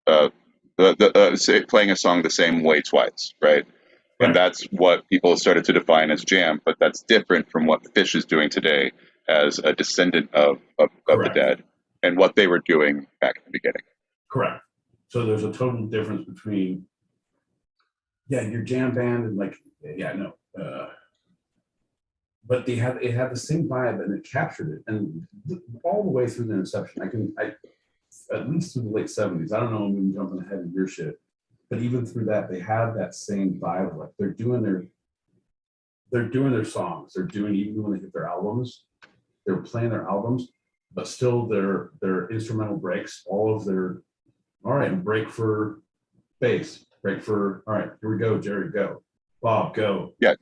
C: playing a song the same way twice, right? And that's what people started to define as jam, but that's different from what Fish is doing today as a descendant of the Dead and what they were doing back in the beginning.
A: Correct. So there's a total difference between, your jam band and like, but it had the same vibe and it captured it. And all the way through their inception, I at least through the late 70s, I don't know, I'm jumping ahead of your shit, but even through that, they have that same vibe. Like they're doing their songs. They're doing, even when they hit their albums, they're playing their albums, but still their instrumental breaks, all of their, all right, break for bass, break for, all right, here we go, Jerry, go. Bob, go.
C: Yeah,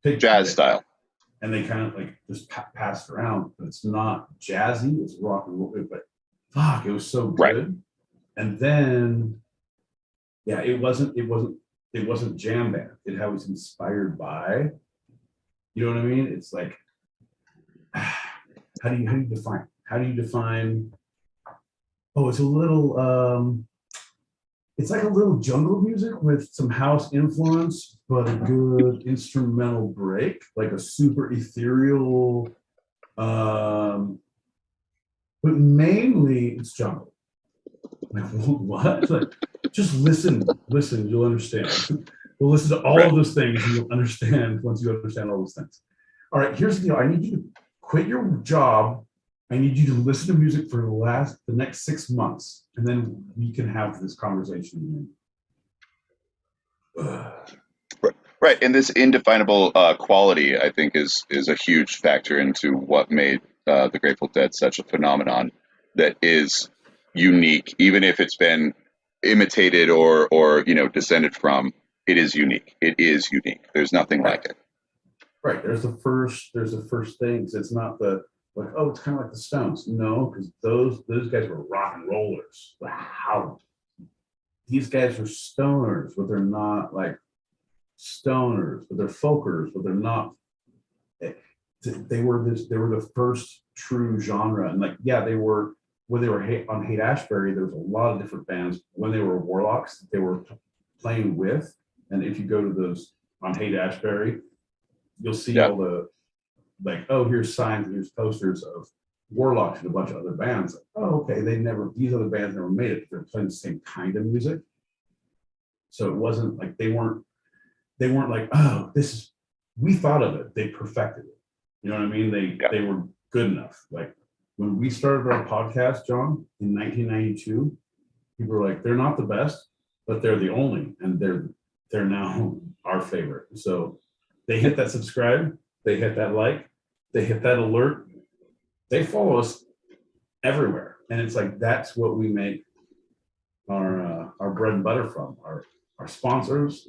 C: jazz style.
A: And they kind of like just passed around, but it's not jazzy, it's rock and roll, but fuck, it was so good. Right. And then, it wasn't jam band. It was inspired by, you know what I mean? It's like, how do you define? Oh, it's a little, it's like a little jungle music with some house influence, but a good instrumental break, like a super ethereal, but mainly it's jungle. Like, what? Like, just listen, you'll understand. We'll listen to all of those things and you'll understand once you understand all those things. All right, here's the deal. I need you to quit your job. I need you to listen to music for the next 6 months, and then we can have this conversation.
C: Right, and this indefinable quality, I think, is a huge factor into what made the Grateful Dead such a phenomenon that is unique, even if it's been imitated or descended from. It is unique. It is unique. There's nothing like it.
A: Right. There's the first things. It's not the like, oh, it's kind of like the Stones. No, because those guys were rock and rollers. Wow. These guys are stoners, but they're not like stoners, but they're folkers, but they're not. They were the first true genre, and like, they were when they were on Haight Ashbury. There was a lot of different bands. When they were Warlocks, they were playing with, and if you go to those on Haight Ashbury, you'll see all the like, oh, here's signs and here's posters of Warlocks and a bunch of other bands. Like, oh, okay, these other bands never made it. They're playing the same kind of music. So it wasn't like they weren't like, oh, we thought of it. They perfected it. You know what I mean? They were good enough. Like when we started our podcast, John, in 1992, people were like, they're not the best, but they're the only, and they're now our favorite. So they hit that subscribe, they hit that like, they hit that alert, they follow us everywhere. And it's like, that's what we make our bread and butter from. Our sponsors,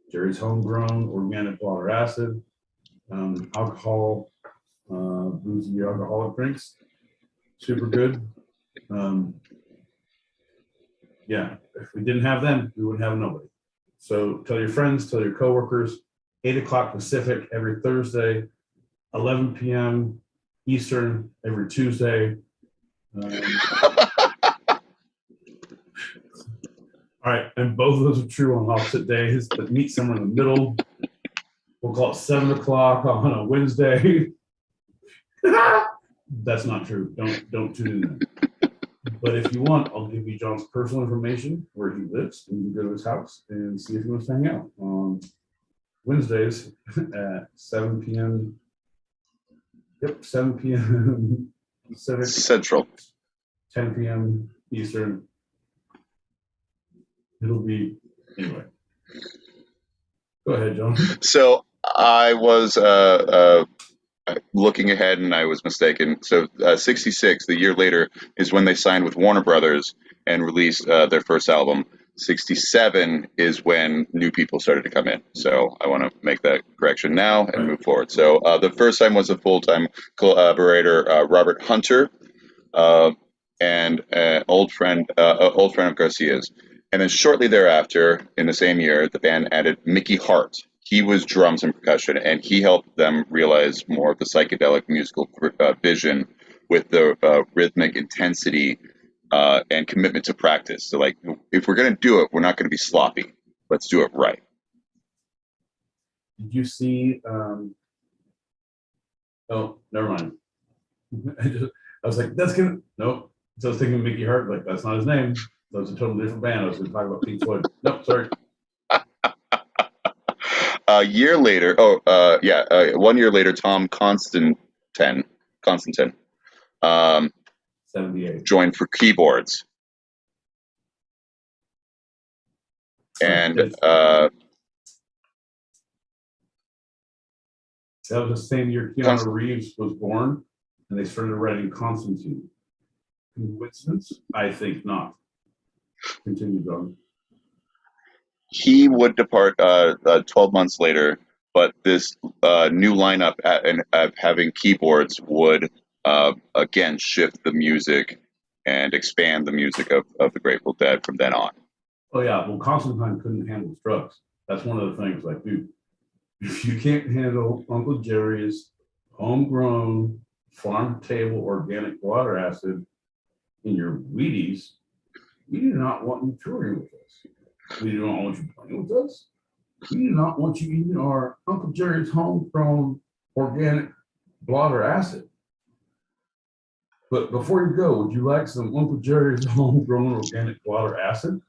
A: Jerry's Homegrown Organic Water Acid, alcohol, boozy alcoholic drinks, super good. If we didn't have them, we wouldn't have nobody. So tell your friends, tell your coworkers. 8 o'clock Pacific every Thursday, 11 p.m. Eastern every Tuesday. All right, and both of those are true on opposite days, but meet somewhere in the middle. We'll call it 7 o'clock on a Wednesday. That's not true. Don't tune in. But if you want, I'll give you John's personal information, where he lives, and you can go to his house and see if he wants to hang out on Wednesdays at 7 p.m. Yep, 7 p.m. Pacific,
C: Central.
A: 10 p.m. Eastern. It'll be anyway. Go ahead, John.
C: So I was looking ahead and I was mistaken. So 66, the year later, is when they signed with Warner Brothers and released their first album. 67 is when new people started to come in. So I want to make that correction now and move forward. So the first time was a full-time collaborator, Robert Hunter, and old friend of Garcia's. And then shortly thereafter, in the same year, the band added Mickey Hart. He was drums and percussion, and he helped them realize more of the psychedelic musical vision with the rhythmic intensity and commitment to practice. So, like, if we're going to do it, we're not going to be sloppy. Let's do it right.
A: Did you see? Oh, never mind. I was like, that's gonna. Nope. So I was thinking Mickey Hart. Like, that's not his name. That was a totally different band. I was going to talk about Pink Floyd. Nope, sorry.
C: A year later, 1 year later, Tom Constantine
A: 78.
C: joined for keyboards. And
A: that was the same year Keanu Reeves was born, and they started writing Constantine. Coincidence? I think not. Continue, John.
C: he would depart 12 months later, but this new lineup of having keyboards would again shift the music and expand the music of the Grateful Dead from then on.
A: Oh yeah, well, Constantine couldn't handle drugs. That's one of the things. Like, dude, if you can't handle Uncle Jerry's homegrown farm-table organic water acid in your Wheaties, we do not want you touring with us. We do not want you playing with us. We do not want you eating our Uncle Jerry's homegrown organic blotter acid. But before you go, would you like some Uncle Jerry's homegrown organic blotter acid?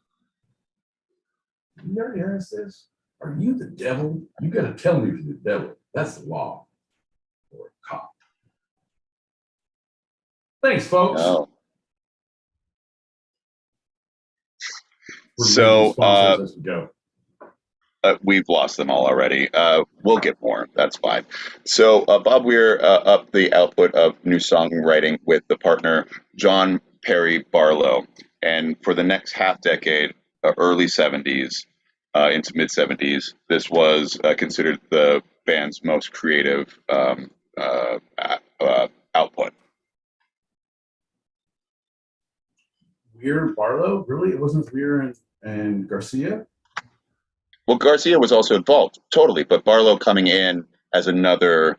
A: You already asked this. Are you the devil? You got to tell me if you're the devil. That's the law. Or a cop. Thanks, folks.
C: No.
A: We're
C: So
A: sponsors as we go.
C: we've lost them all already. We'll get more. That's fine. So Bob Weir upped the output of new songwriting with the partner John Perry Barlow. And for the next half decade, early 70s into mid 70s, this was considered the band's most creative output.
A: Weir Barlow? Really? It wasn't Weir and Garcia?
C: Well, Garcia was also involved, totally, but Barlow coming in as another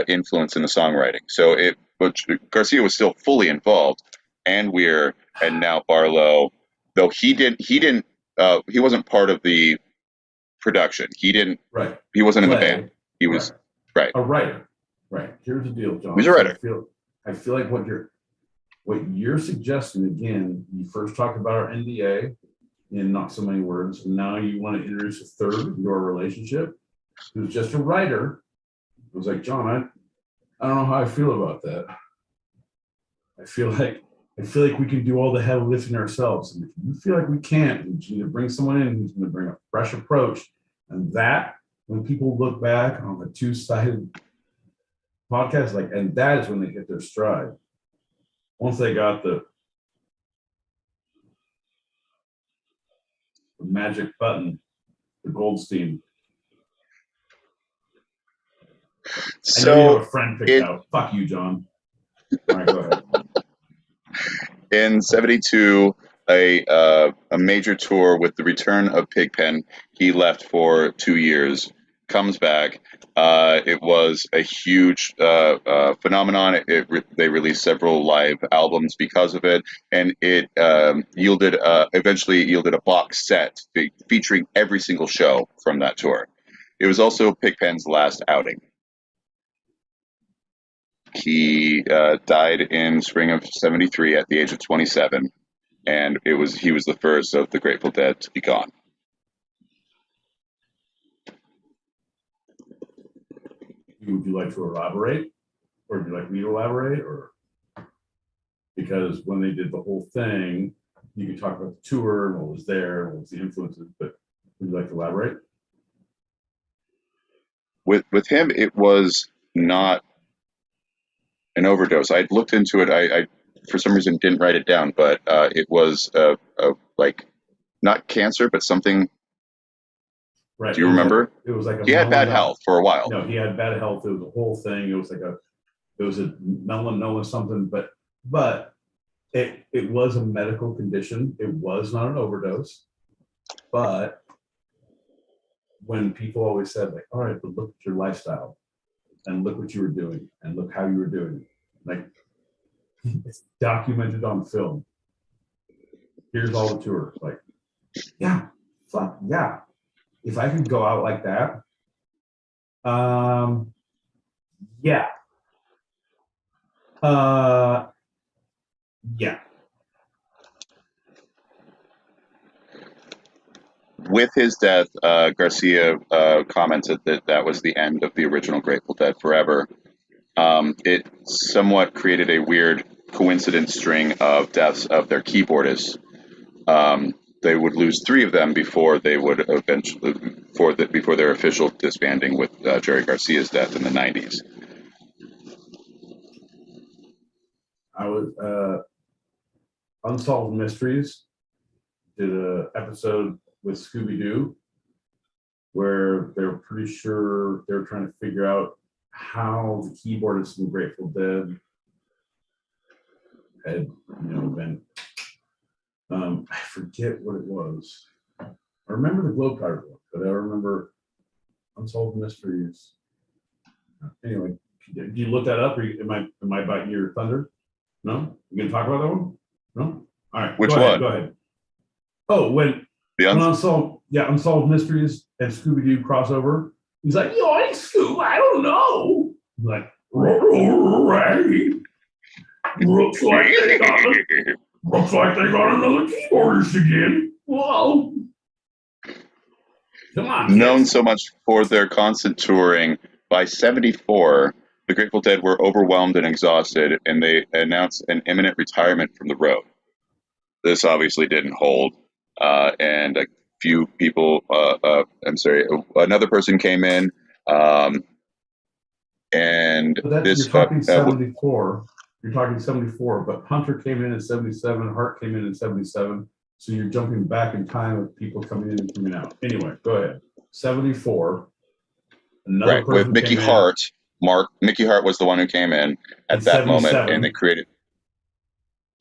C: influence in the songwriting. So Garcia was still fully involved, and Weir, and now Barlow, though he wasn't part of the production. He wasn't in the band. He was
A: a writer. Right. Here's the deal, John.
C: He's a writer.
A: I feel like what you're suggesting, again, you first talked about our NDA in not so many words, and now you want to introduce a third in your relationship who's just a writer. I was like, John, I don't know how I feel about that. I feel like we can do all the heavy lifting ourselves. And if you feel like we can't, we need to bring someone in who's going to bring a fresh approach. And that, when people look back on the two-sided podcast, and that is when they hit their stride. Once they got the magic button, the Goldstein. I know you have a friend picked out. Fuck you, John. All right, go ahead.
C: In 72, a major tour with the return of Pigpen. He left for 2 years, comes back. It was a huge phenomenon. They released several live albums because of it, and it eventually yielded a box set featuring every single show from that tour. It was also Pigpen's last outing. He died in spring of 73 at the age of 27, and he was the first of the Grateful Dead to be gone.
A: Would you like to elaborate? or would you like me to elaborate? Or because when they did the whole thing, you could talk about the tour and what was there, what was the influences, but would you like to elaborate?
C: With him, it was not an overdose. I looked into it. I for some reason didn't write it down, but it was like not cancer, but something.
A: Right.
C: Do you remember?
A: It was like a
C: he had bad
A: melanoma.
C: health for a while.
A: No, he had bad health. It was a whole thing. It was a melanoma something, but it was a medical condition. It was not an overdose. But when people always said, like, all right, but look at your lifestyle and look what you were doing and look how you were doing it. Like, it's documented on film. Here's all the tours. Like, yeah, fuck yeah. If I could go out like that, yeah. Yeah.
C: With his death, Garcia commented that that was the end of the original Grateful Dead forever. It somewhat created a weird coincidence string of deaths of their keyboardists. They would lose 3 of them before they would eventually, before their official disbanding with Jerry Garcia's death in the 90s.
A: I was Unsolved Mysteries did an episode with Scooby-Doo where they were pretty sure they were trying to figure out how the keyboardist in Grateful Dead had, been. I forget what it was. I remember the Globetrotter book, but I remember Unsolved Mysteries. Anyway, do you look that up, or am I biting your thunder? No, you gonna talk about that one? No. All right.
C: Which one?
A: Go ahead. Oh, when Unsolved Mysteries and Scooby-Doo crossover. He's like, yo, I ain't Scoob, I don't know. I'm like, right. Looks like they got another keyboardist again. Whoa. Come on.
C: Known
A: kids.
C: so much for their constant touring, by 74, the Grateful Dead were overwhelmed and exhausted, and they announced an imminent retirement from the road. This obviously didn't hold, and a few people, another person came in, and this...
A: You're talking 74. You're talking 74, but Hunter came in 77, Hart came in 77, so you're jumping back in time with people coming in and coming out. Anyway, go ahead. 74.
C: Right, with Mickey Hart. Mickey Hart was the one who came in at that moment, and they created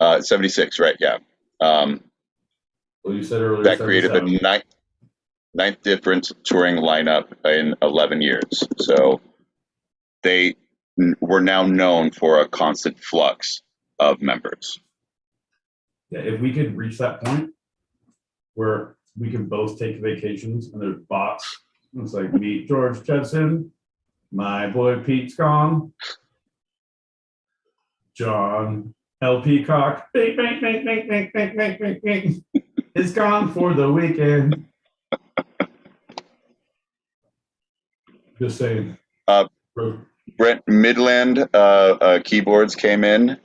C: 76, right? Yeah.
A: Well, you said earlier
C: that created the ninth different touring lineup in 11 years. So they were now known for a constant flux of members.
A: Yeah, if we could reach that point where we can both take vacations and there's bots, it's like meet George Jetson, my boy Pete's gone, John L. Peacock, bing, bing, bing, bing, bing, bing, bing, bing, bing, is gone for the weekend. Just saying.
C: Brent Midland keyboards came in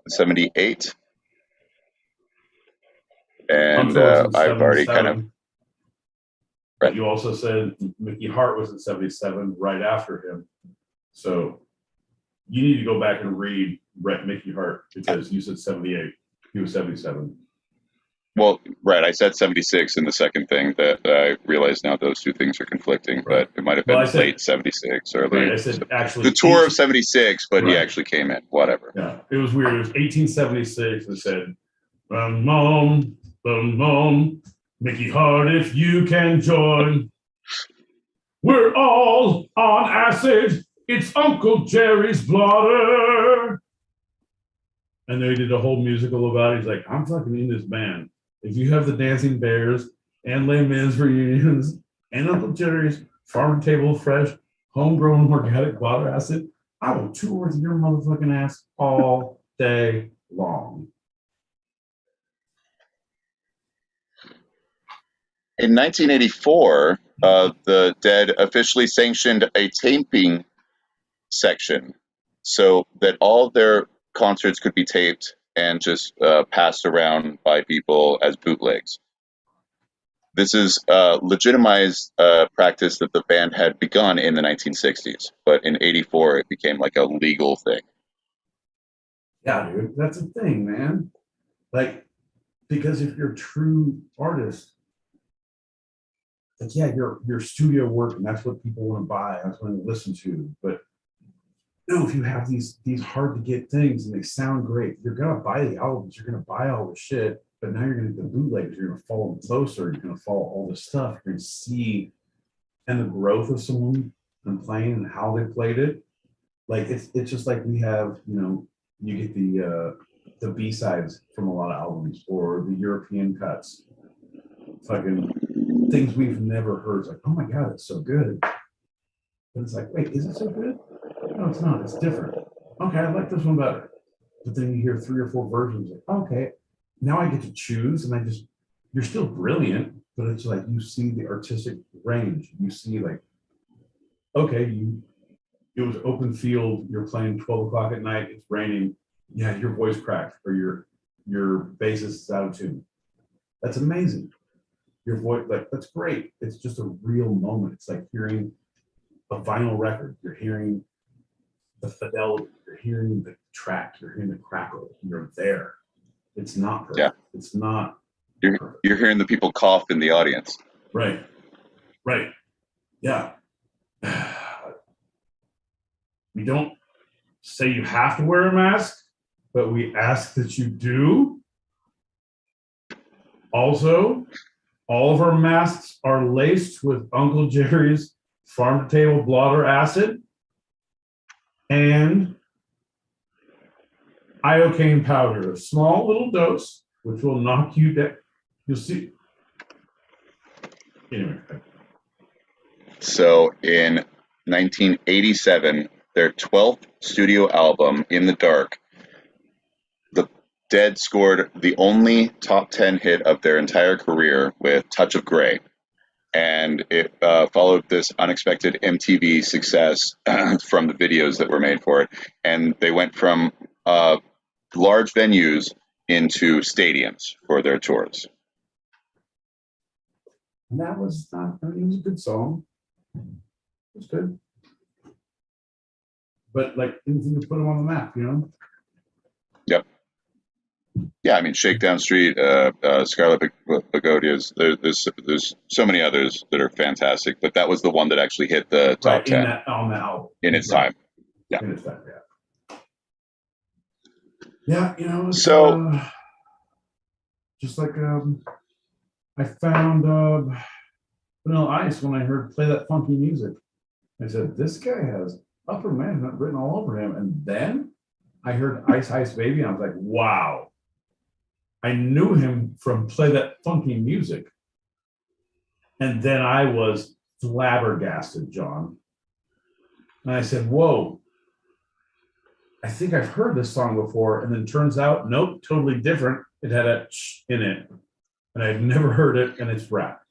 C: 78. And I've already kind of...
A: But you also said Mickey Hart was in 77 right after him. So you need to go back and read Mickey Hart, because you said 78. He was 77.
C: Well, right. I said 76 in the second thing, that I realize now those two things are conflicting, but it might have been late 76 or late.
A: I said actually
C: the tour of 76, but he actually came in. Whatever.
A: Yeah, it was weird. It was 1876 and said, boom, Mickey Hart, if you can join. We're all on acid. It's Uncle Jerry's blotter. And they did a whole musical about it. He's like, I'm fucking in this band. If you have the Dancing Bears and Les Mis reunions and Uncle Jerry's farm table fresh, homegrown organic blotter acid, I will tour with your motherfucking ass all day long.
C: In 1984, the Dead officially sanctioned a taping section so that all their concerts could be taped and just passed around by people as bootlegs. This is legitimized practice that the band had begun in the 1960s, but in '84 it became like a legal thing.
A: Yeah, dude, that's a thing, man. Like, because if you're a true artist, like, yeah, your studio work, and that's what people want to buy, that's what they listen to. But no, if you have these hard to get things and they sound great, you're gonna buy the albums, you're gonna buy all the shit. But now you're gonna get the bootlegs, you're gonna follow them closer, you're gonna follow all this stuff, you're gonna see and the growth of someone and playing and how they played it. Like it's just like we have, you know, you get the B-sides from a lot of albums or the European cuts. Fucking things we've never heard. It's like, oh my God, it's so good. But it's like, wait, is it so good? No, it's not. It's different. Okay, I like this one better. But then you hear 3 or 4 versions. Like, okay, now I get to choose, and you're still brilliant, but it's like you see the artistic range. You see, like, okay, it was open field. You're playing 12 o'clock at night. It's raining. Yeah, your voice cracked, or your bassist is out of tune. That's amazing. Your voice, like, that's great. It's just a real moment. It's like hearing a vinyl record. You're hearing the fidelity. You're hearing the track. You're hearing the crackle. You're there. It's not perfect.
C: Yeah.
A: It's not.
C: You're hearing the people cough in the audience.
A: Right. Yeah. We don't say you have to wear a mask, but we ask that you do. Also, all of our masks are laced with Uncle Jerry's farm-to-table blotter acid and iocane powder, a small little dose, which will knock you down. You'll see. Anyway.
C: So in 1987, their 12th studio album, In the Dark, the Dead scored the only top 10 hit of their entire career with Touch of Grey. And it followed this unexpected MTV success from the videos that were made for it. And they went from large venues into stadiums for their tours.
A: And that was not, I mean, it was a good song. It was good. But like anything to put them on the map, you know?
C: Yep. Yeah, I mean, Shakedown Street, Scarlet Begonias, there's so many others that are fantastic, but that was the one that actually hit the top 10
A: on that album.
C: in its time. Yeah.
A: In its time, yeah. Yeah, you know,
C: so
A: just like I found Vanilla Ice when I heard Play That Funky Music. I said, this guy has upper management written all over him. And then I heard Ice Ice Baby, and I was like, wow. I knew him from Play That Funky Music. And then I was flabbergasted, John. And I said, whoa, I think I've heard this song before. And then turns out, nope, totally different. It had a sh in it. And I've never heard it, and it's rap.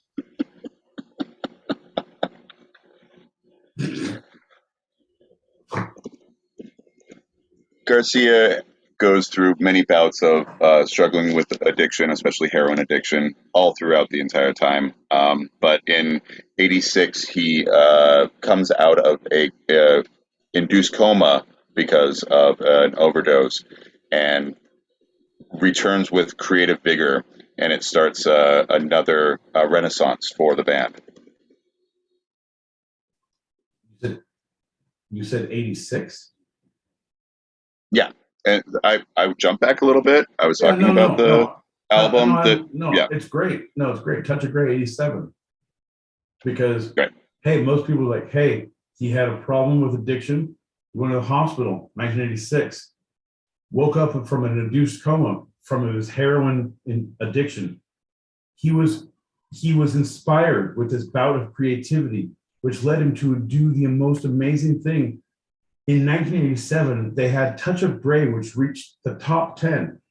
C: Garcia goes through many bouts of struggling with addiction, especially heroin addiction, all throughout the entire time. But in '86, he comes out of a induced coma because of an overdose and returns with creative vigor, and it starts another renaissance for the band.
A: You said 86?
C: Yeah, and I jumped back a little bit. I was talking about the album.
A: It's great. No, it's great. Touch of Grey, 87. Because,
C: right.
A: Hey, most people are like, hey, he had a problem with addiction. He went to the hospital, 1986. Woke up from an induced coma from his heroin addiction. He was inspired with this bout of creativity, which led him to do the most amazing thing. In 1987, they had Touch of Grey, which reached the top 10.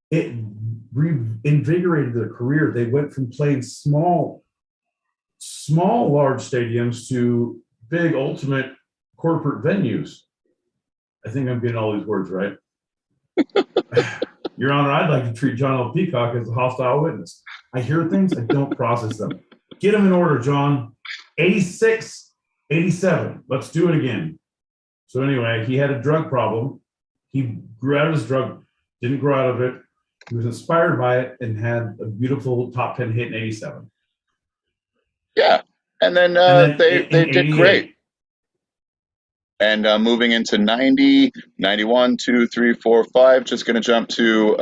A: It reinvigorated their career. They went from playing small, large stadiums to big, ultimate corporate venues. I think I'm getting all these words right. Your Honor, I'd like to treat John L. Peacock as a hostile witness. I hear things, I don't process them. Get them in order, John. 86, 87. Let's do it again. So anyway, he had a drug problem. He grew out of his drug, didn't grow out of it. He was inspired by it and had a beautiful top 10 hit in 87.
C: Yeah. And then, they did great. And moving into 90, 91, 2, 3, 4, 5, just going to jump to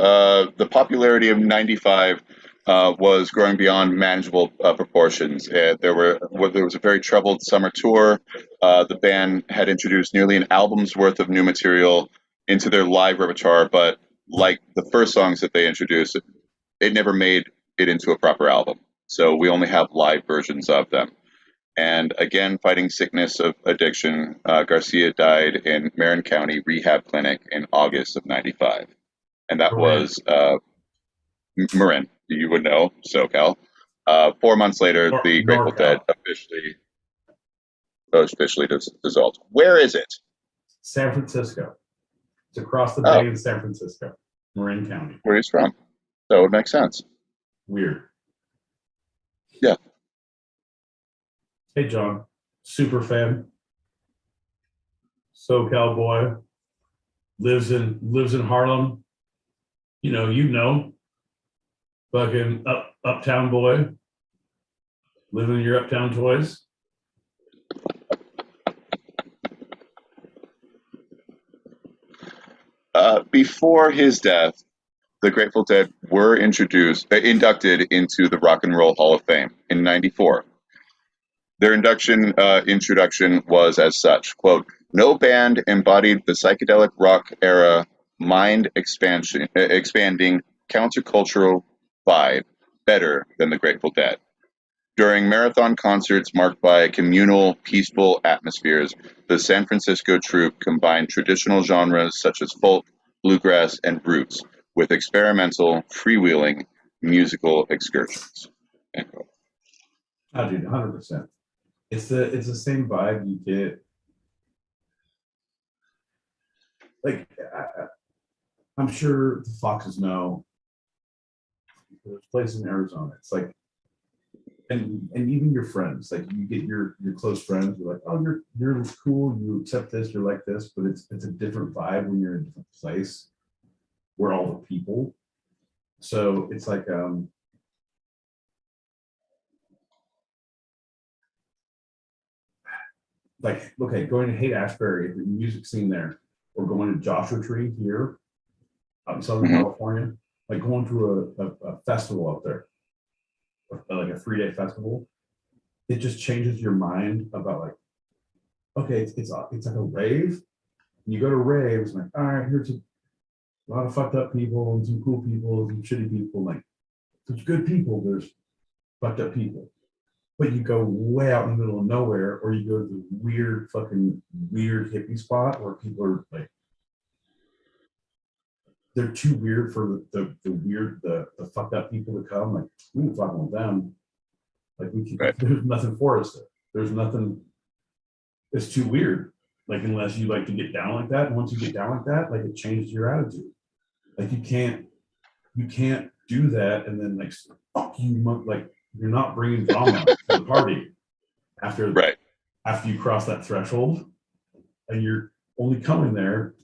C: the popularity of 95 was growing beyond manageable proportions. There was a very troubled summer tour. The band had introduced nearly an album's worth of new material into their live repertoire, but like the first songs that they introduced, it never made it into a proper album. So we only have live versions of them. And again, fighting sickness of addiction, Garcia died in Marin County Rehab Clinic in August of 95. And that was Marin, you would know, SoCal. 4 months later, the Grateful Dead officially dissolved. Where is it?
A: San Francisco. It's across the bay in San Francisco, Marin County.
C: Where he's from. So it makes sense.
A: Weird.
C: Yeah.
A: Hey, John, super fan, SoCal boy, lives in Harlem. You know, fucking uptown boy, living in your uptown toys.
C: Before his death, the Grateful Dead were inducted into the Rock and Roll Hall of Fame in 94. Their introduction was as such, quote, no band embodied the psychedelic rock era expanding countercultural vibe better than the Grateful Dead. During marathon concerts marked by communal, peaceful atmospheres, the San Francisco troupe combined traditional genres such as folk, bluegrass, and roots with experimental, freewheeling musical excursions. End quote.
A: Oh, dude, 100%. It's the same vibe you get. Like, I'm sure the Foxes know. There's places in Arizona. It's like, and even your friends, like you get your close friends. You're like, oh, you're cool. You accept this. You're like this, but it's a different vibe when you're in a different place. Where all the people. So it's like okay, going to Haight-Ashbury, the music scene there, or going to Joshua Tree here out in Southern California, like going to a festival out there, like a 3-day festival, it just changes your mind about like, okay, it's like a rave. You go to raves, like, all right, here's a lot of fucked up people and some cool people and some shitty people. Like, there's good people, there's fucked up people. But you go way out in the middle of nowhere, or you go to the weird hippie spot where people are like, they're too weird for the fucked up people to come. Like, we ain't fucking with them. Like, there's nothing for us there. There's nothing. It's too weird. Like, unless you like to get down like that. And once you get down like that, like, it changes your attitude. Like, you can't do that and then like, fuck you, like, you're not bringing drama to the party after you cross that threshold, and you're only coming there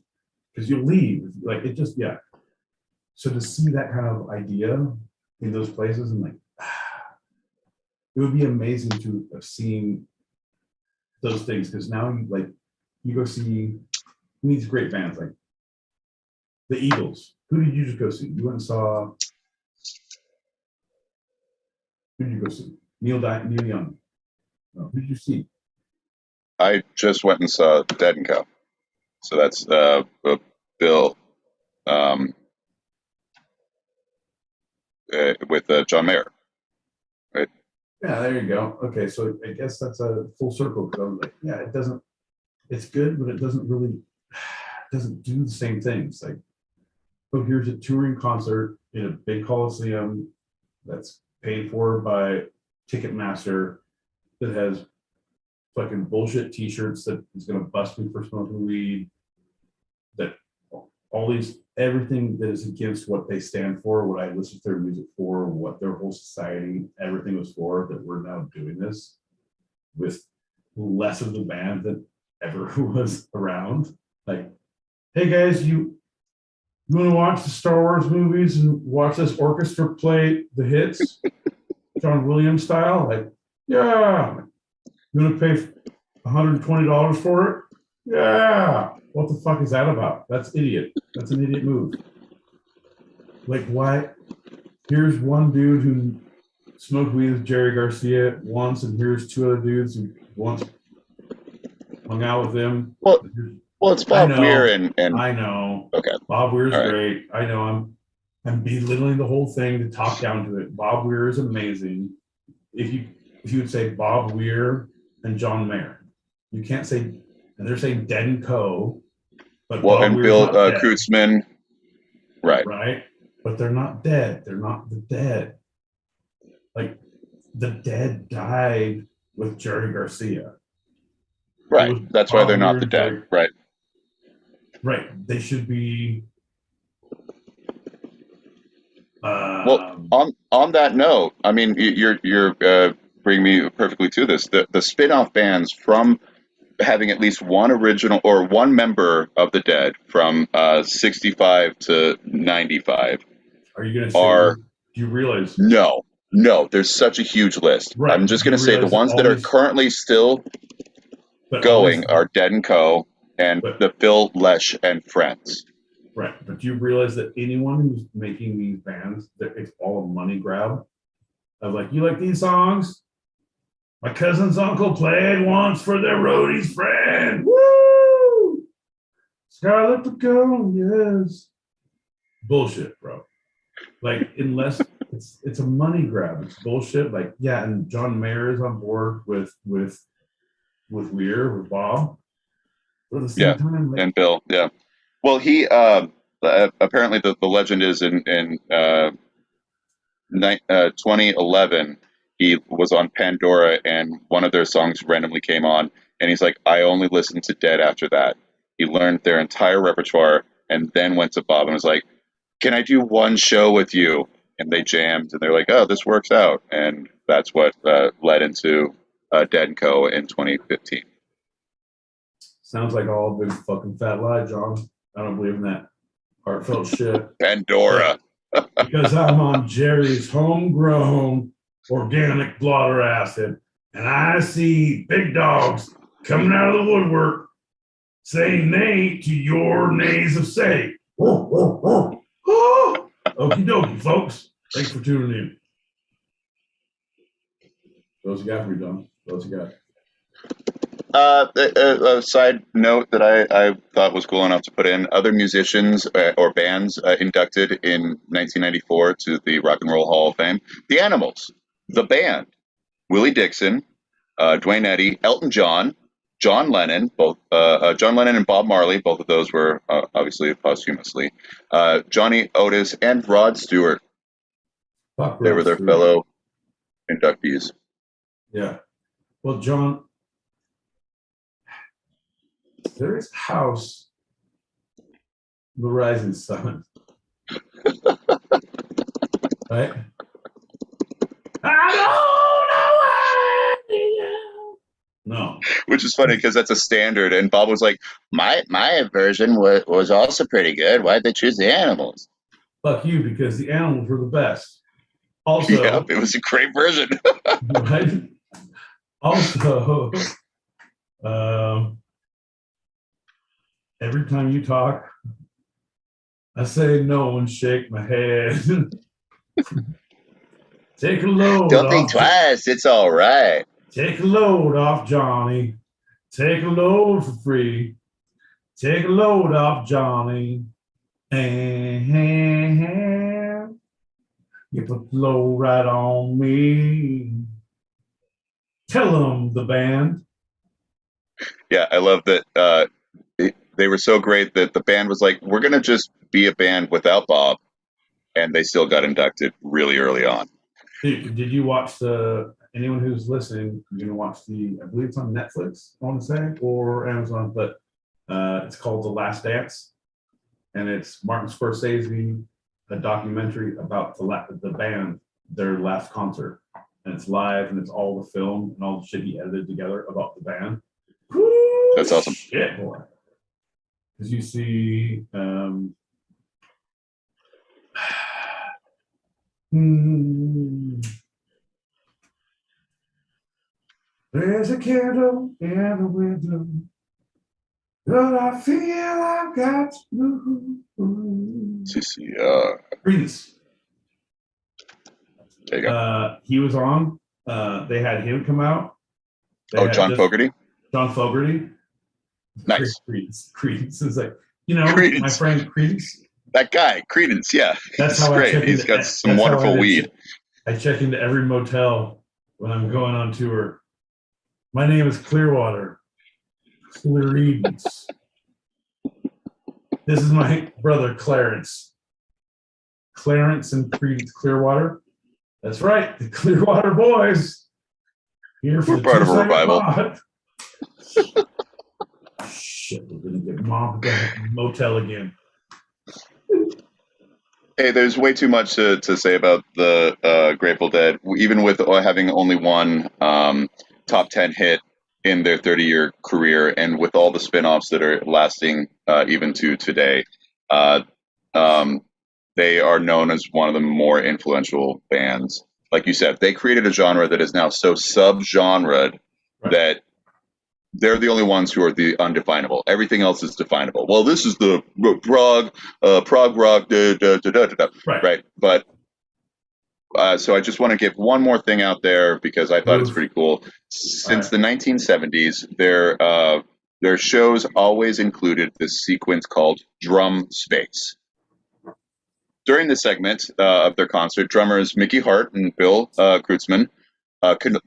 A: because you leave. Like, it just, yeah. So to see that kind of idea in those places, and like, it would be amazing to have seen those things, because now you go see these great bands like the Eagles. Who did you just go see? You went and saw. Who did you go see? Neil Young. No, who did you see?
C: I just went and saw Dead and Co. So that's Bill with John Mayer, right?
A: Yeah, there you go. Okay, so I guess that's a full circle, because I was like, yeah, it's good, but it doesn't do the same things. Like, oh, here's a touring concert in a big coliseum that's paid for by Ticketmaster, that has fucking bullshit t-shirts that is going to bust me for smoking weed. that all these, everything that is against what they stand for, what I listen to their music for, what their whole society, everything was for, that we're now doing this with less of the band that ever was around. Like, hey guys, you want to watch the Star Wars movies and watch this orchestra play the hits, John Williams style? Like, yeah. You want to pay $120 for it? Yeah. What the fuck is that about? That's idiot. That's an idiot move. Like, why? Here's one dude who smoked weed with Jerry Garcia once, and here's two other dudes who once hung out with him.
C: Well, it's Bob Weir and
A: I know.
C: Okay.
A: Bob Weir's
C: right.
A: great. I know. I'm belittling the whole thing to talk down to it. Bob Weir is amazing. If you would say Bob Weir and John Mayer, you can't say, and they're saying Dead and Co. But
C: well,
A: Bob
C: and
A: Weir's
C: Bill
A: not dead,
C: Kreutzmann, right?
A: Right, but they're not dead. They're not the dead. Like the dead died with Jerry Garcia.
C: Right. That's why they're not the dead.
A: Jerry,
C: right.
A: Right. They should be.
C: Well, on that note, I mean, you're bringing me perfectly to this. The spin-off bands from having at least one original or one member of the Dead from 65 to 95.
A: Are you going to say? Do you realize?
C: No. There's such a huge list.
A: Right.
C: I'm just going to say the ones that are currently still going are Dead and Co. and the Phil Lesh and Friends.
A: Right, but do you realize that anyone who's making these bands, that it's all a money grab? Of like, you like these songs? My cousin's uncle played once for their roadie's friend. Woo! Scarlet Begonias. Bullshit, bro. Like, unless it's a money grab, it's bullshit. Like, yeah, and John Mayer is on board with Weir, with Bob. But at the same time, like,
C: and Bill, yeah. Well, he apparently the legend is in 2011 he was on Pandora and one of their songs randomly came on and he's like, I only listened to Dead after that. He learned their entire repertoire and then went to Bob and was like, can I do one show with you? And they jammed and they're like, oh, this works out, and that's what led into Dead and Co. in 2015.
A: Sounds like all a big fucking fat lie, John. I don't believe in that heartfelt shit.
C: Pandora.
A: Because I'm on Jerry's homegrown organic blotter acid, and I see big dogs coming out of the woodwork saying nay to your nays of say. Okie dokie, folks. Thanks for tuning in. What else you got for me, John? What else you got?
C: A side note that I thought was cool enough to put in: other musicians or bands inducted in 1994 to the Rock and Roll Hall of Fame. The Animals, the band, Willie Dixon, Duane Eddy, Elton John, John Lennon, both John Lennon and Bob Marley. Both of those were obviously posthumously. Johnny Otis and Rod Stewart. They were their fellow inductees.
A: Yeah. Well, John, there is House, the Rising Sun. Right? I don't know. No.
C: Which is funny because that's a standard, and Bob was like, "My version was also pretty good. Why'd they choose the Animals?"
A: Fuck you, because the Animals were the best. Also,
C: yep, it was a great version.
A: Right? Also, every time you talk, I say no and shake my head. Take a load.
C: Don't think twice. It's all right.
A: Take a load off Johnny. Take a load for free. Take a load off Johnny. And you put the load right on me. Tell them, the band.
C: Yeah, I love that. They were so great that the band was like, we're going to just be a band without Bob. And they still got inducted really early on.
A: Did you watch anyone who's listening, you're going to watch I believe it's on Netflix, I want to say, or Amazon, but it's called The Last Dance. and it's Martin Scorsese, a documentary about the band, their last concert, and it's live and it's all the film and all the shit he edited together about the band. Woo,
C: that's awesome.
A: Shit, boy. Because you see, there's a candle in the window, but I feel I've got to move.
C: CCR.
A: Credence.
C: There you go.
A: He was on. They had him come out.
C: John Fogerty?
A: John Fogerty.
C: Nice.
A: Credence is like, my friend Credence.
C: That guy, Credence, yeah.
A: That's
C: how great. He's got some wonderful weed.
A: I check into every motel when I'm going on tour. My name is Clearwater. Clearence. This is my brother Clarence. Clarence and Credence Clearwater. That's right, the Clearwater Boys. Here for
C: We're part of a revival.
A: Shit, we're gonna get mobbed at the motel again.
C: Hey, there's way too much to say about the Grateful Dead, even with having only one top 10 hit in their 30-year career, and with all the spin-offs that are lasting even to today. They are known as one of the more influential bands. Like you said, they created a genre that is now so sub-genred that they're the only ones who are the undefinable. Everything else is definable. Well, this is the prog rock, right? But so I just want to give one more thing out there because I thought it's pretty cool. Since the 1970s, their shows always included this sequence called Drum Space. During the segment of their concert, drummers Mickey Hart and Bill Kreutzmann,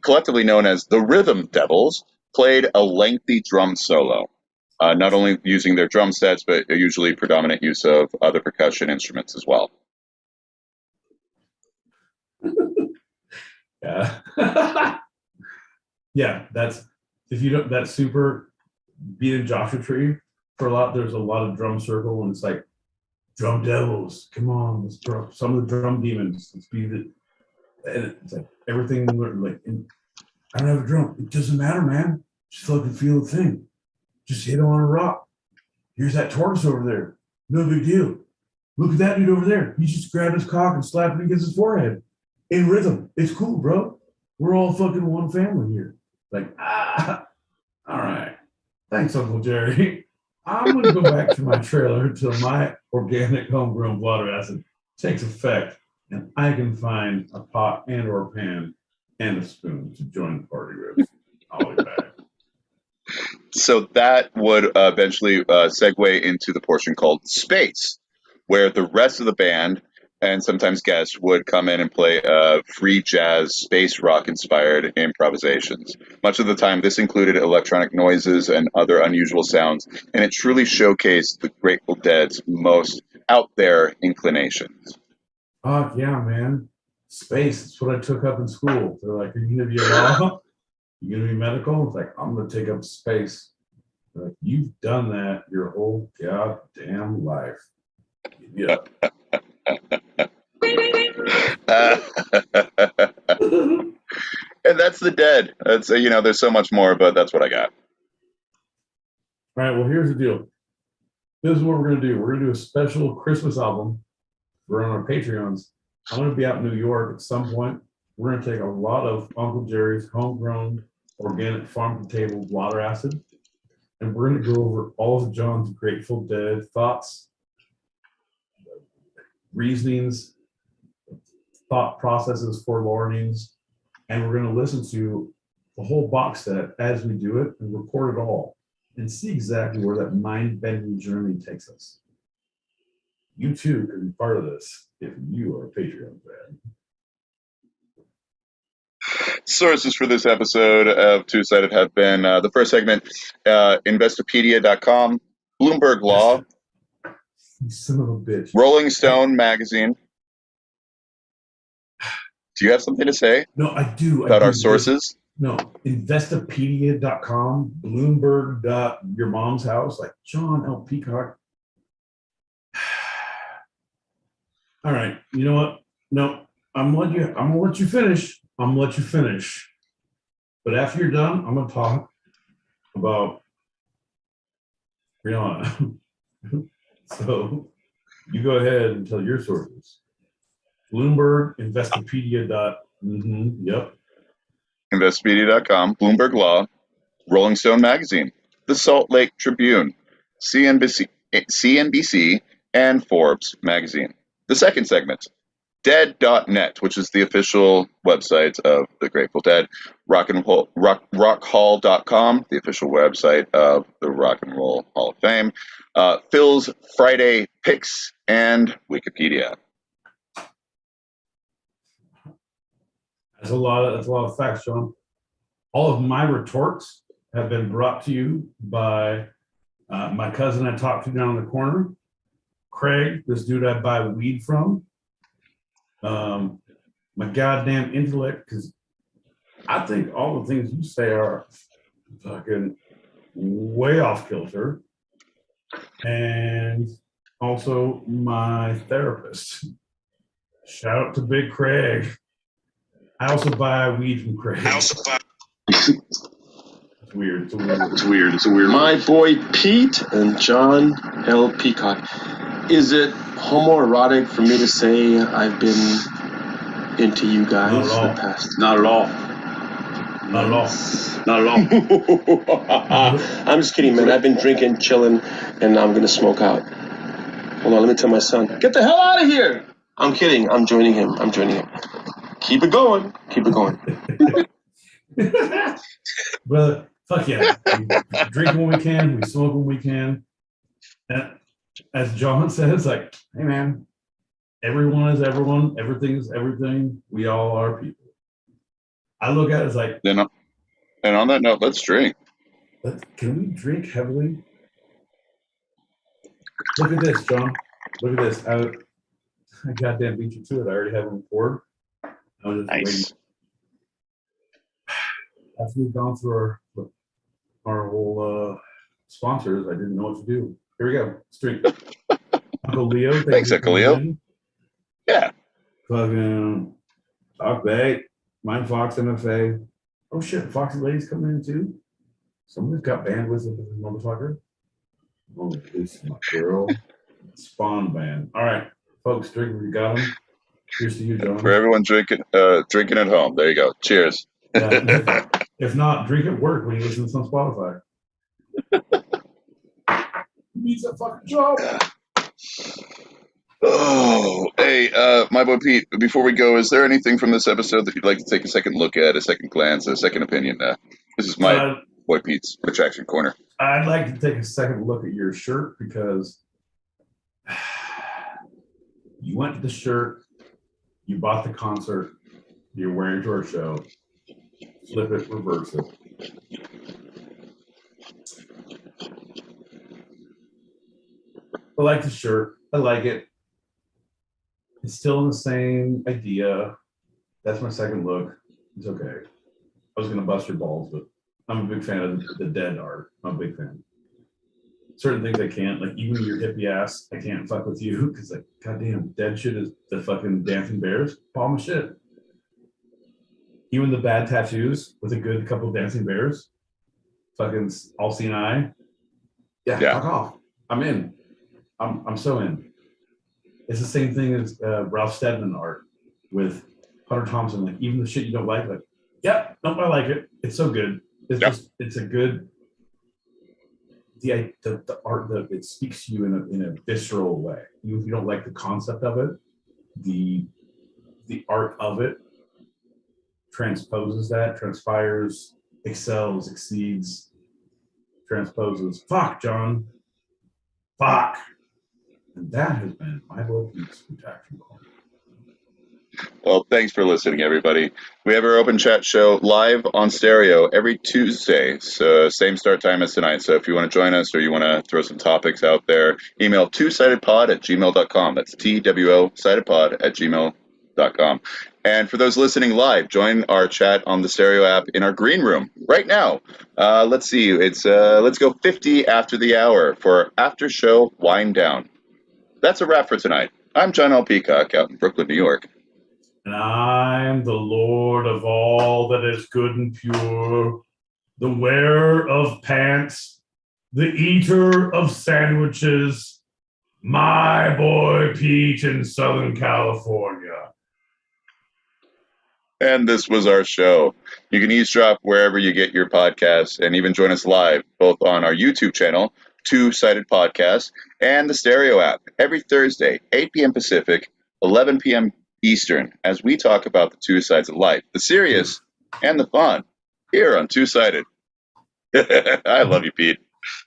C: collectively known as the Rhythm Devils, played a lengthy drum solo, not only using their drum sets, but usually predominant use of other percussion instruments as well.
A: Yeah. Yeah, that's super being Joshua Tree for a lot. There's a lot of drum circle, and it's like drum devils. Come on, let's drum some of the drum demons. Let's be the, and it's like everything like. I don't have a drum. It doesn't matter, man. Just fucking feel the thing. Just hit on a rock. Here's that tortoise over there. No big deal. Look at that dude over there. He just grabbed his cock and slapped it against his forehead. In rhythm. It's cool, bro. We're all fucking one family here. Like, all right. Thanks, Uncle Jerry. I'm going to go back to my trailer until my organic homegrown water acid takes effect and I can find a pot and or pan and a spoon to join the party with. I'll be back.
C: So that would eventually segue into the portion called Space, where the rest of the band and sometimes guests would come in and play free jazz, space rock inspired improvisations. Much of the time, this included electronic noises and other unusual sounds, and it truly showcased the Grateful Dead's most out there inclinations.
A: Oh, yeah, man. Space, that's what I took up in school. They're like, are you going to be a law? You going to be medical? It's like, I'm going to take up space. They're like, you've done that your whole goddamn life. Yeah.
C: And that's the Dead. That's there's so much more, but that's what I got.
A: All right, well, here's the deal. This is what we're going to do. We're going to do a special Christmas album. We're on our Patreons. I'm going to be out in New York at some point. We're going to take a lot of Uncle Jerry's homegrown, organic, farm-to-table water acid, and we're going to go over all of John's Grateful Dead thoughts, reasonings, thought processes, forlornings, and we're going to listen to the whole box set as we do it and record it all and see exactly where that mind-bending journey takes us. You too can be part of this if you are a Patreon fan.
C: Sources for this episode of Two Sided have been the first segment, Investopedia.com, Bloomberg Law,
A: You son of a bitch.
C: Rolling Stone magazine. Do you have something to say?
A: No, I do.
C: About our sources?
A: No, Investopedia.com, Bloomberg. Your mom's house, like John L. Peacock. All right. You know what? No, I'm gonna let you finish. But after you're done, I'm gonna talk about Rihanna. So you go ahead and tell your sources. Bloomberg, Investopedia. Yep.
C: Investopedia.com, Bloomberg Law, Rolling Stone Magazine, the Salt Lake Tribune, CNBC, and Forbes Magazine. The second segment, Dead.net, which is the official website of the Grateful Dead, Rockhall.com, the official website of the Rock and Roll Hall of Fame, Phil's Friday Picks, and Wikipedia.
A: That's a lot of facts, John. All of my retorts have been brought to you by my cousin I talked to down in the corner, Craig, this dude I buy weed from. My goddamn intellect, because I think all the things you say are fucking way off kilter. And also my therapist. Shout out to Big Craig. I also buy weed from Craig. It's weird.
G: It's weird. My boy Pete and John L. Peacock. Is it homoerotic for me to say I've been into you guys the past?
B: Not at all.
G: I'm just kidding, man. I've been drinking, chilling, and I'm gonna smoke out. Hold on, let me tell my son. Get the hell out of here! I'm kidding. I'm joining him. Keep it going.
A: Brother, fuck yeah. We drink when we can, we smoke when we can. And as John says, like, hey man, everyone is everyone, everything is everything. We all are people. I look at it as like,
C: And on that note, let's drink.
A: Can we drink heavily? Look at this, John. Look at this. I goddamn beat you to it. I already have them poured. I was just
C: Nice.
A: waiting. After we've gone through our whole sponsors, I didn't know what to do. Here we go. Let's drink. Uncle Leo.
C: Thanks, Uncle Leo. Yeah.
A: Fucking Doc Bay. Mine Fox MFA. Oh shit, Foxy Lady's coming in too. Somebody's got bandwidth of this motherfucker. Oh, this is my girl. Spawn band. All right, folks, drink. We got them. Cheers to you, John.
C: For everyone drinking at home. There you go. Cheers.
A: Yeah, if not, drink at work when you listen to some Spotify. Needs that fucking job.
C: Oh, hey, my boy Pete, before we go, is there anything from this episode that you'd like to take a second look at, a second glance, a second opinion? This is my boy Pete's Retraction Corner.
A: I'd like to take a second look at your shirt because you went to the shirt, you bought the concert, you're wearing it to our show, flip it, reverse it. I like the shirt. I like it. It's still in the same idea. That's my second look. It's okay. I was going to bust your balls, but I'm a big fan of the Dead art. I'm a big fan. Certain things I can't, like even your hippie ass, I can't fuck with you because like, goddamn, Dead shit is the fucking dancing bears. Palm of shit. Even the bad tattoos with a good couple of dancing bears, fucking all seeing eye. Yeah, fuck off. I'm in. I'm so in. It's the same thing as Ralph Steadman art with Hunter Thompson. Like even the shit you don't like, yep, nope, I like it. It's so good. It's just, it's a good. The art that it speaks to you in a visceral way. Even if you don't like the concept of it, the art of it transposes that, transpires, excels, exceeds, transposes. Fuck, John. Fuck. And that has been my boy Pete's Retraction Corner.
C: Well, thanks for listening, everybody. We have our open chat show live on stereo every Tuesday, so same start time as tonight. So if you want to join us or you want to throw some topics out there, email twosidedpod@gmail.com. That's TWO-sidedpod@gmail.com. And for those listening live, join our chat on the stereo app in our green room right now. Let's see, it's let's go 50 after the hour for our after show wind down. That's a wrap for tonight. I'm John L. Peacock out in Brooklyn, New York.
A: And I'm the Lord of all that is good and pure, the wearer of pants, the eater of sandwiches, my boy Pete in Southern California.
C: And this was our show. You can eavesdrop wherever you get your podcasts and even join us live, both on our YouTube channel, Two Sided Podcast, and the Stereo app every Thursday, 8 p.m. Pacific, 11 p.m. Eastern, as we talk about the two sides of life, the serious and the fun, here on Two Sided. I love you, Pete.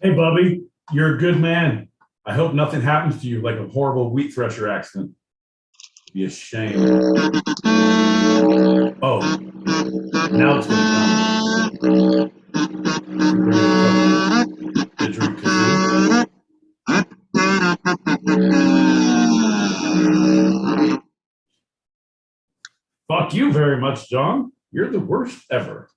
A: Hey, Bubby, you're a good man. I hope nothing happens to you like a horrible wheat thresher accident. Be a shame. Oh, now it's going to come. Fuck you very much, John. You're the worst ever.